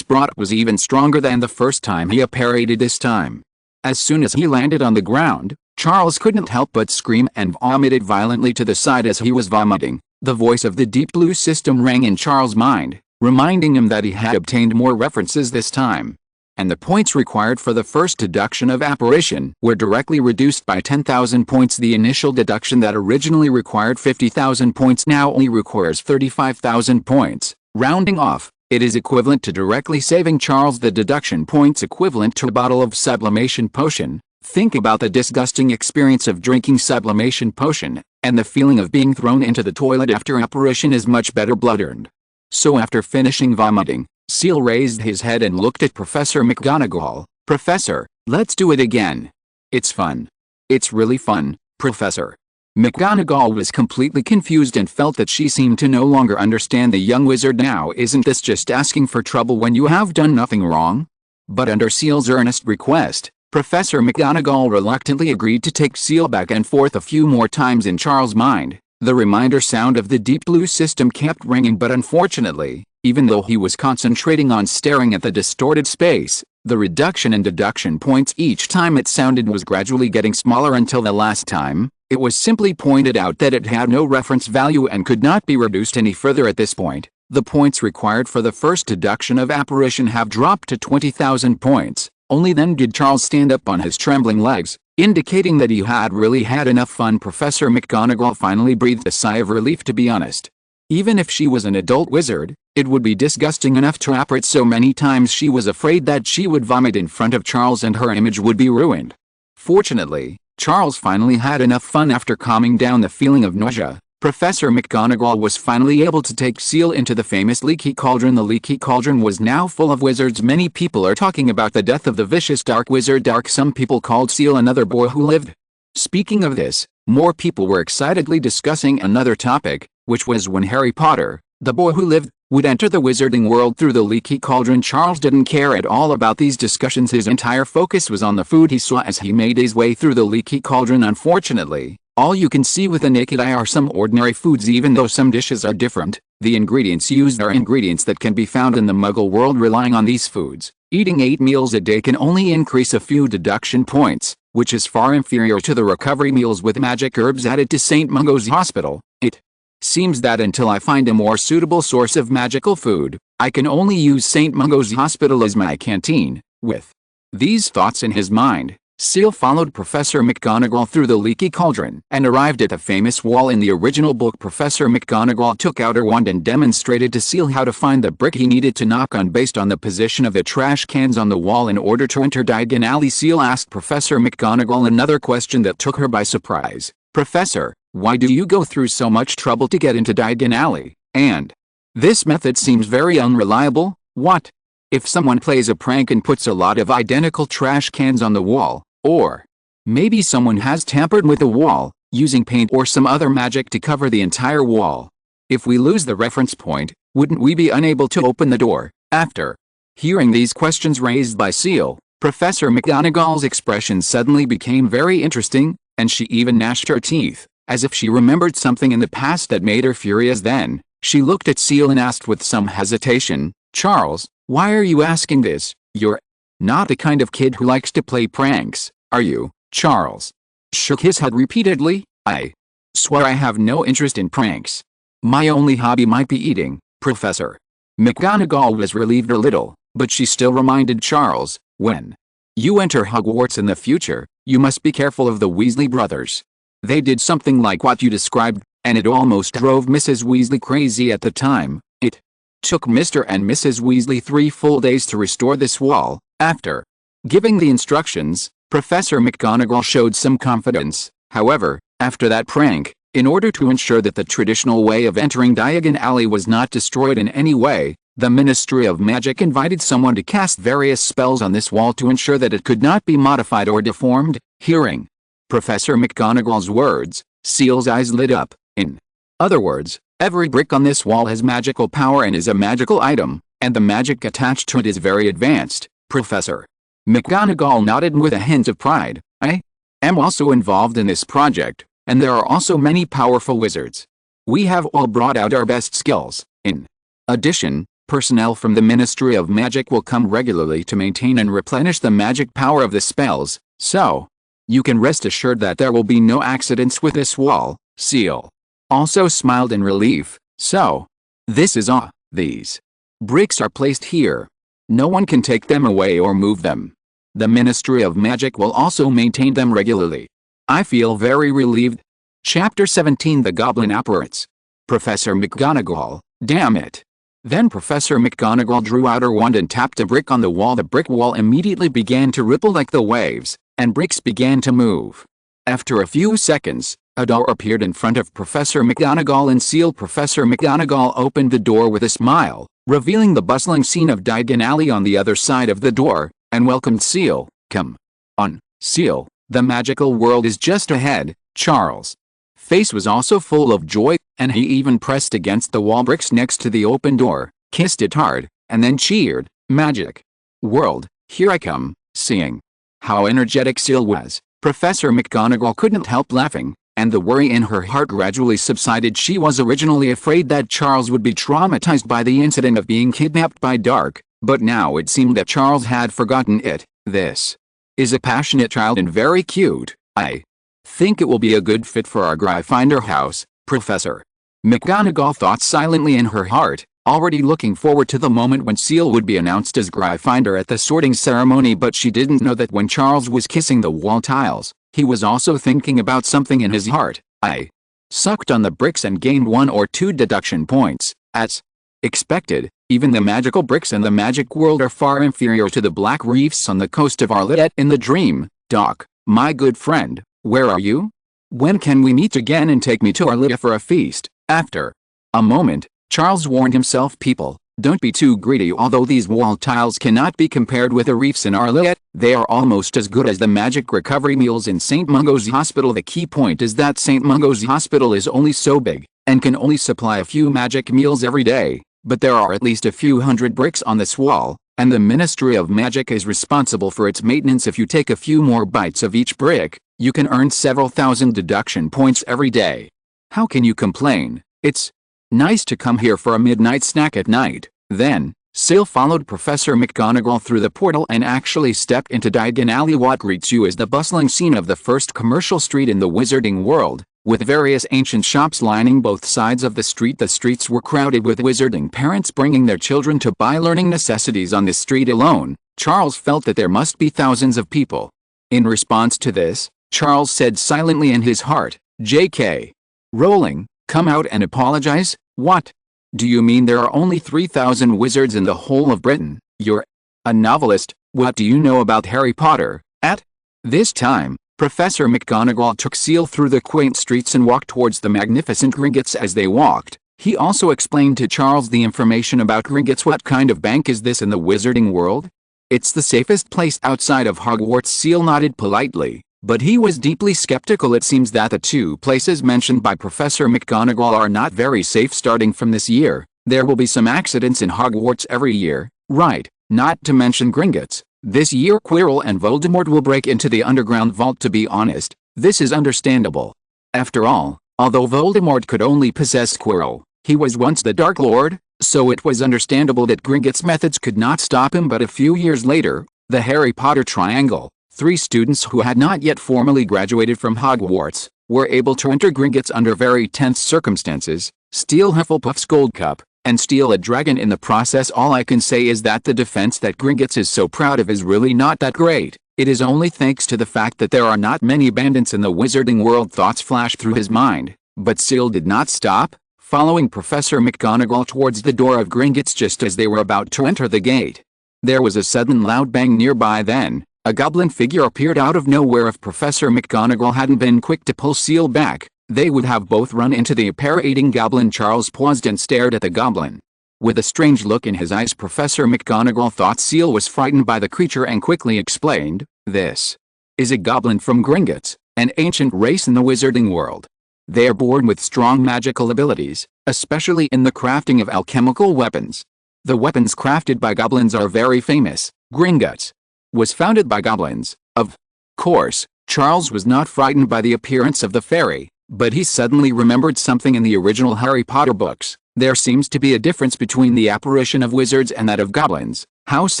brought was even stronger than the first time he apparated. This time, as soon as he landed on the ground, Charles couldn't help but scream and vomited violently to the side. As he was vomiting, the voice of the Deep Blue system rang in Charles' mind, reminding him that he had obtained more references this time, and the points required for the first deduction of apparition were directly reduced by 10,000 points. The initial deduction that originally required 50,000 points now only requires 35,000 points. Rounding off, it is equivalent to directly saving Charles the deduction points equivalent to a bottle of sublimation potion. Think about the disgusting experience of drinking sublimation potion, and the feeling of being thrown into the toilet after apparition is much better blood-earned. So after finishing vomiting, Ciel raised his head and looked at Professor McGonagall. "Professor, let's do it again. It's fun. It's really fun, Professor." McGonagall was completely confused and felt that she seemed to no longer understand the young wizard now. "Isn't this just asking for trouble when you have done nothing wrong?" But under Ciel's earnest request, Professor McGonagall reluctantly agreed to take Ciel back and forth a few more times in Charles' mind. The reminder sound of the deep blue system kept ringing, but unfortunately, even though he was concentrating on staring at the distorted space, the reduction and deduction points each time it sounded was gradually getting smaller until the last time, it was simply pointed out that it had no reference value and could not be reduced any further at this point. The points required for the first deduction of apparition have dropped to 20,000 points. Only then did Charles stand up on his trembling legs, indicating that he had really had enough fun. Professor McGonagall finally breathed a sigh of relief. To be honest, even if she was an adult wizard, it would be disgusting enough to apparate so many times she was afraid that she would vomit in front of Charles and her image would be ruined. Fortunately, Charles finally had enough fun. After calming down the feeling of nausea, Professor McGonagall was finally able to take Ciel into the famous Leaky Cauldron. The Leaky Cauldron was now full of wizards. Many people are talking about the death of the vicious dark wizard Dark. Some people called Ciel another boy who lived. Speaking of this, more people were excitedly discussing another topic, which was when Harry Potter, the boy who lived, would enter the wizarding world through the Leaky Cauldron. Charles didn't care at all about these discussions. His entire focus was on the food he saw as he made his way through the Leaky Cauldron. Unfortunately, all you can see with the naked eye are some ordinary foods. Even though some dishes are different, the ingredients used are ingredients that can be found in the Muggle world. Relying on these foods, eating 8 meals a day can only increase a few deduction points, which is far inferior to the recovery meals with magic herbs added to St. Mungo's Hospital. It seems that until I find a more suitable source of magical food, I can only use St. Mungo's Hospital as my canteen. With these thoughts in his mind, Ciel followed Professor McGonagall through the Leaky Cauldron and arrived at the famous wall in the original book. Professor McGonagall took out her wand and demonstrated to Ciel how to find the brick he needed to knock on based on the position of the trash cans on the wall in order to enter Diagon Alley. Ciel asked Professor McGonagall another question that took her by surprise. "Professor, why do you go through so much trouble to get into Diagon Alley? And this method seems very unreliable. What if someone plays a prank and puts a lot of identical trash cans on the wall? Or maybe someone has tampered with the wall, using paint or some other magic to cover the entire wall. If we lose the reference point, wouldn't we be unable to open the door?" After hearing these questions raised by Ciel, Professor McGonagall's expression suddenly became very interesting, and she even gnashed her teeth, as if she remembered something in the past that made her furious. Then she looked at Ciel and asked with some hesitation, "Charles, why are you asking this? You're not the kind of kid who likes to play pranks, are you?" Charles shook his head repeatedly. "I swear I have no interest in pranks. My only hobby might be eating." Professor McGonagall was relieved a little, but she still reminded Charles, "When you enter Hogwarts in the future, you must be careful of the Weasley brothers. They did something like what you described, and it almost drove Mrs. Weasley crazy at the time. It took Mr. and Mrs. Weasley 3 full days to restore this wall." After giving the instructions, Professor McGonagall showed some confidence. However, after that prank, in order to ensure that the traditional way of entering Diagon Alley was not destroyed in any way, the Ministry of Magic invited someone to cast various spells on this wall to ensure that it could not be modified or deformed. Hearing Professor McGonagall's words, Ciel's eyes lit up. In other words, every brick on this wall has magical power and is a magical item, and the magic attached to it is very advanced. Professor McGonagall nodded with a hint of pride. "I am also involved in this project, and there are also many powerful wizards. We have all brought out our best skills. In addition, personnel from the Ministry of Magic will come regularly to maintain and replenish the magic power of the spells, so you can rest assured that there will be no accidents with this wall." Ciel also smiled in relief. "So this is all. These bricks are placed here. No one can take them away or move them. The Ministry of Magic will also maintain them regularly. I feel very relieved." Chapter 17 The Goblin Apparates. Professor McGonagall, damn it. Then Professor McGonagall drew out her wand and tapped a brick on the wall. The brick wall immediately began to ripple like the waves, and bricks began to move. After a few seconds, a door appeared in front of Professor McGonagall and Ciel. Professor McGonagall opened the door with a smile, revealing the bustling scene of Diagon Alley on the other side of the door, and welcomed Ciel. "Come on, Ciel, the magical world is just ahead." Charles' face was also full of joy, and he even pressed against the wall bricks next to the open door, kissed it hard, and then cheered. "Magic world, Here I come. Seeing how energetic Ciel was, Professor McGonagall couldn't help laughing, and the worry in her heart gradually subsided. She was originally afraid that Charles would be traumatized by the incident of being kidnapped by Dark, but now it seemed that Charles had forgotten it. This is a passionate child and very cute. I think it will be a good fit for our Gryffindor house, Professor McGonagall thought silently in her heart, already looking forward to the moment when Ciel would be announced as Gryffindor at the sorting ceremony. But she didn't know that when Charles was kissing the wall tiles, he was also thinking about something in his heart. I sucked on the bricks and gained 1 or 2 deduction points. As expected, even the magical bricks in the magic world are far inferior to the black reefs on the coast of Arlette. In the dream, Doc, my good friend, where are you? When can we meet again and take me to Arlette for a feast? After a moment, Charles warned himself, people, don't be too greedy. Although these wall tiles cannot be compared with the reefs in Arlette, they are almost as good as the magic recovery meals in St. Mungo's Hospital. The key point is that St. Mungo's Hospital is only so big, and can only supply a few magic meals every day, but there are at least a few hundred bricks on this wall, and the Ministry of Magic is responsible for its maintenance. If you take a few more bites of each brick, you can earn several thousand deduction points every day. How can you complain? It's nice to come here for a midnight snack at night. Then, Ciel followed Professor McGonagall through the portal and actually stepped into Diagon Alley. What greets you is the bustling scene of the first commercial street in the wizarding world, with various ancient shops lining both sides of the street. The streets were crowded with wizarding parents bringing their children to buy learning necessities. On this street alone, Charles felt that there must be thousands of people. In response to this, Charles said silently in his heart, J.K. Rowling, come out and apologize? What? Do you mean there are only 3,000 wizards in the whole of Britain? You're a novelist. What do you know about Harry Potter? At this time, Professor McGonagall took Ciel through the quaint streets and walked towards the magnificent Gringotts. As they walked, he also explained to Charles the information about Gringotts. What kind of bank is this in the wizarding world? It's the safest place outside of Hogwarts. Ciel nodded politely, but he was deeply skeptical. It seems that the 2 places mentioned by Professor McGonagall are not very safe. Starting from this year, there will be some accidents in Hogwarts every year, right? Not to mention Gringotts. This year Quirrell and Voldemort will break into the underground vault. To be honest, this is understandable. After all, although Voldemort could only possess Quirrell, he was once the Dark Lord, so it was understandable that Gringotts' methods could not stop him. But a few years later, the Harry Potter Triangle, 3 students who had not yet formally graduated from Hogwarts, were able to enter Gringotts under very tense circumstances, steal Hufflepuff's gold cup, and steal a dragon in the process. All I can say is that the defense that Gringotts is so proud of is really not that great. It is only thanks to the fact that there are not many bandits in the wizarding world. Thoughts flashed through his mind, but Ciel did not stop, following Professor McGonagall towards the door of Gringotts. Just as they were about to enter the gate, there was a sudden loud bang nearby. Then, a goblin figure appeared out of nowhere. If Professor McGonagall hadn't been quick to pull Ciel back, they would have both run into the apparating goblin. Charles paused and stared at the goblin. With a strange look in his eyes, Professor McGonagall thought Ciel was frightened by the creature and quickly explained, this is a goblin from Gringotts, an ancient race in the wizarding world. They are born with strong magical abilities, especially in the crafting of alchemical weapons. The weapons crafted by goblins are very famous. Gringotts was founded by goblins. Of course, Charles was not frightened by the appearance of the fairy, but he suddenly remembered something in the original Harry Potter books. There seems to be a difference between the apparition of wizards and that of goblins, house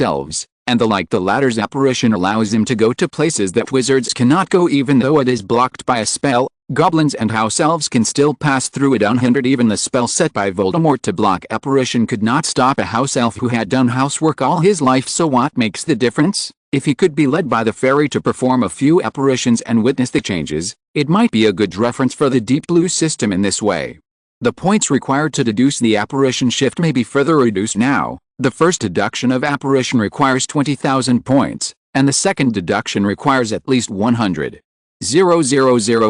elves, and the like. The latter's apparition allows him to go to places that wizards cannot go even though it is blocked by a spell. Goblins and house elves can still pass through it unhindered. Even the spell set by Voldemort to block apparition could not stop a house elf who had done housework all his life. So what makes the difference? If he could be led by the fairy to perform a few apparitions and witness the changes, it might be a good reference for the Deep Blue system. In this way, the points required to deduce the apparition shift may be further reduced. Now, the first deduction of apparition requires 20,000 points, and the second deduction requires at least 100,000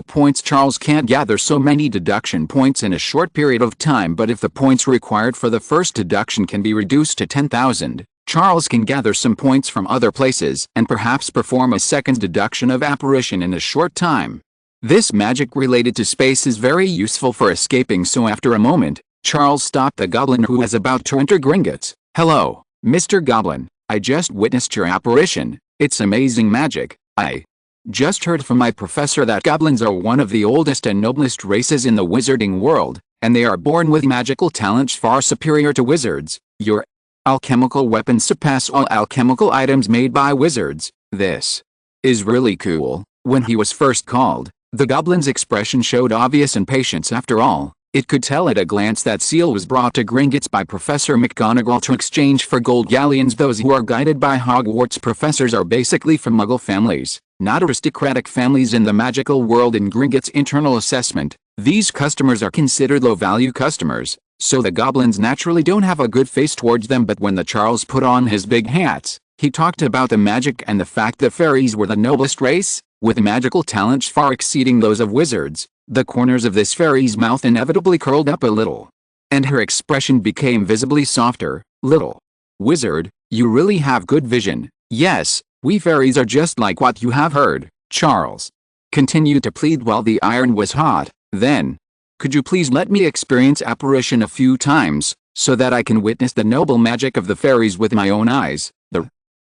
points. Charles can't gather so many deduction points in a short period of time, but if the points required for the first deduction can be reduced to 10,000, Charles can gather some points from other places and perhaps perform a second deduction of apparition in a short time. This magic related to space is very useful for escaping. So after a moment, Charles stopped the goblin who was about to enter Gringotts. Hello, Mr. Goblin. I just witnessed your apparition. It's amazing magic. I just heard from my professor that goblins are one of the oldest and noblest races in the wizarding world, and they are born with magical talents far superior to wizards. Your alchemical weapons surpass all alchemical items made by wizards. This is really cool. When he was first called, the goblin's expression showed obvious impatience. After all, it could tell at a glance that Ciel was brought to Gringotts by Professor McGonagall to exchange for gold galleons. Those who are guided by Hogwarts professors are basically from Muggle families, not aristocratic families in the magical world. In Gringotts' internal assessment, these customers are considered low-value customers, so the goblins naturally don't have a good face towards them. But when the Charles put on his big hats, he talked about the magic and the fact that fairies were the noblest race, with magical talents far exceeding those of wizards. The corners of this fairy's mouth inevitably curled up a little, and her expression became visibly softer. Little wizard, you really have good vision. Yes, we fairies are just like what you have heard. Charles continued to plead while the iron was hot. Then, could you please let me experience apparition a few times, so that I can witness the noble magic of the fairies with my own eyes? The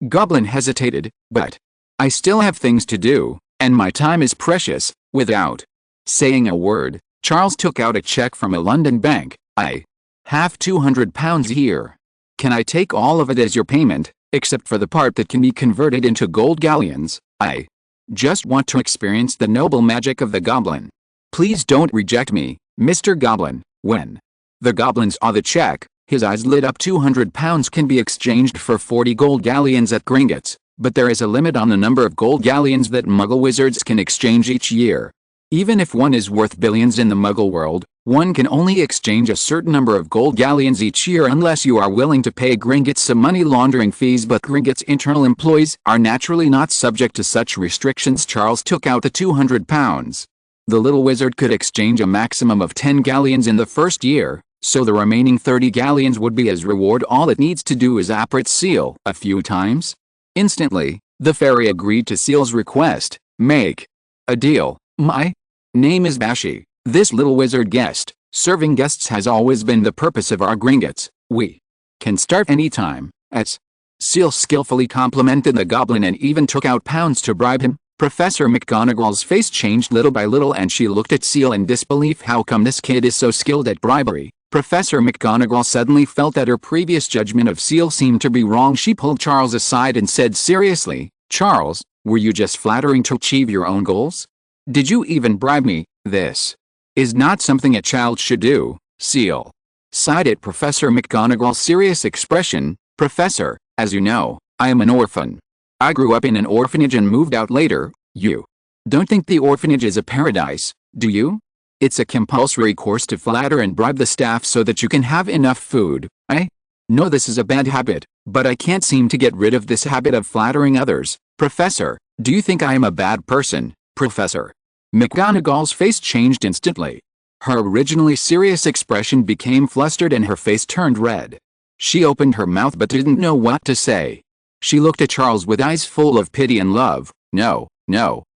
goblin hesitated, but I still have things to do, and my time is precious. Without saying a word, Charles took out a check from a London bank. I have £200 here. Can I take all of it as your payment, except for the part that can be converted into gold galleons? I just want to experience the noble magic of the goblin. Please don't reject me, Mr. Goblin. When the goblin saw the check, his eyes lit up. £200 can be exchanged for 40 gold galleons at Gringotts, but there is a limit on the number of gold galleons that Muggle wizards can exchange each year. Even if one is worth billions in the Muggle world, one can only exchange a certain number of gold galleons each year unless you are willing to pay Gringotts some money laundering fees. But Gringotts' internal employees are naturally not subject to such restrictions. Charles took out the £200. The little wizard could exchange a maximum of 10 galleons in the first year, so the remaining 30 galleons would be his reward. All it needs to do is apparate Ciel a few times. Instantly, the fairy agreed to Ciel's request. Make a deal. My name is Bashi. This little wizard guest. Serving guests has always been the purpose of our Gringotts. We can start anytime. As Ciel skillfully complimented the goblin and even took out pounds to bribe him. Professor McGonagall's face changed little by little and she looked at Ciel in disbelief. How come this kid is so skilled at bribery? Professor McGonagall suddenly felt that her previous judgment of Ciel seemed to be wrong. She pulled Charles aside and said seriously, Charles, were you just flattering to achieve your own goals? Did you even bribe me? This is not something a child should do. Ciel sighed at Professor McGonagall's serious expression. Professor, as you know, I am an orphan. I grew up in an orphanage and moved out later. You don't think the orphanage is a paradise, do you? It's a compulsory course to flatter and bribe the staff so that you can have enough food. I know this is a bad habit, but I can't seem to get rid of this habit of flattering others. Professor, do you think I am a bad person? Professor McGonagall's face changed instantly. Her originally serious expression became flustered and her face turned red. She opened her mouth but didn't know what to say. She looked at Charles with eyes full of pity and love. No,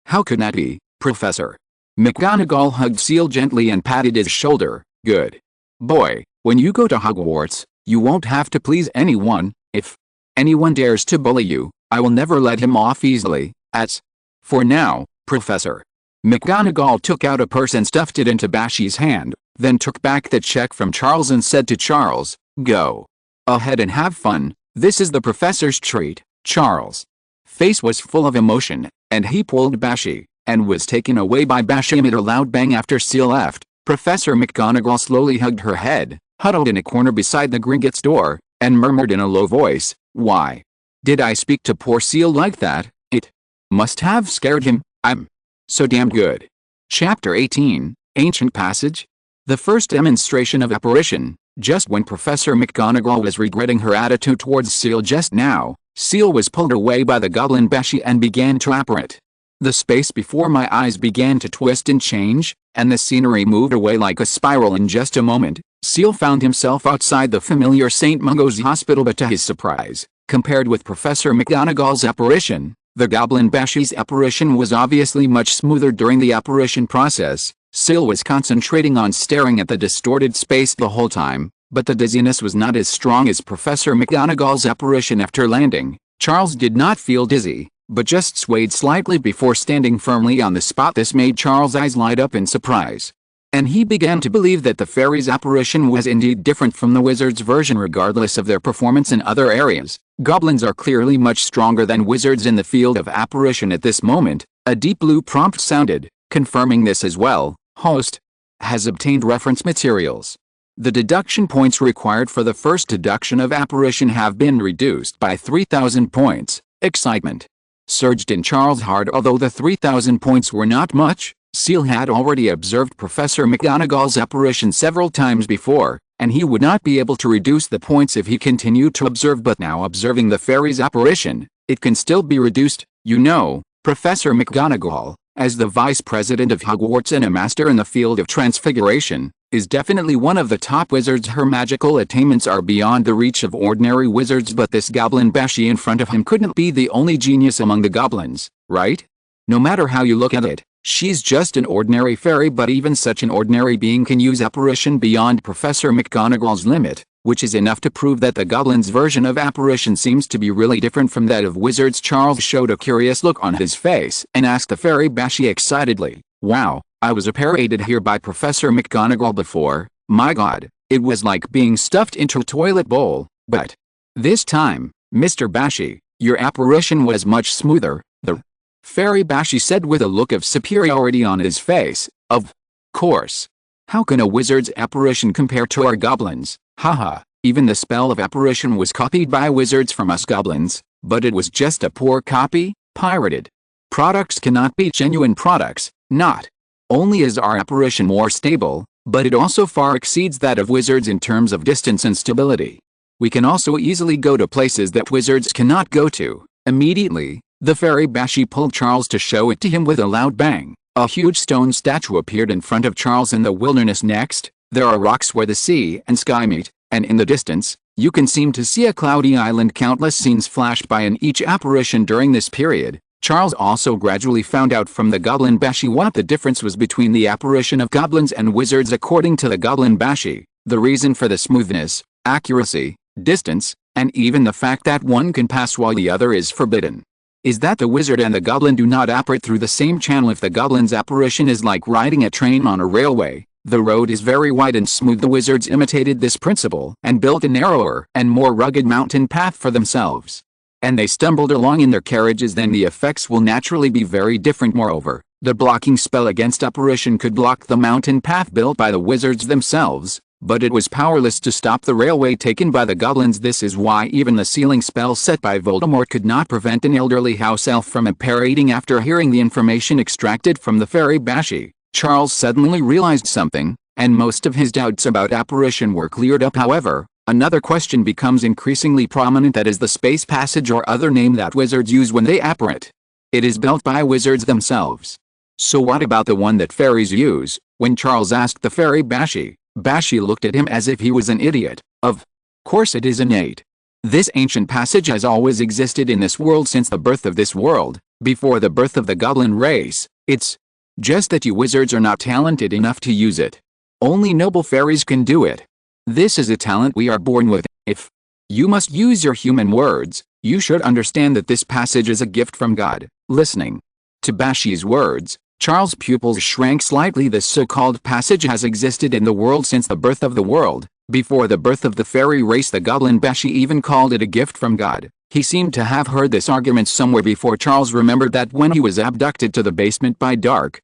how could that be, Professor? McGonagall hugged Ciel gently and patted his shoulder. Good boy, when you go to Hogwarts, you won't have to please anyone. If anyone dares to bully you, I will never let him off easily. As for now, Professor McGonagall took out a purse and stuffed it into Bashi's hand, then took back the check from Charles and said to Charles, go ahead and have fun. This is the professor's treat. Charles' face was full of emotion, and he pulled Bashi, and was taken away by Bashi amid a loud bang after Ciel left. Professor McGonagall slowly hugged her head, huddled in a corner beside the Gringotts door, and murmured in a low voice, why did I speak to poor Ciel like that? It must have scared him. I'm so damn good. Chapter 18, Ancient Passage. The first demonstration of apparition. Just when Professor McGonagall was regretting her attitude towards Ciel just now, Ciel was pulled away by the goblin Bashi and began to apparate. The space before my eyes began to twist and change, and the scenery moved away like a spiral. In just a moment, Ciel found himself outside the familiar St. Mungo's Hospital, but to his surprise, compared with Professor McGonagall's apparition, the goblin Bashi's apparition was obviously much smoother. During the apparition process, Ciel was concentrating on staring at the distorted space the whole time, But the dizziness was not as strong as Professor McGonagall's apparition after landing. Charles did not feel dizzy, but just swayed slightly before standing firmly on the spot. This made Charles' eyes light up in surprise. And he began to believe that the fairy's apparition was indeed different from the wizard's version regardless of their performance in other areas. Goblins are clearly much stronger than wizards in the field of apparition at this moment. A deep blue prompt sounded, confirming this as well. Host has obtained reference materials. The deduction points required for the first deduction of apparition have been reduced by 3,000 points. Excitement surged in Charles' heart. Although the 3,000 points were not much, Ciel had already observed Professor McGonagall's apparition several times before, and he would not be able to reduce the points if he continued to observe. But now observing the fairy's apparition, it can still be reduced. You know, Professor McGonagall, as the vice president of Hogwarts and a master in the field of transfiguration, is definitely one of the top wizards. Her magical attainments are beyond the reach of ordinary wizards. But this goblin Bashi in front of him couldn't be the only genius among the goblins, right? No matter how you look at it, she's just an ordinary fairy. But even such an ordinary being can use apparition beyond Professor McGonagall's limit, which is enough to prove that the goblin's version of apparition seems to be really different from that of wizards. Charles showed a curious look on his face and asked the fairy Bashi excitedly, "Wow, I was apparated here by Professor McGonagall before. My God, it was like being stuffed into a toilet bowl. But this time, Mr. Bashi, your apparition was much smoother." The fairy Bashi said with a look of superiority on his face. "Of course. How can a wizard's apparition compare to our goblins? Haha, even the spell of apparition was copied by wizards from us goblins, but it was just a poor copy, pirated. Products cannot beat genuine products. Not only is our apparition more stable, but it also far exceeds that of wizards in terms of distance and stability. We can also easily go to places that wizards cannot go to." Immediately, the fairy Bashi pulled Charles to show it to him with a loud bang. A huge stone statue appeared in front of Charles in the wilderness. Next, there are rocks where the sea and sky meet, and in the distance, you can seem to see a cloudy island. Countless scenes flashed by in each apparition during this period. Charles also gradually found out from the goblin Bashi what the difference was between the apparition of goblins and wizards. According to the goblin Bashi, the reason for the smoothness, accuracy, distance, and even the fact that one can pass while the other is forbidden, is that the wizard and the goblin do not operate through the same channel. If the goblin's apparition is like riding a train on a railway, the road is very wide and smooth. The wizards imitated this principle and built a narrower and more rugged mountain path for themselves. And they stumbled along in their carriages. Then the effects will naturally be very different. Moreover, the blocking spell against apparition could block the mountain path built by the wizards themselves, but it was powerless to stop the railway taken by the goblins. This is why even the sealing spell set by Voldemort could not prevent an elderly house elf from apparating. After hearing the information extracted from the fairy Bashi, Charles suddenly realized something, and most of his doubts about apparition were cleared up. However, another question becomes increasingly prominent, that is the space passage, or other name that wizards use when they apparate. It is built by wizards themselves. So what about the one that fairies use? When Charles asked the fairy Bashi, Bashi looked at him as if he was an idiot. Of course it is innate. This ancient passage has always existed in this world since the birth of this world, before the birth of the goblin race. It's just that you wizards are not talented enough to use it. Only noble fairies can do it. This is a talent we are born with. If you must use your human words, you should understand that this passage is a gift from God. Listening to Bashi's words, Charles' pupils shrank slightly. This so-called passage has existed in the world since the birth of the world, before the birth of the fairy race. The goblin Bashi even called it a gift from God. He seemed to have heard this argument somewhere before. Charles remembered that when he was abducted to the basement by Dark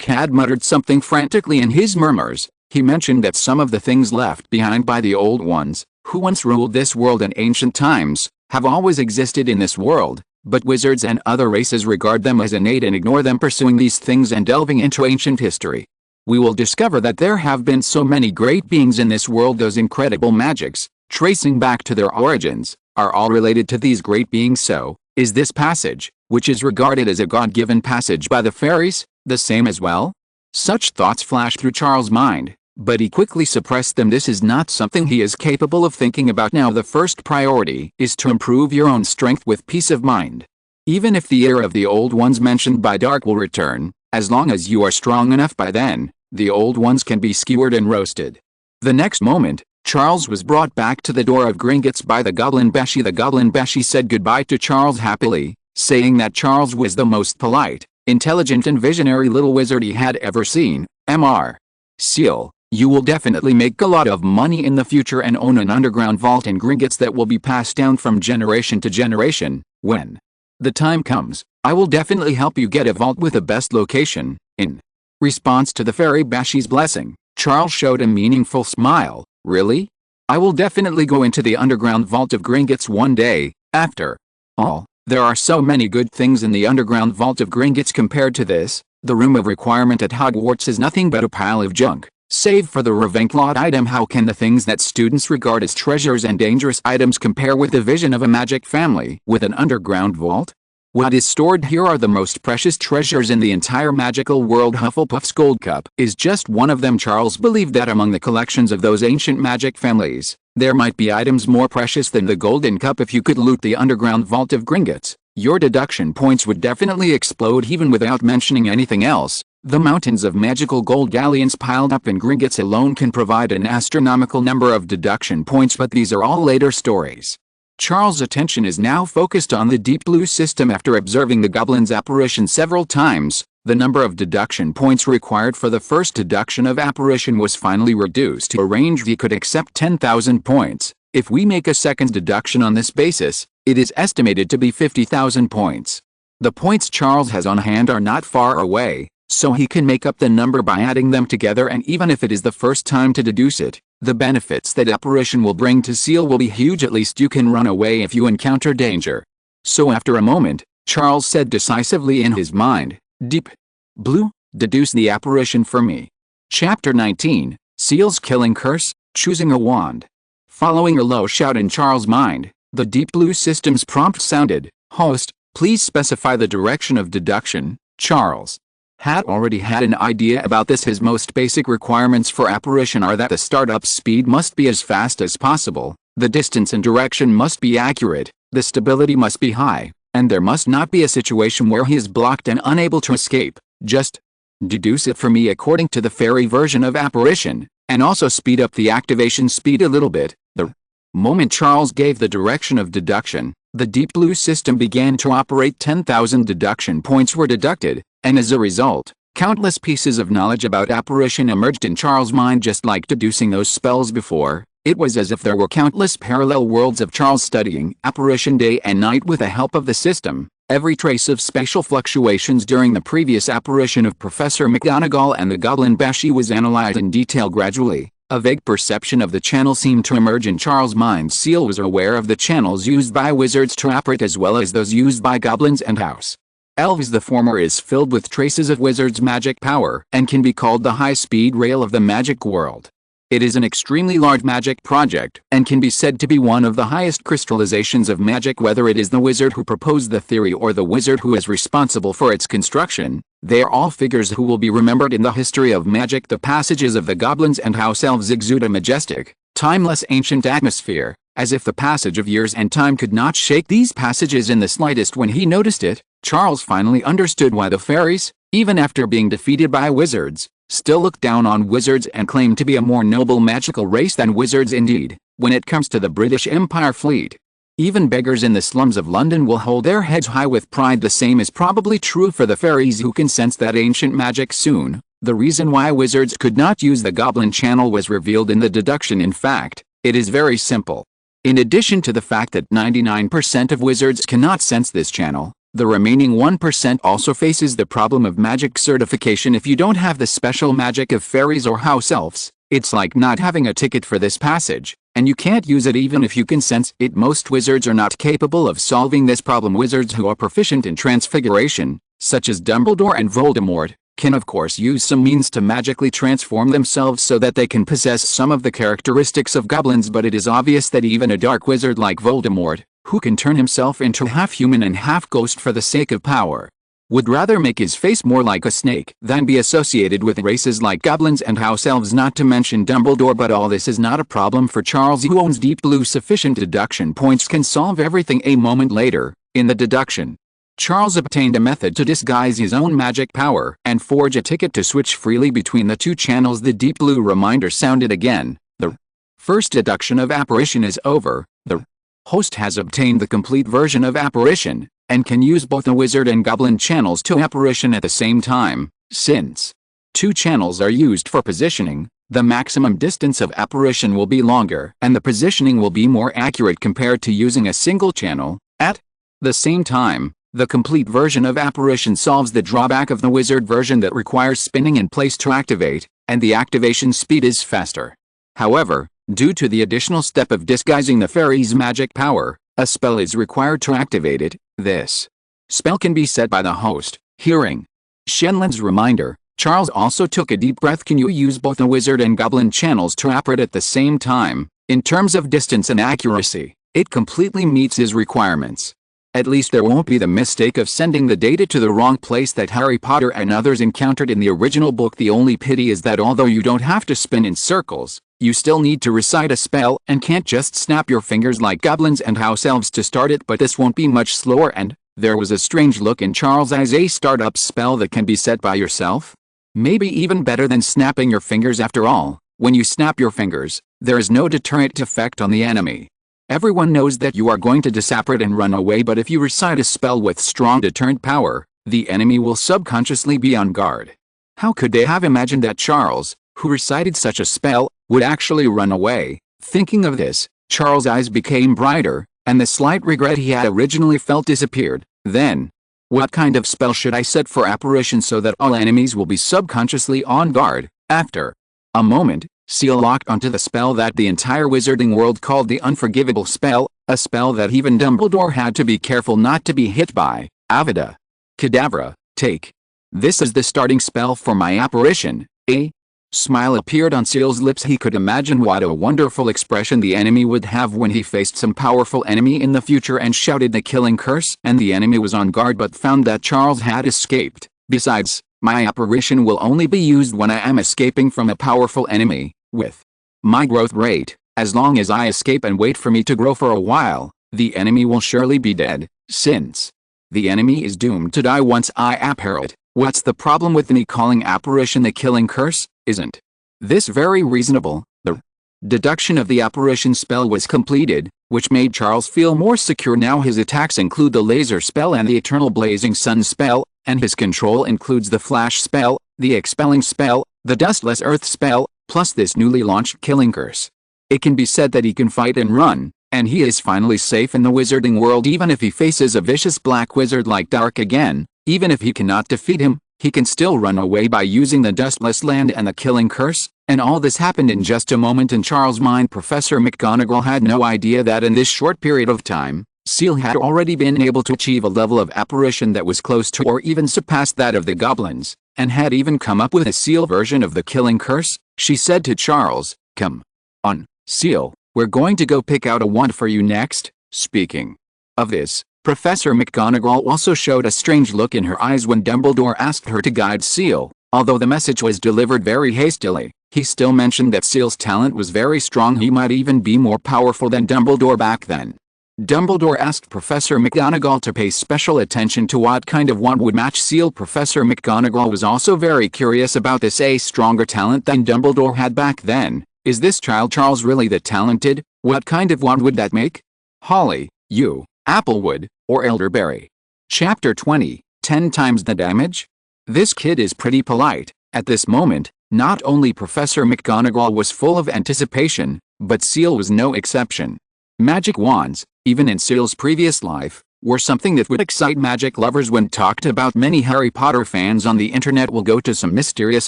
had muttered something frantically in his murmurs. He mentioned that some of the things left behind by the old ones, who once ruled this world in ancient times, have always existed in this world, but wizards and other races regard them as innate and ignore them. Pursuing these things and delving into ancient history, we will discover that there have been so many great beings in this world. Those incredible magics, tracing back to their origins, are all related to these great beings. So, is this passage, which is regarded as a God-given passage by the fairies, the same as well? Such thoughts flashed through Charles' mind, but he quickly suppressed them. This is not something he is capable of thinking about now. The first priority is to improve your own strength with peace of mind. Even if the era of the old ones mentioned by Dark will return, as long as you are strong enough by then, the old ones can be skewered and roasted. The next moment, Charles was brought back to the door of Gringotts by the Goblin Beshi. The Goblin Beshi said goodbye to Charles happily, saying that Charles was the most polite, intelligent and visionary little wizard he had ever seen. Mr. Ciel, you will definitely make a lot of money in the future and own an underground vault in Gringotts that will be passed down from generation to generation. When the time comes, I will definitely help you get a vault with the best location. In response to the fairy Beshi's blessing, Charles showed a meaningful smile. Really? I will definitely go into the underground vault of Gringotts one day. After all, there are so many good things in the underground vault of Gringotts compared to this. The room of requirement at Hogwarts is nothing but a pile of junk. Save for the Ravenclaw item, how can the things that students regard as treasures and dangerous items compare with the vision of a magic family with an underground vault? What is stored here are the most precious treasures in the entire magical world. Hufflepuff's gold cup is just one of them. Charles believed that among the collections of those ancient magic families, there might be items more precious than the golden cup. If you could loot the underground vault of Gringotts, your deduction points would definitely explode. Even without mentioning anything else, the mountains of magical gold galleons piled up in Gringotts alone can provide an astronomical number of deduction points, but these are all later stories. Charles' attention is now focused on the deep blue system. After observing the goblin's apparition several times, the number of deduction points required for the first deduction of apparition was finally reduced to a range he could accept 10,000 points. If we make a second deduction on this basis, it is estimated to be 50,000 points. The points Charles has on hand are not far away, so he can make up the number by adding them together, and even if it is the first time to deduce it, the benefits that apparition will bring to Ciel will be huge. At least you can run away if you encounter danger. So after a moment, Charles said decisively in his mind, "Deep blue, deduce the apparition for me." Chapter 19, Ciel's Killing Curse, Choosing a Wand. Following a low shout in Charles' mind, the deep blue system's prompt sounded, "Host, please specify the direction of deduction." Charles had already had an idea about this. His most basic requirements for apparition are that the startup speed must be as fast as possible, the distance and direction must be accurate, the stability must be high, and there must not be a situation where he is blocked and unable to escape. Just deduce it for me according to the fairy version of apparition, and also speed up the activation speed a little bit. The moment Charles gave the direction of deduction, the deep blue system began to operate. 10,000 deduction points were deducted, and as a result, countless pieces of knowledge about apparition emerged in Charles' mind. Just like deducing those spells before, it was as if there were countless parallel worlds of Charles studying apparition day and night with the help of the system. Every trace of spatial fluctuations during the previous apparition of Professor McGonagall and the Goblin Beshi was analyzed in detail. Gradually, a vague perception of the channel seemed to emerge in Charles' mind. Ciel was aware of the channels used by wizards to operate as well as those used by goblins and house elves. The former is filled with traces of wizards' magic power and can be called the high-speed rail of the magic world. It is an extremely large magic project and can be said to be one of the highest crystallizations of magic. Whether it is the wizard who proposed the theory or the wizard who is responsible for its construction, they are all figures who will be remembered in the history of magic. The passages of the goblins and house elves exude a majestic, timeless ancient atmosphere, as if the passage of years and time could not shake these passages in the slightest. When he noticed it, Charles finally understood why the fairies, even after being defeated by wizards, still look down on wizards and claim to be a more noble magical race than wizards. Indeed, when it comes to the British Empire fleet, even beggars in the slums of London will hold their heads high with pride. The same is probably true for the fairies who can sense that ancient magic soon. The reason why wizards could not use the goblin channel was revealed in the deduction. In fact, it is very simple. In addition to the fact that 99% of wizards cannot sense this channel, the remaining 1% also faces the problem of magic certification. If you don't have the special magic of fairies or house elves, it's like not having a ticket for this passage, and you can't use it even if you can sense it. Most wizards are not capable of solving this problem. Wizards who are proficient in transfiguration, such as Dumbledore and Voldemort, can of course use some means to magically transform themselves so that they can possess some of the characteristics of goblins, but it is obvious that even a dark wizard like Voldemort, who can turn himself into half human and half ghost for the sake of power, would rather make his face more like a snake than be associated with races like goblins and house elves, not to mention Dumbledore. But all this is not a problem for Charles, who owns Deep Blue. Sufficient deduction points can solve everything. A moment later, in the deduction, Charles obtained a method to disguise his own magic power and forge a ticket to switch freely between the two channels. The Deep Blue reminder sounded again. The First deduction of apparition is over. The host has obtained the complete version of apparition, and can use both the wizard and goblin channels to apparition at the same time. Since two channels are used for positioning, the maximum distance of apparition will be longer and the positioning will be more accurate compared to using a single channel. At the same time, the complete version of apparition solves the drawback of the wizard version that requires spinning in place to activate, and the activation speed is faster. However, due to the additional step of disguising the fairy's magic power, a spell is required to activate it. This spell can be set by the host. Hearing Shenlin's reminder, Charles also took a deep breath. Can you use both the wizard and goblin channels to operate at the same time? In terms of distance and accuracy, it completely meets his requirements. At least there won't be the mistake of sending the data to the wrong place that Harry Potter and others encountered in the original book. The only pity is that although you don't have to spin in circles, you still need to recite a spell and can't just snap your fingers like goblins and house elves to start it. But this won't be much slower, and there was a strange look in Charles' eyes. A startup spell that can be set by yourself? Maybe even better than snapping your fingers. After all, when you snap your fingers, there is no deterrent effect on the enemy. Everyone knows that you are going to disapparate and run away, but if you recite a spell with strong deterrent power, the enemy will subconsciously be on guard. How could they have imagined that Charles, who recited such a spell, would actually run away? Thinking of this, Charles' eyes became brighter, and the slight regret he had originally felt disappeared. Then, what kind of spell should I set for apparition so that all enemies will be subconsciously on guard? After a moment, Ciel locked onto the spell that the entire wizarding world called the unforgivable spell, a spell that even Dumbledore had to be careful not to be hit by. Avada Kedavra, take. This is the starting spell for my apparition. A smile appeared on Ciel's lips. He could imagine what a wonderful expression the enemy would have when he faced some powerful enemy in the future and shouted the killing curse, and the enemy was on guard but found that Charles had escaped. Besides, my apparition will only be used when I am escaping from a powerful enemy. With my growth rate, as long as I escape and wait for me to grow for a while, the enemy will surely be dead. Since the enemy is doomed to die once I apparate, what's the problem with me calling apparition the killing curse? Isn't this very reasonable? The deduction of the apparition spell was completed, which made Charles feel more secure. Now his attacks include the laser spell and the eternal blazing sun spell, and his control includes the flash spell, the expelling spell, the dustless earth spell, plus this newly launched killing curse. It can be said that he can fight and run, and he is finally safe in the wizarding world. Even if he faces a vicious black wizard like Dark again, even if he cannot defeat him, he can still run away by using the dustless land and the killing curse. And all this happened in just a moment in Charles' mind. Professor McGonagall had no idea that in this short period of time, Ciel had already been able to achieve a level of apparition that was close to or even surpassed that of the goblins, and had even come up with a Ciel version of the killing curse. She said to Charles, "Come on, Ciel, we're going to go pick out a wand for you next." Speaking of this, Professor McGonagall also showed a strange look in her eyes when Dumbledore asked her to guide Ciel. Although the message was delivered very hastily, he still mentioned that Ciel's talent was very strong. He might even be more powerful than Dumbledore back then. Dumbledore asked Professor McGonagall to pay special attention to what kind of wand would match Ciel. Professor McGonagall was also very curious about this. A stronger talent than Dumbledore had back then. Is this child Charles really that talented? What kind of wand would that make? Holly, yew, applewood, or elderberry? Chapter 20, 10 times the damage? This kid is pretty polite. At this moment, not only Professor McGonagall was full of anticipation, but Ciel was no exception. Magic wands, even in Ciel's previous life, were something that would excite magic lovers when talked about. Many Harry Potter fans on the internet will go to some mysterious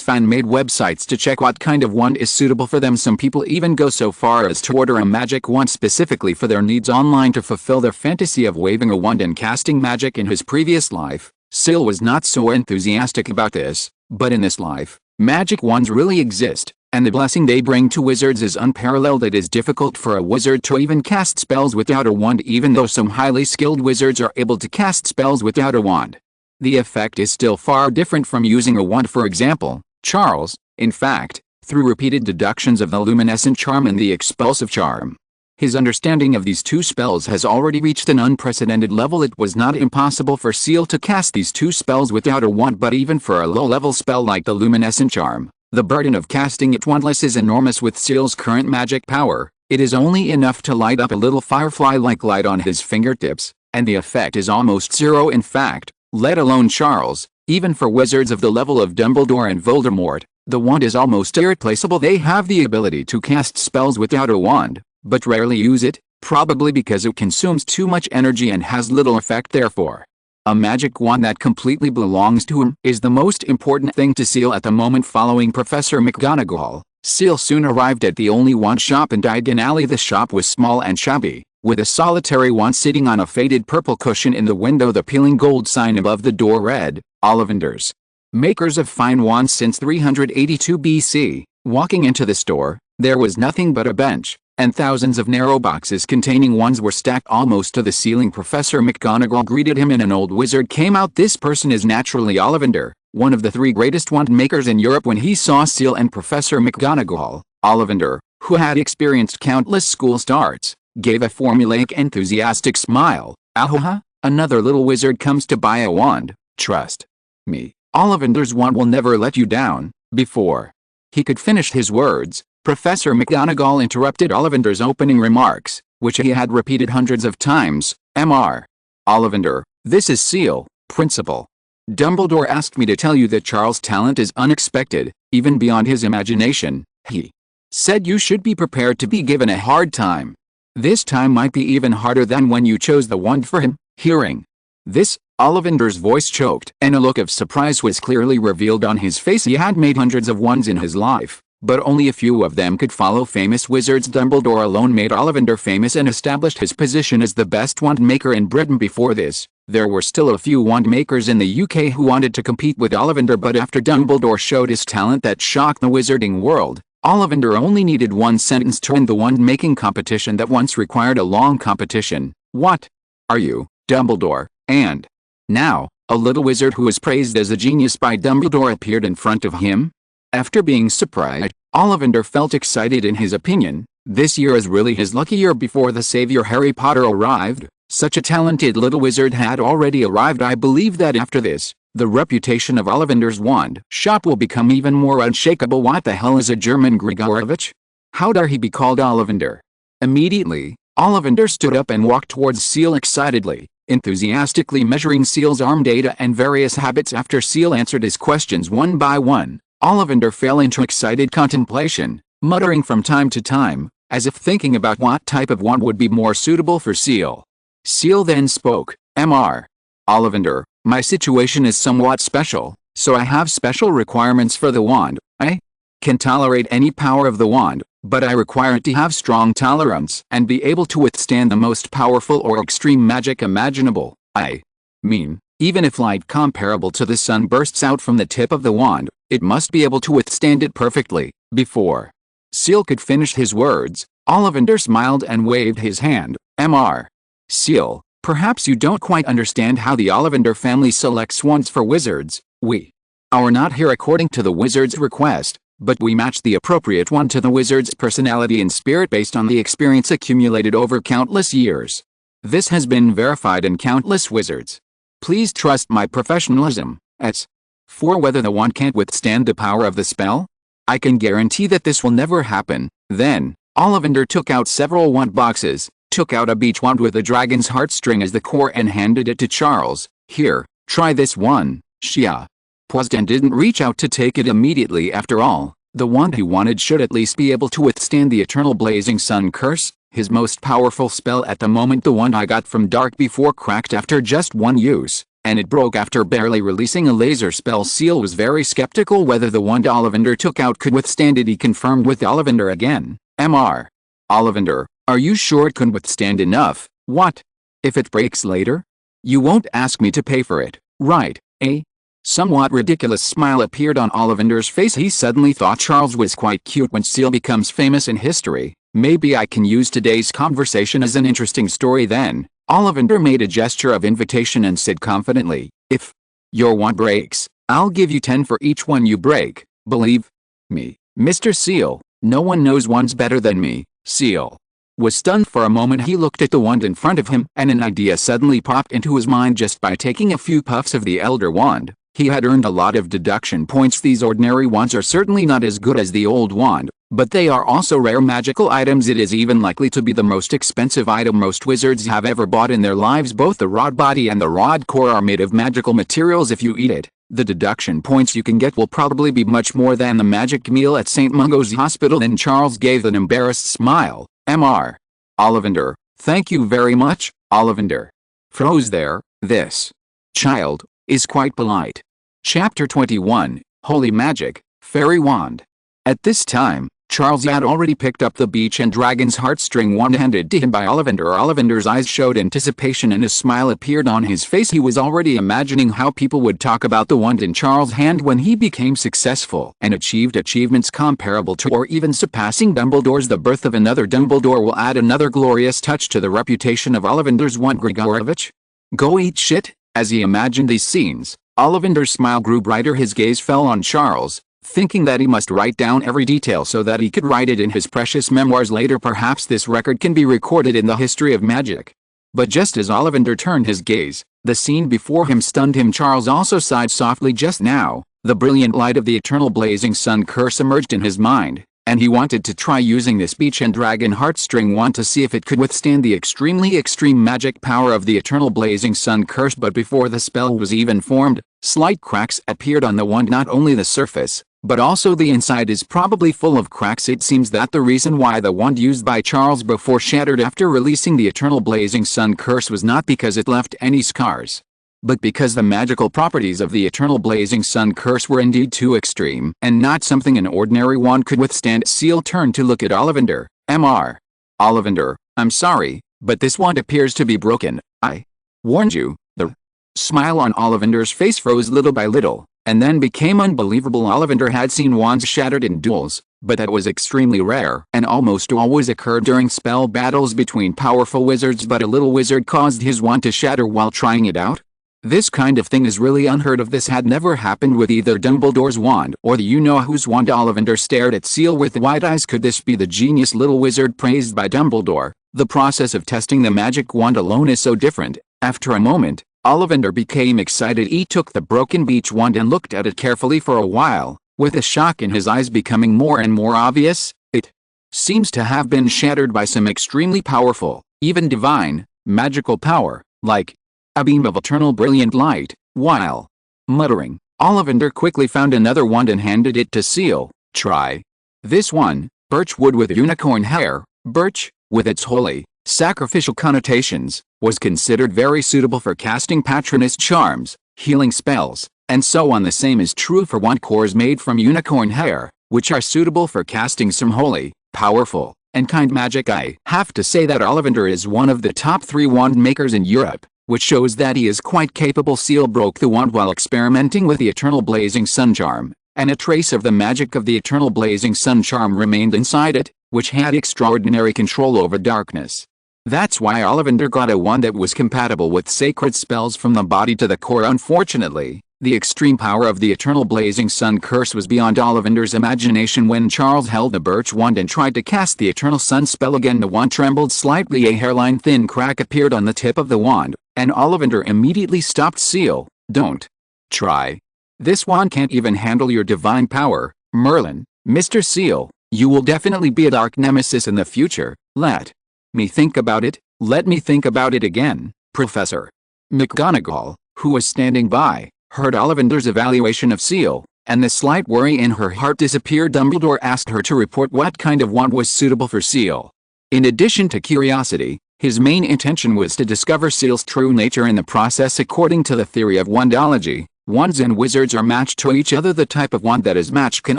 fan-made websites to check what kind of wand is suitable for them. Some people even go so far as to order a magic wand specifically for their needs online to fulfill their fantasy of waving a wand and casting magic. In his previous life, Ciel was not so enthusiastic about this, but in this life, magic wands really exist, and the blessing they bring to wizards is unparalleled. It is difficult for a wizard to even cast spells without a wand, even though some highly skilled wizards are able to cast spells without a wand. The effect is still far different from using a wand. For example, Charles, in fact, through repeated deductions of the luminescent charm and the expulsive charm, his understanding of these two spells has already reached an unprecedented level. It was not impossible for Ciel to cast these two spells without a wand, but even for a low-level spell like the luminescent charm, The burden of casting it wandless is enormous with Ciel's current magic power. It is only enough to light up a little firefly-like light on his fingertips, and the effect is almost zero in fact, let alone Charles. Even for wizards of the level of Dumbledore and Voldemort, the wand is almost irreplaceable. They have the ability to cast spells without a wand, but rarely use it, probably because it consumes too much energy and has little effect therefore. A magic wand that completely belongs to him is the most important thing to Ciel at the moment. Following Professor McGonagall, Ciel soon arrived at the only wand shop in Diagon Alley. The shop was small and shabby, with a solitary wand sitting on a faded purple cushion in the window. The peeling gold sign above the door read, Ollivanders, makers of fine wands since 382 BC. Walking into the store, there was nothing but a bench, and thousands of narrow boxes containing wands were stacked almost to the ceiling. Professor McGonagall greeted him and an old wizard came out. This person is naturally Ollivander, one of the 3 greatest wand makers in Europe. When he saw Ciel and Professor McGonagall, Ollivander, who had experienced countless school starts, gave a formulaic enthusiastic smile. Ahoha, another little wizard comes to buy a wand. Trust me, Ollivander's wand will never let you down. Before he could finish his words, Professor McGonagall interrupted Ollivander's opening remarks, which he had repeated hundreds of times. Mr. Ollivander, this is Ciel, Principal. Dumbledore asked me to tell you that Charles' talent is unexpected, even beyond his imagination. He said you should be prepared to be given a hard time. This time might be even harder than when you chose the wand for him. Hearing this, Ollivander's voice choked, and a look of surprise was clearly revealed on his face. He had made hundreds of wands in his life, but only a few of them could follow famous wizards. Dumbledore alone made Ollivander famous and established his position as the best wand maker in Britain. Before this, there were still a few wand makers in the UK who wanted to compete with Ollivander, but after Dumbledore showed his talent that shocked the wizarding world, Ollivander only needed one sentence to end the wand-making competition that once required a long competition. What are you, Dumbledore? And now, a little wizard who was praised as a genius by Dumbledore appeared in front of him. After being surprised, Ollivander felt excited. In his opinion, this year is really his lucky year. Before the savior Harry Potter arrived, such a talented little wizard had already arrived. I believe that after this, the reputation of Ollivander's wand shop will become even more unshakable. What the hell is a German Grigorovich? How dare he be called Ollivander? Immediately, Ollivander stood up and walked towards Ciel excitedly, enthusiastically measuring Ciel's arm data and various habits. After Ciel answered his questions one by one, Ollivander fell into excited contemplation, muttering from time to time, as if thinking about what type of wand would be more suitable for Ciel. Ciel then spoke. Mr. Ollivander, my situation is somewhat special, so I have special requirements for the wand. I can tolerate any power of the wand, but I require it to have strong tolerance and be able to withstand the most powerful or extreme magic imaginable. I mean, even if light comparable to the sun bursts out from the tip of the wand, it must be able to withstand it perfectly. Before Ciel could finish his words, Ollivander smiled and waved his hand. Mr. Ciel, perhaps you don't quite understand how the Ollivander family selects wands for wizards. We are not here according to the wizard's request, but we match the appropriate wand to the wizard's personality and spirit based on the experience accumulated over countless years. This has been verified in countless wizards. Please trust my professionalism. As for whether the wand can't withstand the power of the spell, I can guarantee that this will never happen. Then, Ollivander took out several wand boxes, took out a beach wand with a dragon's heartstring as the core and handed it to Charles. Here, try this one. Shia paused and didn't reach out to take it immediately. After all, the wand he wanted should at least be able to withstand the eternal blazing sun curse, his most powerful spell at the moment. The wand I got from Dark before cracked after just one use, and it broke after barely releasing a laser spell. Ciel was very skeptical whether the wand Ollivander took out could withstand it. He confirmed with Ollivander again. Mr. Ollivander, are you sure it can withstand enough? What if it breaks later? You won't ask me to pay for it, right? A somewhat ridiculous smile appeared on Ollivander's face. He suddenly thought Charles was quite cute. When Ciel becomes famous in history, maybe I can use today's conversation as an interesting story then. Ollivander made a gesture of invitation and said confidently, if your wand breaks, I'll give you 10 for each one you break. Believe me, Mr. Ciel, no one knows wands better than me. Ciel was stunned for a moment. He looked at the wand in front of him, and an idea suddenly popped into his mind. Just by taking a few puffs of the elder wand, He had earned a lot of deduction points. These ordinary wands are certainly not as good as the old wand, but they are also rare magical items. It is even likely to be the most expensive item most wizards have ever bought in their lives. Both the rod body and the rod core are made of magical materials. If you eat it, the deduction points you can get will probably be much more than the magic meal at St. Mungo's Hospital. Then Charles gave an embarrassed smile. Mr. Ollivander, thank you very much, Ollivander. Froze there. This child is quite polite. Chapter 21, Holy Magic, Fairy Wand. At this time, Charles had already picked up the beech and dragon's heartstring wand handed to him by Ollivander. Ollivander's eyes showed anticipation and a smile appeared on his face. He was already imagining how people would talk about the wand in Charles' hand when he became successful and achieved achievements comparable to or even surpassing Dumbledore's. The birth of another Dumbledore will add another glorious touch to the reputation of Ollivander's wand. Grigorovich? Go eat shit? As he imagined these scenes, Ollivander's smile grew brighter. His gaze fell on Charles, thinking that he must write down every detail so that he could write it in his precious memoirs later. Perhaps this record can be recorded in the history of magic. But just as Ollivander turned his gaze, the scene before him stunned him. Charles also sighed softly. Just now, the brilliant light of the eternal blazing sun curse emerged in his mind, and he wanted to try using this beech and dragon heartstring wand to see if it could withstand the extreme magic power of the eternal blazing sun curse. But before the spell was even formed, slight cracks appeared on the wand. Not only the surface, but also the inside is probably full of cracks. It seems that the reason why the wand used by Charles before shattered after releasing the eternal blazing sun curse was not because it left any scars, but because the magical properties of the eternal blazing sun curse were indeed too extreme and not something an ordinary wand could withstand. Ciel turned to look at Ollivander. Mr. Ollivander, I'm sorry, but this wand appears to be broken. I warned you. The smile on Ollivander's face froze little by little, and then became unbelievable. Ollivander had seen wands shattered in duels, but that was extremely rare and almost always occurred during spell battles between powerful wizards. But a little wizard caused his wand to shatter while trying it out? This kind of thing is really unheard of. This had never happened with either Dumbledore's wand or the you-know-whose wand. Ollivander stared at Ciel with wide eyes. Could this be the genius little wizard praised by Dumbledore? The process of testing the magic wand alone is so different. After a moment, Ollivander became excited. He took the broken beech wand and looked at it carefully for a while, with the shock in his eyes becoming more and more obvious. It seems to have been shattered by some extremely powerful, even divine, magical power, like a beam of eternal brilliant light. While muttering, Ollivander quickly found another wand and handed it to Ciel. Try this one. Birch wood with unicorn hair. Birch, with its holy, sacrificial connotations, was considered very suitable for casting patroness charms, healing spells, and so on. The same is true for wand cores made from unicorn hair, which are suitable for casting some holy, powerful, and kind magic. I have to say that Ollivander is one of the top 3 wand makers in Europe, which shows that he is quite capable. Ciel broke the wand while experimenting with the eternal blazing sun charm, and a trace of the magic of the eternal blazing sun charm remained inside it, which had extraordinary control over darkness. That's why Ollivander got a wand that was compatible with sacred spells from the body to the core. Unfortunately, the extreme power of the eternal blazing sun curse was beyond Ollivander's imagination. When Charles held the birch wand and tried to cast the eternal sun spell again, the wand trembled slightly. A hairline thin crack appeared on the tip of the wand, and Ollivander immediately stopped Ciel. Don't try. This wand can't even handle your divine power, Merlin. Mr. Ciel, you will definitely be a dark nemesis in the future. Let me think about it. Let me think about it again. Professor McGonagall, who was standing by, heard Ollivander's evaluation of Ciel, and the slight worry in her heart disappeared. Dumbledore asked her to report what kind of wand was suitable for Ciel. In addition to curiosity, his main intention was to discover Ciel's true nature. In the process, according to the theory of wandology, wands and wizards are matched to each other. The type of wand that is matched can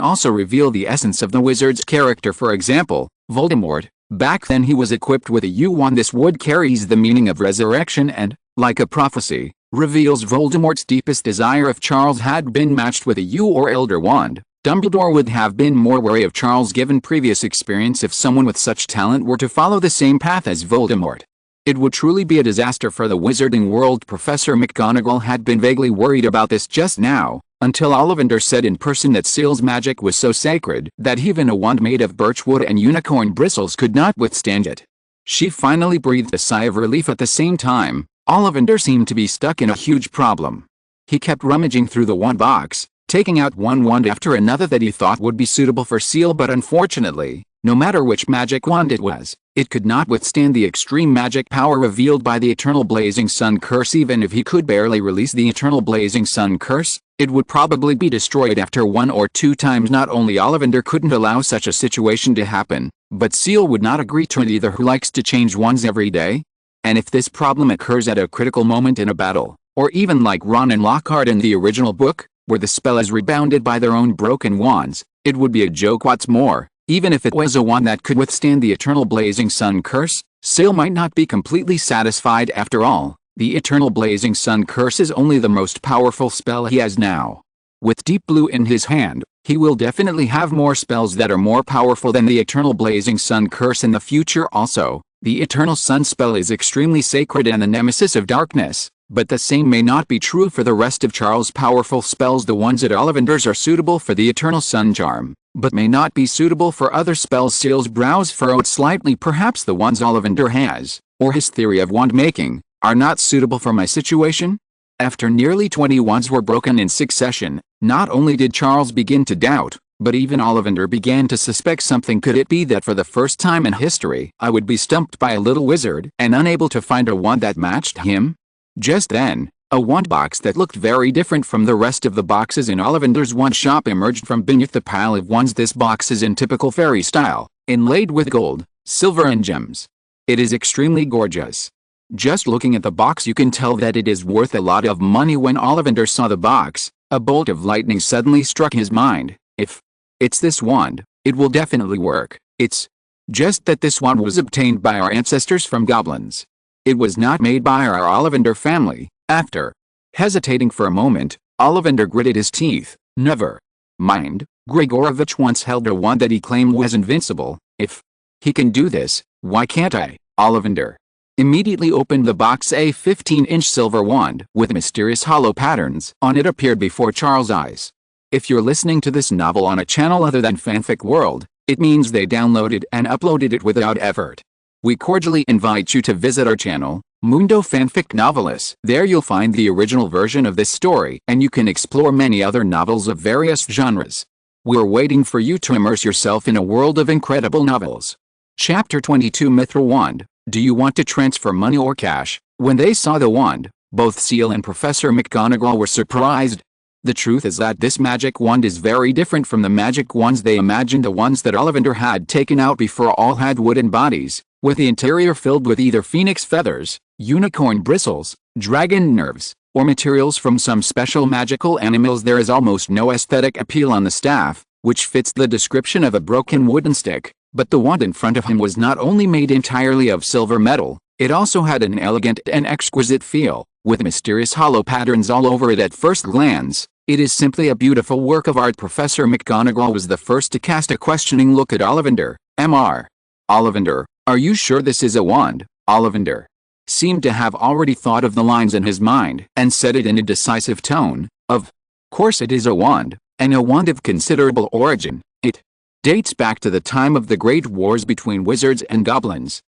also reveal the essence of the wizard's character. For example, Voldemort, back then he was equipped with a U-wand. This wood carries the meaning of resurrection and, like a prophecy, reveals Voldemort's deepest desire. If Charles had been matched with a U or Elder wand, Dumbledore would have been more wary of Charles given previous experience. If someone with such talent were to follow the same path as Voldemort, it would truly be a disaster for the wizarding world. Professor McGonagall had been vaguely worried about this just now, until Ollivander said in person that Ciel's magic was so sacred that even a wand made of birch wood and unicorn bristles could not withstand it. She finally breathed a sigh of relief. At the same time, Ollivander seemed to be stuck in a huge problem. He kept rummaging through the wand box, taking out one wand after another that he thought would be suitable for Ciel, but unfortunately, no matter which magic wand it was, it could not withstand the extreme magic power revealed by the eternal blazing sun curse. Even if he could barely release the eternal blazing sun curse, it would probably be destroyed after 1 or 2 times. Not only Ollivander couldn't allow such a situation to happen, but Ciel would not agree to it either. Who likes to change wands every day? And if this problem occurs at a critical moment in a battle, or even like Ron and Lockhart in the original book, where the spell is rebounded by their own broken wands, it would be a joke. What's more, even if it was a wand that could withstand the eternal blazing sun curse, Ciel might not be completely satisfied. After all, the eternal blazing sun curse is only the most powerful spell he has now. With Deep Blue in his hand, he will definitely have more spells that are more powerful than the eternal blazing sun curse in the future. Also, the eternal sun spell is extremely sacred and the nemesis of darkness, but the same may not be true for the rest of Charles' powerful spells. The ones at Ollivander's are suitable for the eternal sun charm, but may not be suitable for other spells. Ciel's brows furrowed slightly. Perhaps the ones Ollivander has, or his theory of wand making, are not suitable for my situation? After nearly 20 wands were broken in succession, not only did Charles begin to doubt, but even Ollivander began to suspect something. Could it be that for the first time in history I would be stumped by a little wizard and unable to find a wand that matched him? Just then, a wand box that looked very different from the rest of the boxes in Ollivander's wand shop emerged from beneath the pile of wands. This box is in typical fairy style, inlaid with gold, silver and gems. It is extremely gorgeous. Just looking at the box you can tell that it is worth a lot of money. When Ollivander saw the box, a bolt of lightning suddenly struck his mind. If it's this wand, it will definitely work. It's just that this wand was obtained by our ancestors from goblins. It was not made by our Ollivander family. After hesitating for a moment, Ollivander gritted his teeth. Never mind, Grigorovich once held a wand that he claimed was invincible. If he can do this, why can't I? Ollivander immediately opened the box. A 15-inch silver wand with mysterious hollow patterns on it appeared before Charles' eyes. If you're listening to this novel on a channel other than Fanfic World, it means they downloaded and uploaded it without effort. We cordially invite you to visit our channel, Mundo Fanfic Novelis. There you'll find the original version of this story, and you can explore many other novels of various genres. We're waiting for you to immerse yourself in a world of incredible novels. Chapter 22 Mithril Wand. Do you want to transfer money or cash? When they saw the wand, both Ciel and Professor McGonagall were surprised. The truth is that this magic wand is very different from the magic wands they imagined. The ones that Ollivander had taken out before all had wooden bodies, with the interior filled with either phoenix feathers, unicorn bristles, dragon nerves, or materials from some special magical animals. There is almost no aesthetic appeal on the staff, which fits the description of a broken wooden stick. But the wand in front of him was not only made entirely of silver metal, it also had an elegant and exquisite feel, with mysterious hollow patterns all over it. At first glance, it is simply a beautiful work of art. Professor McGonagall was the first to cast a questioning look at Ollivander. Mr. Ollivander, are you sure this is a wand? Ollivander seemed to have already thought of the lines in his mind and said it in a decisive tone. Of course it is a wand, and a wand of considerable origin. It dates back to the time of the great wars between wizards and goblins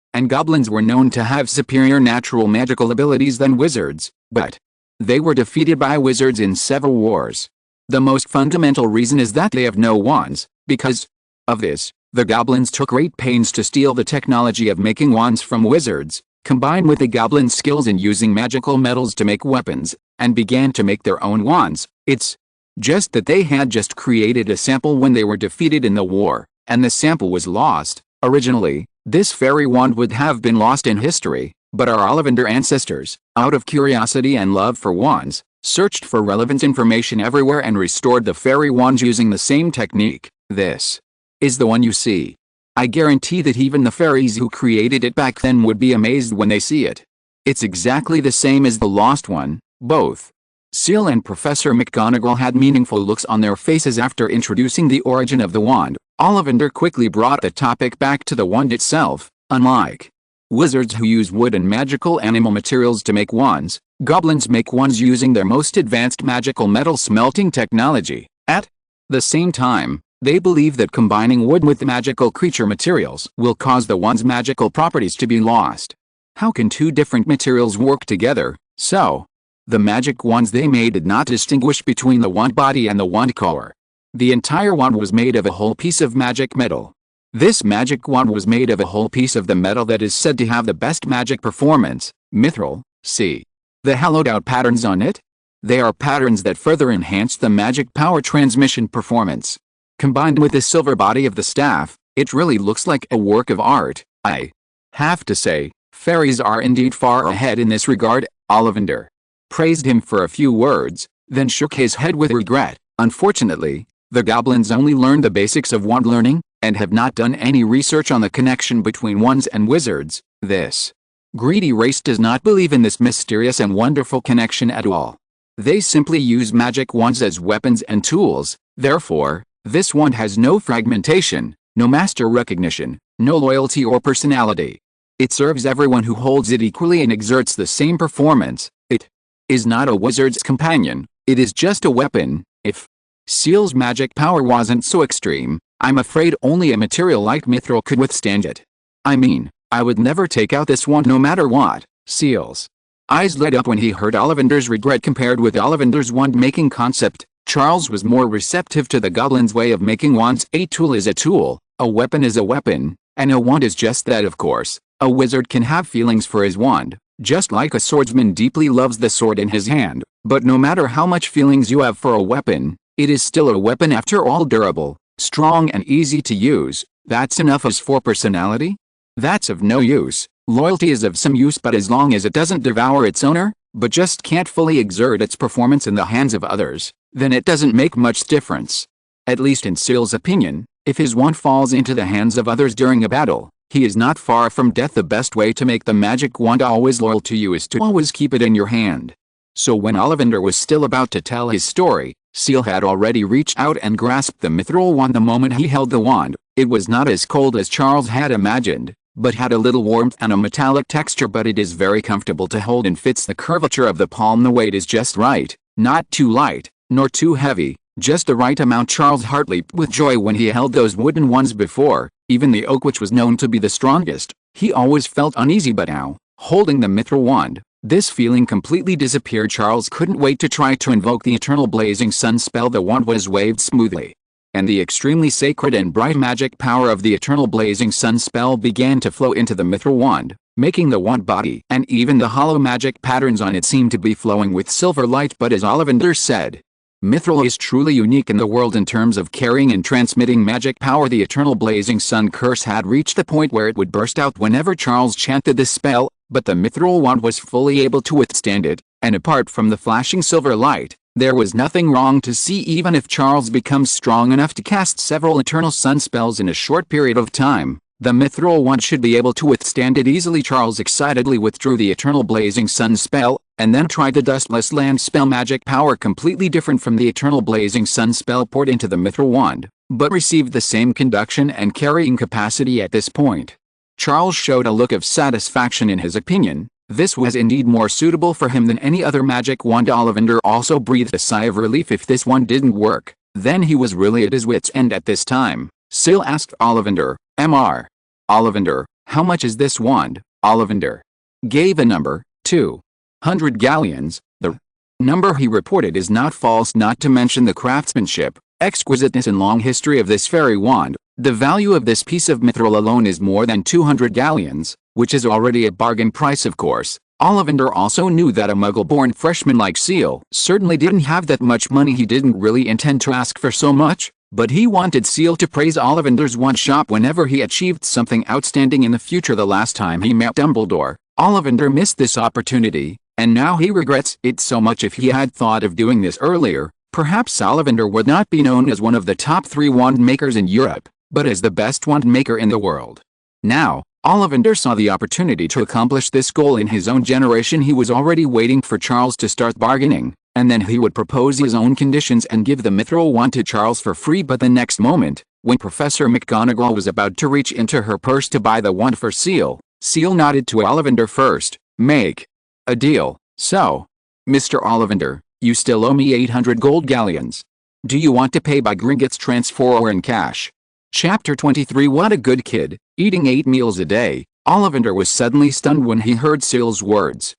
were known to have superior natural magical abilities than wizards, but they were defeated by wizards in several wars. The most fundamental reason is that they have no wands. Because of this, the goblins took great pains to steal the technology of making wands from wizards, combined with the goblins' skills in using magical metals to make weapons, and began to make their own wands. It's just that they had just created a sample when they were defeated in the war, and the sample was lost. Originally, this fairy wand would have been lost in history, but our Ollivander ancestors, out of curiosity and love for wands, searched for relevant information everywhere and restored the fairy wand using the same technique. This is the one you see. I guarantee that even the fairies who created it back then would be amazed when they see it. It's exactly the same as the lost one. Both Ciel and Professor McGonagall had meaningful looks on their faces after introducing the origin of the wand. Ollivander quickly brought the topic back to the wand itself. Unlike wizards who use wood and magical animal materials to make wands, goblins make wands using their most advanced magical metal smelting technology. At the same time, they believe that combining wood with magical creature materials will cause the wand's magical properties to be lost. How can two different materials work together? So, The magic wands they made did not distinguish between the wand body and the wand core. The entire wand was made of a whole piece of magic metal. This magic wand was made of a whole piece of the metal that is said to have the best magic performance, mithril. See the hollowed out patterns on it? They are patterns that further enhance the magic power transmission performance. Combined with the silver body of the staff, it really looks like a work of art. I have to say, fairies are indeed far ahead in this regard. Ollivander praised him for a few words, then shook his head with regret. Unfortunately, the goblins only learned the basics of wand learning, and have not done any research on the connection between wands and wizards. This greedy race does not believe in this mysterious and wonderful connection at all. They simply use magic wands as weapons and tools. Therefore, this wand has no fragmentation, no master recognition, no loyalty or personality. It serves everyone who holds it equally and exerts the same performance. It is not a wizard's companion, it is just a weapon. If Ciel's magic power wasn't so extreme, I'm afraid only a material like mithril could withstand it. I mean, I would never take out this wand no matter what. Ciel's eyes lit up when he heard Ollivander's regret compared with Ollivander's wand-making concept. Charles was more receptive to the goblin's way of making wands. A tool is a tool, a weapon is a weapon, and a wand is just that. Of course, a wizard can have feelings for his wand, just like a swordsman deeply loves the sword in his hand, but no matter how much feelings you have for a weapon, it is still a weapon after all, durable, strong and easy to use. That's enough. As for personality, that's of no use. Loyalty is of some use, but as long as it doesn't devour its owner, but just can't fully exert its performance in the hands of others, then it doesn't make much difference. At least in Ciel's opinion, if his wand falls into the hands of others during a battle, he is not far from death. The best way to make the magic wand always loyal to you is to always keep it in your hand. So when Ollivander was still about to tell his story, Ciel had already reached out and grasped the mithril wand. The moment he held the wand, it was not as cold as Charles had imagined, but had a little warmth and a metallic texture. But it is very comfortable to hold and fits the curvature of the palm. The weight is just right, not too light, nor too heavy, just the right amount. Charles' heart leaped with joy when he held those wooden ones before. Even the oak, which was known to be the strongest, he always felt uneasy, but now, holding the mithril wand, this feeling completely disappeared. Charles couldn't wait to try to invoke the eternal blazing sun spell. The wand was waved smoothly, and the extremely sacred and bright magic power of the eternal blazing sun spell began to flow into the mithril wand, making the wand body and even the hollow magic patterns on it seem to be flowing with silver light. But as Ollivander said, mithril is truly unique in the world in terms of carrying and transmitting magic power. The eternal blazing sun curse had reached the point where it would burst out whenever Charles chanted this spell, but the mithril wand was fully able to withstand it, and apart from the flashing silver light, there was nothing wrong to see. Even if Charles becomes strong enough to cast several eternal sun spells in a short period of time, the mithril wand should be able to withstand it easily. Charles excitedly withdrew the eternal blazing sun spell, and then tried the dustless land spell. Magic power completely different from the eternal blazing sun spell poured into the mithril wand, but received the same conduction and carrying capacity at this point. Charles showed a look of satisfaction. In his opinion, this was indeed more suitable for him than any other magic wand. Ollivander also breathed a sigh of relief. If this one didn't work, then he was really at his wit's end at this time. Ciel asked Ollivander, "Mr. Ollivander, how much is this wand?" Ollivander gave a number, 200 galleons. The number he reported is not false, not to mention the craftsmanship, exquisiteness and long history of this fairy wand. The value of this piece of mithril alone is more than 200 galleons, which is already a bargain price. Of course, Ollivander also knew that a muggle-born freshman like Ciel certainly didn't have that much money. He didn't really intend to ask for so much, but he wanted Ciel to praise Ollivander's wand shop whenever he achieved something outstanding in the future. The last time he met Dumbledore, Ollivander missed this opportunity, and now he regrets it so much. If he had thought of doing this earlier, perhaps Ollivander would not be known as one of the top 3 wand makers in Europe, but as the best wand maker in the world. Now, Ollivander saw the opportunity to accomplish this goal in his own generation. He was already waiting for Charles to start bargaining, and then he would propose his own conditions and give the mithril wand to Charles for free. But the next moment, when Professor McGonagall was about to reach into her purse to buy the wand for Ciel, Ciel nodded to Ollivander first. "Make a deal." "So, Mr. Ollivander, you still owe me 800 gold galleons. Do you want to pay by Gringotts transfer or in cash?" Chapter 23. What a good kid, eating 8 meals a day. Ollivander was suddenly stunned when he heard Ciel's words.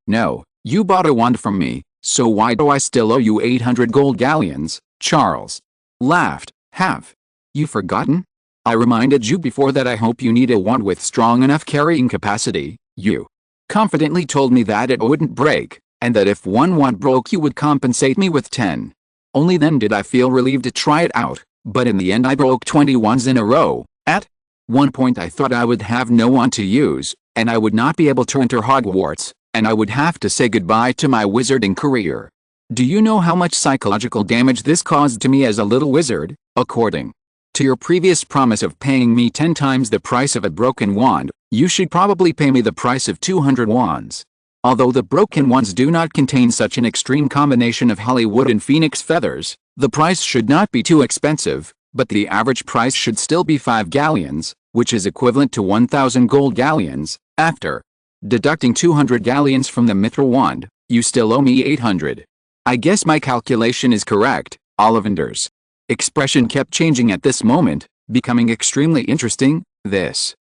No, You bought a wand from me, so why do I still owe you 800 gold galleons? Charles laughed. Have you forgotten? I reminded you before that I hope you need a wand with strong enough carrying capacity. You confidently told me that it wouldn't break, and that if one wand broke you would compensate me with 10. Only then did I feel relieved to try it out, but in the end I broke 20 wands in a row. At one point I thought I would have no wand to use, and I would not be able to enter Hogwarts, and I would have to say goodbye to my wizarding career. Do you know how much psychological damage this caused to me as a little wizard? According to your previous promise of paying me 10 times the price of a broken wand, you should probably pay me the price of 200 wands. Although the broken wands do not contain such an extreme combination of Hollywood and phoenix feathers, the price should not be too expensive, but the average price should still be 5 galleons, which is equivalent to 1,000 gold galleons. After deducting 200 galleons from the mithril wand, you still owe me 800. I guess my calculation is correct. Ollivander's expression kept changing at this moment, becoming extremely interesting. This,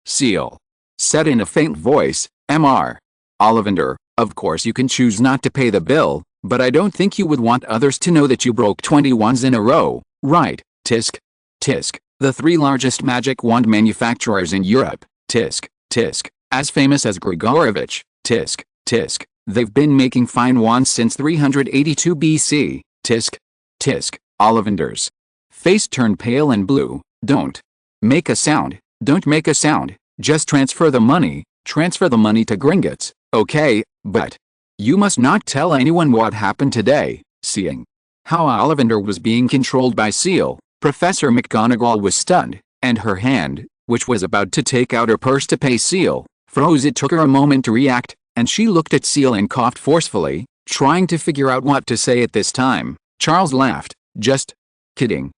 Ciel said in a faint voice, Mr. Ollivander, of course you can choose not to pay the bill, but I don't think you would want others to know that you broke 20 wands in a row, right? Tisk. The 3 largest magic wand manufacturers in Europe, Tisk, as famous as Grigorovich, Tisk, they've been making fine wands since 382 BC, Tisk. Ollivander's face turned pale and blue. Don't make a sound, just transfer the money to Gringotts, okay? But you must not tell anyone what happened today. Seeing how Ollivander was being controlled by Ciel, Professor McGonagall was stunned, and her hand, which was about to take out her purse to pay Ciel, froze. It took her a moment to react, and she looked at Ciel and coughed forcefully, trying to figure out what to say at this time. Charles laughed. Just kidding.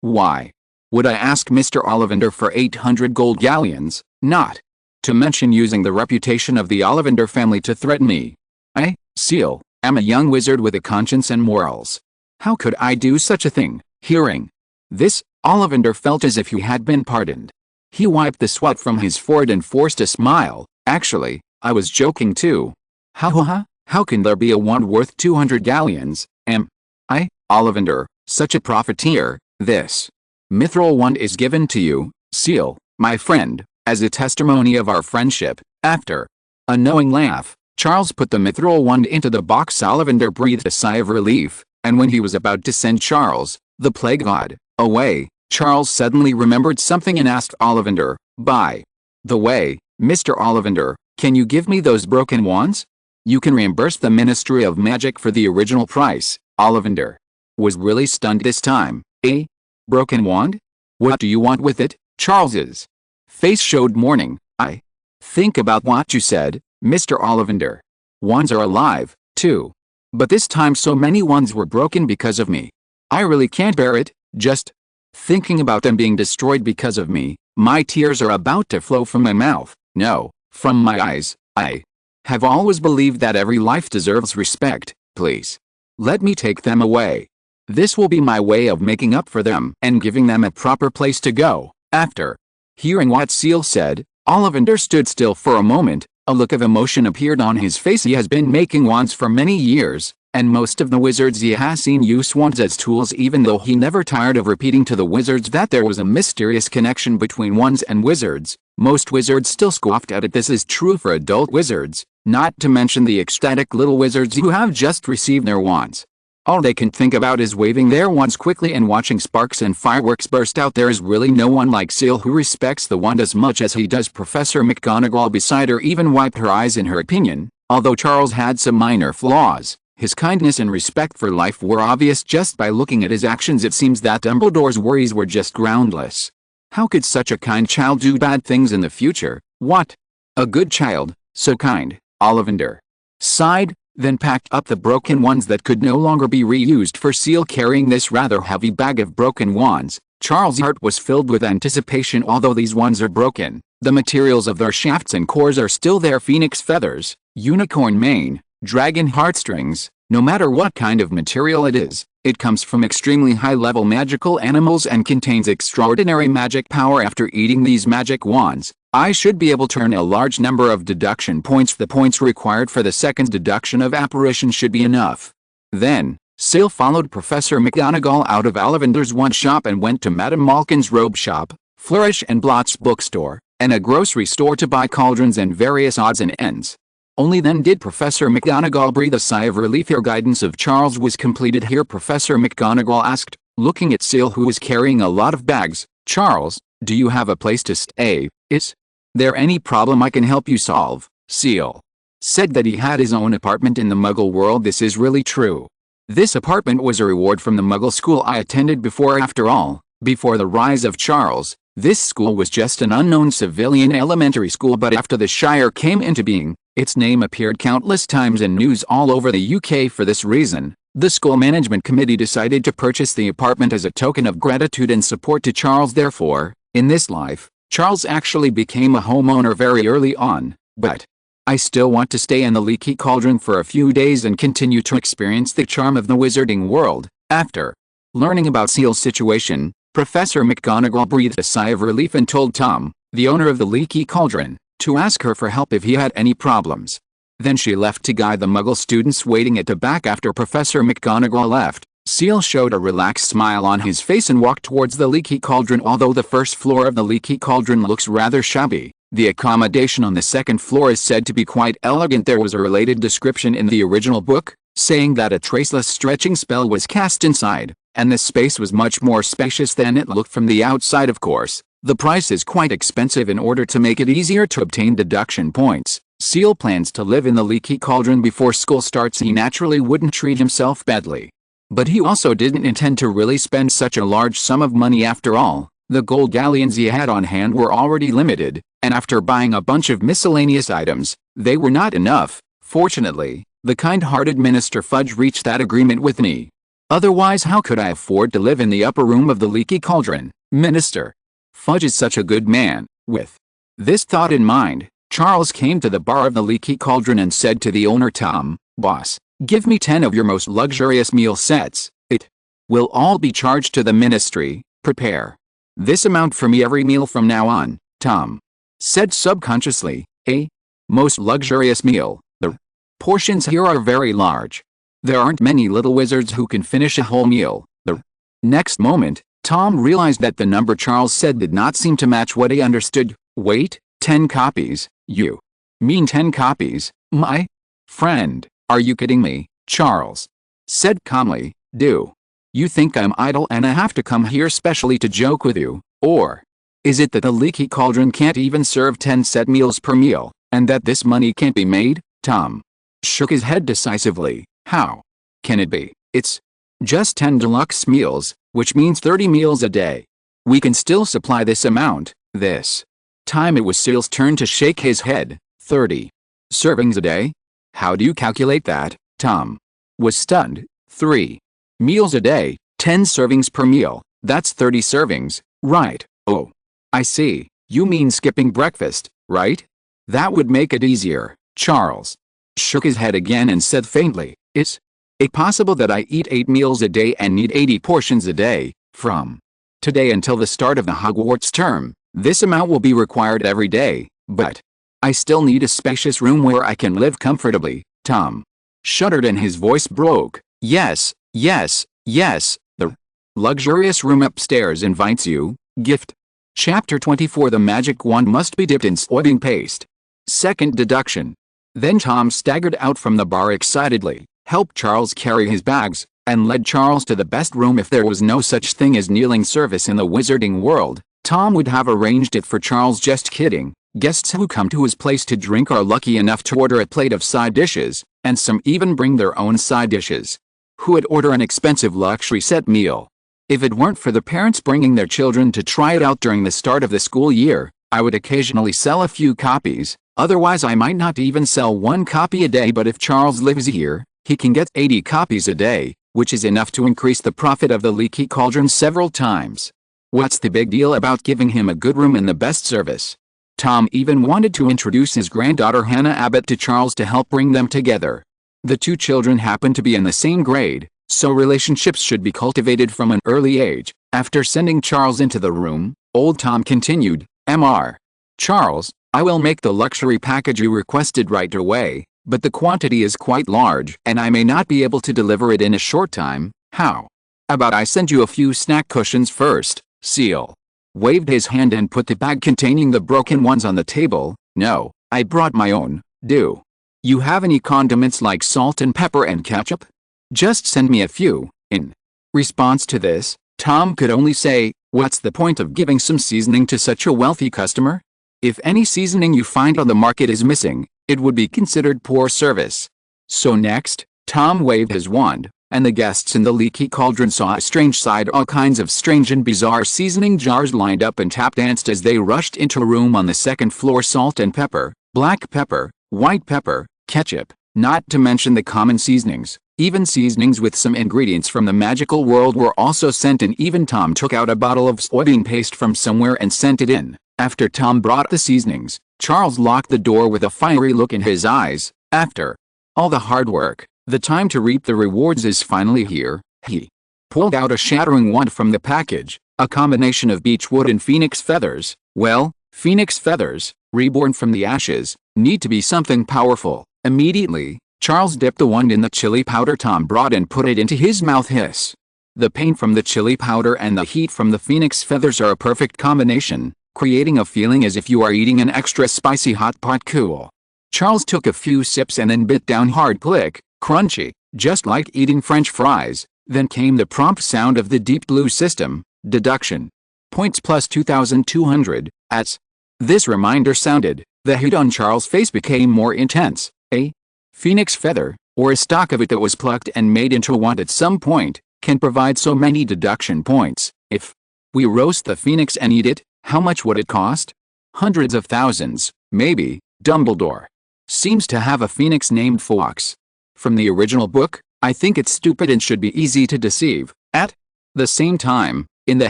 Why would I ask Mr. Ollivander for 800 gold galleons, not to mention using the reputation of the Ollivander family to threaten me? I, Ciel, am a young wizard with a conscience and morals. How could I do such a thing? Hearing this, Ollivander felt as if he had been pardoned. He wiped the sweat from his forehead and forced a smile. Actually, I was joking too. How can there be a wand worth 200 galleons? Am I, Ollivander, such a profiteer? This mithril wand is given to you, Ciel, my friend, as a testimony of our friendship. After a knowing laugh, Charles put the mithril wand into the box. Ollivander breathed a sigh of relief, and when he was about to send Charles, the plague god, away, Charles suddenly remembered something and asked Ollivander, by the way, Mr. Ollivander, can you give me those broken wands? You can reimburse the Ministry of Magic for the original price. Ollivander was really stunned this time. A broken wand? What do you want with it? Charles's face showed mourning. I think about what you said, Mr. Ollivander. Wands are alive, too. But this time so many wands were broken because of me. I really can't bear it, just thinking about them being destroyed because of me. My tears are about to flow from my mouth. No, from my eyes. I have always believed that every life deserves respect. Please let me take them away. This will be my way of making up for them and giving them a proper place to go. After hearing what Ciel said, Ollivander stood still for a moment. A look of emotion appeared on his face. He has been making wands for many years, and most of the wizards he has seen use wands as tools, even though he never tired of repeating to the wizards that there was a mysterious connection between wands and wizards. Most wizards still scoffed at it. This is true for adult wizards, not to mention the ecstatic little wizards who have just received their wands. All they can think about is waving their wands quickly and watching sparks and fireworks burst out. There is really no one like Ciel who respects the wand as much as he does. Professor McGonagall beside her even wiped her eyes in her opinion. Although Charles had some minor flaws, his kindness and respect for life were obvious just by looking at his actions. It seems that Dumbledore's worries were just groundless. How could such a kind child do bad things in the future? What a good child, so kind. Ollivander sighed, then packed up the broken ones that could no longer be reused for Ciel. Carrying this rather heavy bag of broken wands, Charles' heart was filled with anticipation. Although these ones are broken, the materials of their shafts and cores are still there: phoenix feathers, unicorn mane, dragon heartstrings. No matter what kind of material it is, it comes from extremely high-level magical animals and contains extraordinary magic power. After eating these magic wands, I should be able to earn a large number of deduction points. The points required for the second deduction of apparition should be enough. Then, Ciel followed Professor McGonagall out of Ollivander's wand shop and went to Madame Malkin's robe shop, Flourish and Blott's bookstore, and a grocery store to buy cauldrons and various odds and ends. Only then did Professor McGonagall breathe a sigh of relief. Your guidance of Charles was completed here, Professor McGonagall asked, looking at Ciel, who was carrying a lot of bags. Charles, do you have a place to stay? Is there any problem I can help you solve? Ciel said that he had his own apartment in the Muggle world. This is really true. This apartment was a reward from the Muggle school I attended before. After all, before the rise of Charles, this school was just an unknown civilian elementary school, but after the Shire came into being, its name appeared countless times in news all over the UK. For this reason, the school management committee decided to purchase the apartment as a token of gratitude and support to Charles. Therefore, in this life, Charles actually became a homeowner very early on, but I still want to stay in the Leaky Cauldron for a few days and continue to experience the charm of the wizarding world. After learning about Ciel's situation, Professor McGonagall breathed a sigh of relief and told Tom, the owner of the Leaky Cauldron, to ask her for help if he had any problems. Then she left to guide the Muggle students waiting at the back. After Professor McGonagall left, Ciel showed a relaxed smile on his face and walked towards the Leaky Cauldron. Although the first floor of the Leaky Cauldron looks rather shabby, the accommodation on the second floor is said to be quite elegant. There was a related description in the original book, saying that a traceless stretching spell was cast inside, and the space was much more spacious than it looked from the outside. Of course, the price is quite expensive. In order to make it easier to obtain deduction points, Ciel plans to live in the Leaky Cauldron before school starts. He naturally wouldn't treat himself badly. But he also didn't intend to really spend such a large sum of money. After all, the gold galleons he had on hand were already limited, and after buying a bunch of miscellaneous items, they were not enough. Fortunately, the kind-hearted Minister Fudge reached that agreement with me. Otherwise, how could I afford to live in the upper room of the Leaky Cauldron? Minister Fudge is such a good man. With this thought in mind, Charles came to the bar of the Leaky Cauldron and said to the owner, Tom, boss, give me 10 of your most luxurious meal sets. It will all be charged to the ministry. Prepare this amount for me every meal from now on. Tom said subconsciously, a most luxurious meal. The portions here are very large. There aren't many little wizards who can finish a whole meal. The next moment, Tom realized that the number Charles said did not seem to match what he understood. Wait, 10 copies? You mean 10 copies, my friend? Are you kidding me? Charles said calmly. Do you think I'm idle and I have to come here specially to joke with you? Or is it that the Leaky Cauldron can't even serve 10 set meals per meal, and that this money can't be made? Tom shook his head decisively. How can it be? It's just 10 deluxe meals, which means 30 meals a day. We can still supply this amount. This time it was Ciel's turn to shake his head. 30 servings a day? How do you calculate that? Tom was stunned. 3 meals a day, 10 servings per meal. That's 30 servings, right? Oh, I see. You mean skipping breakfast, right? That would make it easier. Charles shook his head again and said faintly, is it possible that I eat 8 meals a day and need 80 portions a day? From today until the start of the Hogwarts term, this amount will be required every day, but I still need a spacious room where I can live comfortably. Tom shuddered and his voice broke. Yes, yes, yes, the luxurious room upstairs invites you. Gift. Chapter 24. The magic wand must be dipped in swabbing paste. Second deduction. Then Tom staggered out from the bar excitedly, helped Charles carry his bags, and led Charles to the best room. If there was no such thing as kneeling service in the wizarding world, Tom would have arranged it for Charles. Just kidding. Guests who come to his place to drink are lucky enough to order a plate of side dishes, and some even bring their own side dishes. Who would order an expensive luxury set meal? If it weren't for the parents bringing their children to try it out during the start of the school year, I would occasionally sell a few copies. Otherwise I might not even sell 1 copy a day. But if Charles lives here, he can get 80 copies a day, which is enough to increase the profit of the Leaky Cauldron several times. What's the big deal about giving him a good room and the best service? Tom even wanted to introduce his granddaughter Hannah Abbott to Charles to help bring them together. The two children happened to be in the same grade, so relationships should be cultivated from an early age. After sending Charles into the room, old Tom continued, Mr. Charles, I will make the luxury package you requested right away, but the quantity is quite large and I may not be able to deliver it in a short time. How about I send you a few snack cushions first? Ciel waved his hand and put the bag containing the broken ones on the table. No, I brought my own. Do you have any condiments like salt and pepper and ketchup? Just send me a few. In response to this, Tom could only say, what's the point of giving some seasoning to such a wealthy customer? If any seasoning you find on the market is missing, it would be considered poor service. So next, Tom waved his wand, and the guests in the leaky cauldron saw a strange sight. All kinds of strange and bizarre seasoning jars lined up and tap danced as they rushed into a room on the second floor. Salt and pepper, black pepper, white pepper, ketchup, not to mention the common seasonings. Even seasonings with some ingredients from the magical world were also sent in. Even Tom took out a bottle of soybean paste from somewhere and sent it in. After Tom brought the seasonings, Charles locked the door with a fiery look in his eyes. After all the hard work, the time to reap the rewards is finally here. He pulled out a shattering wand from the package, a combination of beech wood and phoenix feathers. Well, phoenix feathers, reborn from the ashes, need to be something powerful. Immediately, Charles dipped the wand in the chili powder Tom brought and put it into his mouth. Hiss. The pain from the chili powder and the heat from the phoenix feathers are a perfect combination, creating a feeling as if you are eating an extra spicy hot pot. Cool. Charles took a few sips and then bit down hard. Click, crunchy, just like eating French fries. Then came the prompt sound of the deep blue system, deduction. Points plus 2,200, as this reminder sounded, the heat on Charles' face became more intense. A phoenix feather, or a stalk of it that was plucked and made into a wand at some point, can provide so many deduction points. If we roast the phoenix and eat it, how much would it cost? Hundreds of thousands, maybe. Dumbledore seems to have a phoenix named Fawkes. From the original book, I think it's stupid and should be easy to deceive. At the same time, in the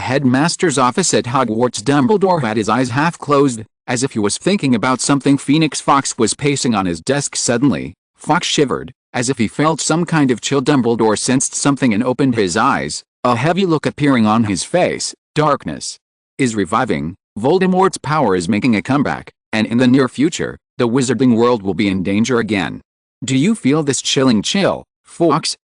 headmaster's office at Hogwarts, Dumbledore had his eyes half closed, as if he was thinking about something. Phoenix Fawkes was pacing on his desk. Suddenly, Fawkes shivered, as if he felt some kind of chill. Dumbledore sensed something and opened his eyes, a heavy look appearing on his face. Darkness is reviving, Voldemort's power is making a comeback, and in the near future, the wizarding world will be in danger again. Do you feel this chilling chill? Fawkes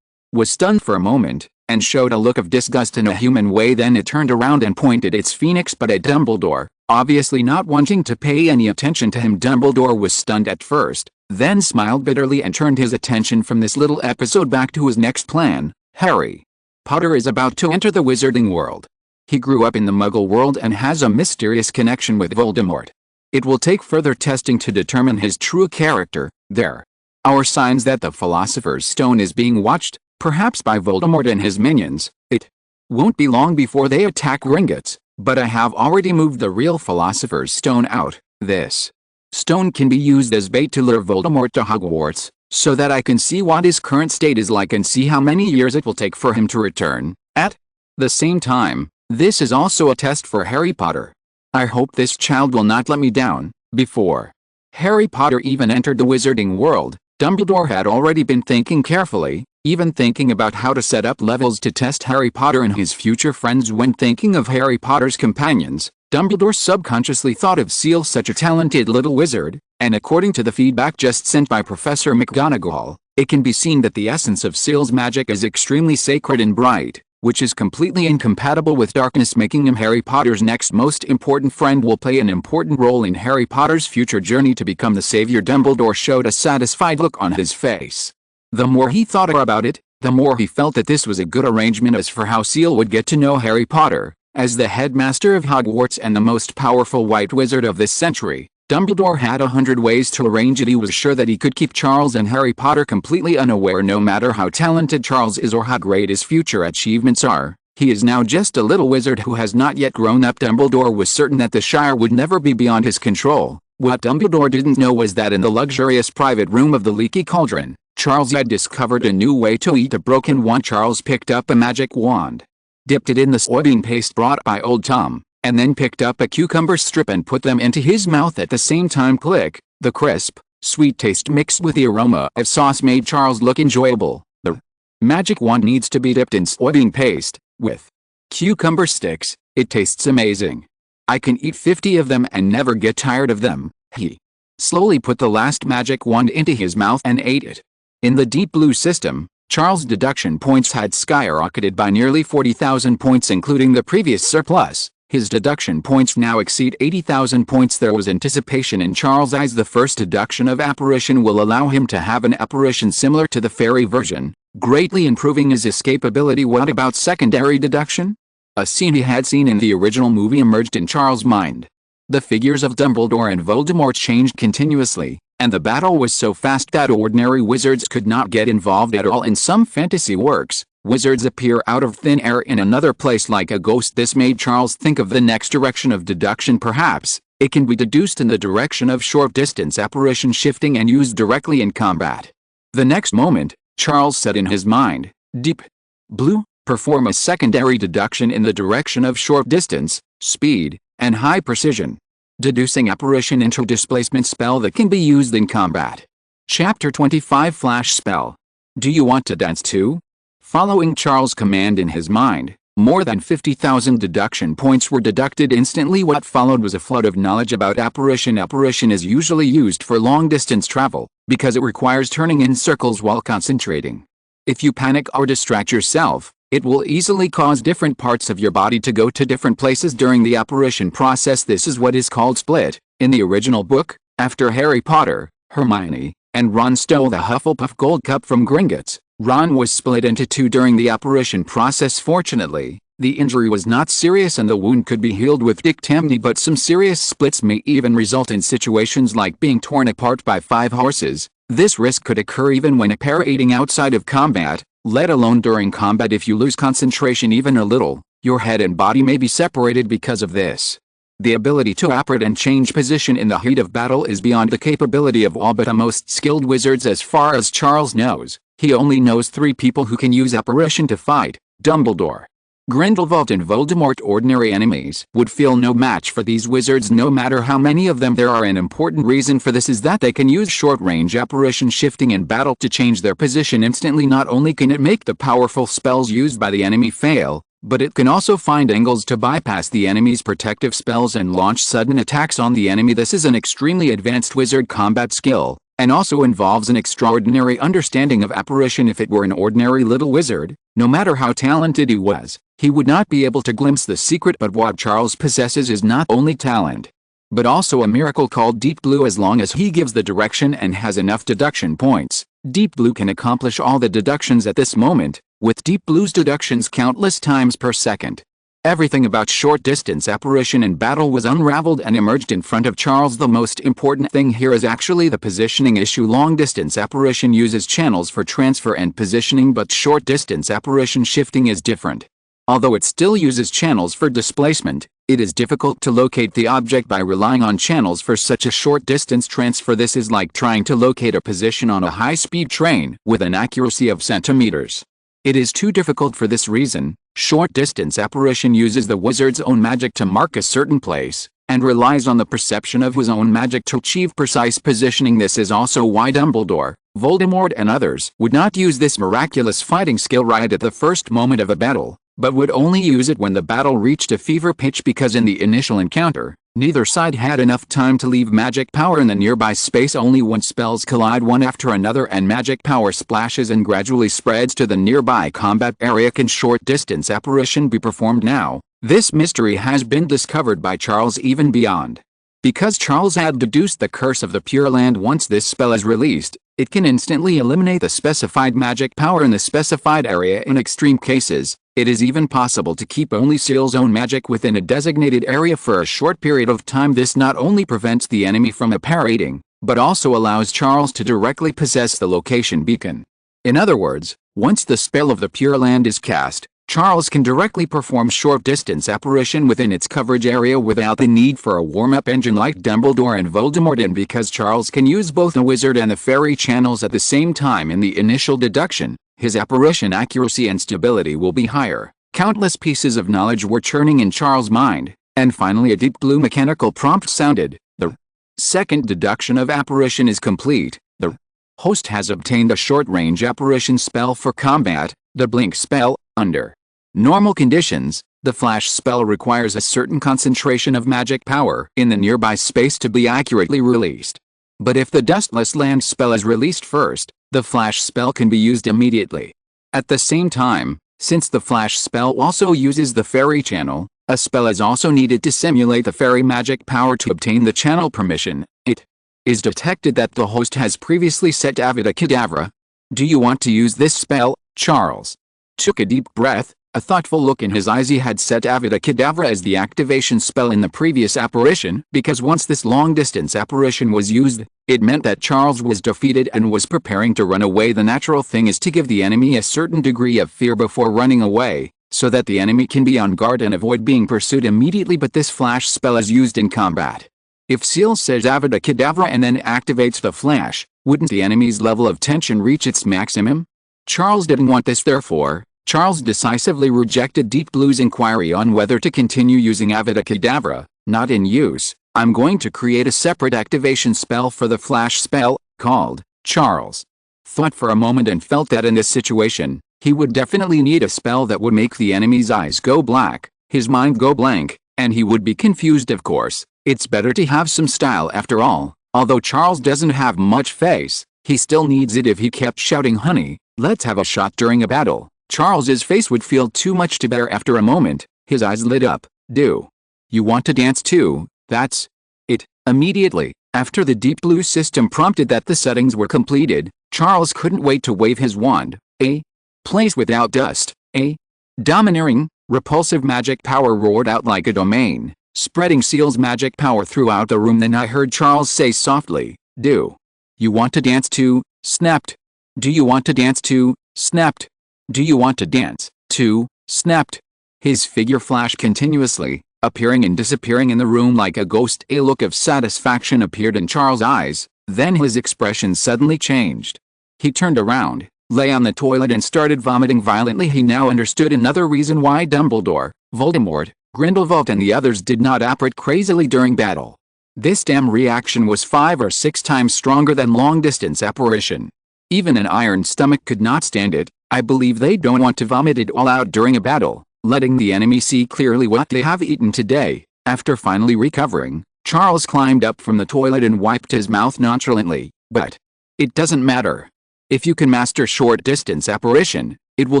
was stunned for a moment, and showed a look of disgust in a human way. Then it turned around and pointed its phoenix butt at Dumbledore, obviously not wanting to pay any attention to him. Dumbledore was stunned at first, then smiled bitterly and turned his attention from this little episode back to his next plan. Harry Potter is about to enter the wizarding world. He grew up in the Muggle world and has a mysterious connection with Voldemort. It will take further testing to determine his true character. There are signs that the Philosopher's Stone is being watched, perhaps by Voldemort and his minions. It won't be long before they attack Gringotts, but I have already moved the real Philosopher's Stone out. This stone can be used as bait to lure Voldemort to Hogwarts, so that I can see what his current state is like and see how many years it will take for him to return. At the same time, this is also a test for Harry Potter. I hope this child will not let me down. Before Harry Potter even entered the wizarding world, Dumbledore had already been thinking carefully, even thinking about how to set up levels to test Harry Potter and his future friends. When thinking of Harry Potter's companions, Dumbledore subconsciously thought of Ciel, such a talented little wizard, and according to the feedback just sent by Professor McGonagall, it can be seen that the essence of Ciel's magic is extremely sacred and bright, which is completely incompatible with darkness, making him Harry Potter's next most important friend. Will play an important role in Harry Potter's future journey to become the savior. Dumbledore showed a satisfied look on his face. The more he thought about it, the more he felt that this was a good arrangement. As for how Ciel would get to know Harry Potter, as the headmaster of Hogwarts and the most powerful white wizard of this century, Dumbledore had 100 ways to arrange it. He was sure that he could keep Charles and Harry Potter completely unaware. No matter how talented Charles is or how great his future achievements are, he is now just a little wizard who has not yet grown up. Dumbledore was certain that the Shire would never be beyond his control. What Dumbledore didn't know was that in the luxurious private room of the Leaky Cauldron, Charles had discovered a new way to eat a broken wand. Charles picked up a magic wand, dipped it in the soybean paste brought by Old Tom, and then picked up a cucumber strip and put them into his mouth at the same time. Click. The crisp, sweet taste mixed with the aroma of sauce made Charles look enjoyable. The magic wand needs to be dipped in soybean paste, with cucumber sticks. It tastes amazing. I can eat 50 of them and never get tired of them. He slowly put the last magic wand into his mouth and ate it. In the Deep Blue system, Charles' deduction points had skyrocketed by nearly 40,000 points including the previous surplus. His deduction points now exceed 80,000 points. There was anticipation in Charles' eyes. The first deduction of apparition will allow him to have an apparition similar to the fairy version, greatly improving his escapability. What about secondary deduction? A scene he had seen in the original movie emerged in Charles' mind. The figures of Dumbledore and Voldemort changed continuously, and the battle was so fast that ordinary wizards could not get involved at all. In some fantasy works, wizards appear out of thin air in another place like a ghost. This made Charles think of the next direction of deduction. Perhaps it can be deduced in the direction of short-distance apparition shifting and used directly in combat. The next moment, Charles said in his mind, Deep Blue, perform a secondary deduction in the direction of short distance, speed, and high precision. Deducing apparition into displacement spell that can be used in combat. Chapter 25 Flash Spell. Do you want to dance too? Following Charles' command in his mind, more than 50,000 deduction points were deducted instantly. What followed was a flood of knowledge about apparition. Apparition is usually used for long-distance travel, because it requires turning in circles while concentrating. If you panic or distract yourself, it will easily cause different parts of your body to go to different places during the apparition process. This is what is called split. In the original book, after Harry Potter, Hermione, and Ron stole the Hufflepuff Gold Cup from Gringotts, Ron was split into two during the apparition process. Fortunately, the injury was not serious and the wound could be healed with dictamni, but some serious splits may even result in situations like being torn apart by 5 horses. This risk could occur even when apparating outside of combat, let alone during combat. If you lose concentration even a little, your head and body may be separated because of this. The ability to apparate and change position in the heat of battle is beyond the capability of all but the most skilled wizards. As far as Charles knows, he only knows 3 people who can use apparition to fight: Dumbledore, Grindelwald and Voldemort. Ordinary enemies would feel no match for these wizards no matter how many of them there are. An important reason for this is that they can use short-range apparition shifting in battle to change their position instantly. Not only can it make the powerful spells used by the enemy fail, but it can also find angles to bypass the enemy's protective spells and launch sudden attacks on the enemy. This is an extremely advanced wizard combat skill, and also involves an extraordinary understanding of apparition. If it were an ordinary little wizard, no matter how talented he was, he would not be able to glimpse the secret. But what Charles possesses is not only talent, but also a miracle called Deep Blue. As long as he gives the direction and has enough deduction points, Deep Blue can accomplish all the deductions at this moment, with Deep Blue's deductions countless times per second. Everything about short-distance apparition in battle was unraveled and emerged in front of Charles. The most important thing here is actually the positioning issue. Long-distance apparition uses channels for transfer and positioning, but short-distance apparition shifting is different. Although it still uses channels for displacement, it is difficult to locate the object by relying on channels for such a short-distance transfer. This is like trying to locate a position on a high-speed train with an accuracy of centimeters. It is too difficult. For this reason, short-distance apparition uses the wizard's own magic to mark a certain place, and relies on the perception of his own magic to achieve precise positioning. This is also why Dumbledore, Voldemort and others would not use this miraculous fighting skill right at the first moment of a battle, but would only use it when the battle reached a fever pitch, because in the initial encounter, neither side had enough time to leave magic power in the nearby space. Only when spells collide one after another and magic power splashes and gradually spreads to the nearby combat area can short-distance apparition be performed. Now, this mystery has been discovered by Charles even beyond. Because Charles had deduced the curse of the Pure Land, once this spell is released, it can instantly eliminate the specified magic power in the specified area. In extreme cases, it is even possible to keep only Ciel's own magic within a designated area for a short period of time. This not only prevents the enemy from apparating, but also allows Charles to directly possess the location beacon. In other words, once the spell of the Pure Land is cast, Charles can directly perform short-distance apparition within its coverage area without the need for a warm-up engine like Dumbledore and Voldemort. And because Charles can use both the wizard and the fairy channels at the same time in the initial deduction, his apparition accuracy and stability will be higher. Countless pieces of knowledge were churning in Charles' mind, and finally a deep blue mechanical prompt sounded. The second deduction of apparition is complete. The host has obtained a short-range apparition spell for combat, the blink spell. Under normal conditions, The flash spell requires a certain concentration of magic power in the nearby space to be accurately released. But if the Dustless Land spell is released first, the flash spell can be used immediately. At the same time, since the flash spell also uses the fairy channel, a spell is also needed to simulate the fairy magic power to obtain the channel permission. It is detected that the host has previously set Avada Kedavra. Do you want to use this spell, Charles? Took a deep breath, a thoughtful look in his eyes. He had set Avada Kedavra as the activation spell in the previous apparition because once this long-distance apparition was used, it meant that Charles was defeated and was preparing to run away. The natural thing is to give the enemy a certain degree of fear before running away, so that the enemy can be on guard and avoid being pursued immediately. But this flash spell is used in combat. If Ciel says Avada Kedavra and then activates the flash, wouldn't the enemy's level of tension reach its maximum? Charles didn't want this. Therefore, Charles decisively rejected Deep Blue's inquiry on whether to continue using Avada Kedavra. Not in use. I'm going to create a separate activation spell for the flash spell, called Charles thought for a moment and felt that in this situation, he would definitely need a spell that would make the enemy's eyes go black, his mind go blank, and he would be confused. Of course, it's better to have some style after all. Although Charles doesn't have much face, he still needs it. If he kept shouting honey, let's have a shot during a battle, Charles's face would feel too much to bear. After a moment, his eyes lit up. Do you want to dance too? That's it. Immediately, after the Deep Blue system prompted that the settings were completed, Charles couldn't wait to wave his wand. A place without dust. A domineering, repulsive magic power roared out like a domain, spreading Ciel's magic power throughout the room. Then I heard Charles say softly, "Do you want to dance too?" Snapped. "Do you want to dance too?" Snapped. "Do you want to dance too?" Snapped. His figure flashed continuously, appearing and disappearing in the room like a ghost. A look of satisfaction appeared in Charles' eyes, then his expression suddenly changed. He turned around, lay on the toilet and started vomiting violently. He now understood another reason why Dumbledore, Voldemort, Grindelwald and the others did not operate crazily during battle. This damn reaction was 5 or 6 times stronger than long-distance apparition. Even an iron stomach could not stand it. I believe they don't want to vomit it all out during a battle, letting the enemy see clearly what they have eaten today. After finally recovering, Charles climbed up from the toilet and wiped his mouth nonchalantly. But it doesn't matter. If you can master short-distance apparition, it will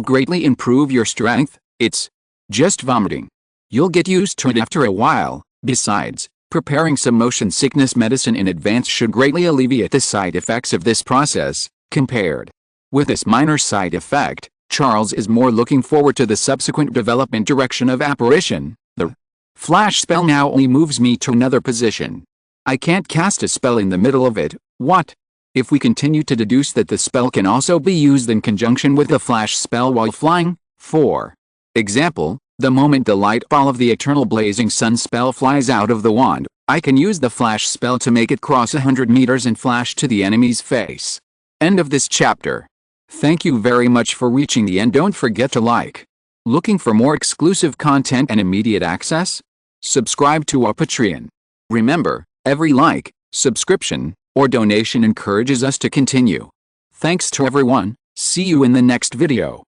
greatly improve your strength. It's just vomiting. You'll get used to it after a while. Besides, preparing some motion sickness medicine in advance should greatly alleviate the side effects of this process. Compared with this minor side effect, Charles is more looking forward to the subsequent development direction of apparition. The flash spell now only moves me to another position. I can't cast a spell in the middle of it. What if we continue to deduce that the spell can also be used in conjunction with the flash spell while flying? For example, the moment the light ball of the eternal blazing sun spell flies out of the wand, I can use the flash spell to make it cross 100 meters and flash to the enemy's face. End of this chapter. Thank you very much for reaching the end. Don't forget to like. Looking for more exclusive content and immediate access? Subscribe to our Patreon. Remember, every like, subscription, or donation encourages us to continue. Thanks to everyone. See you in the next video.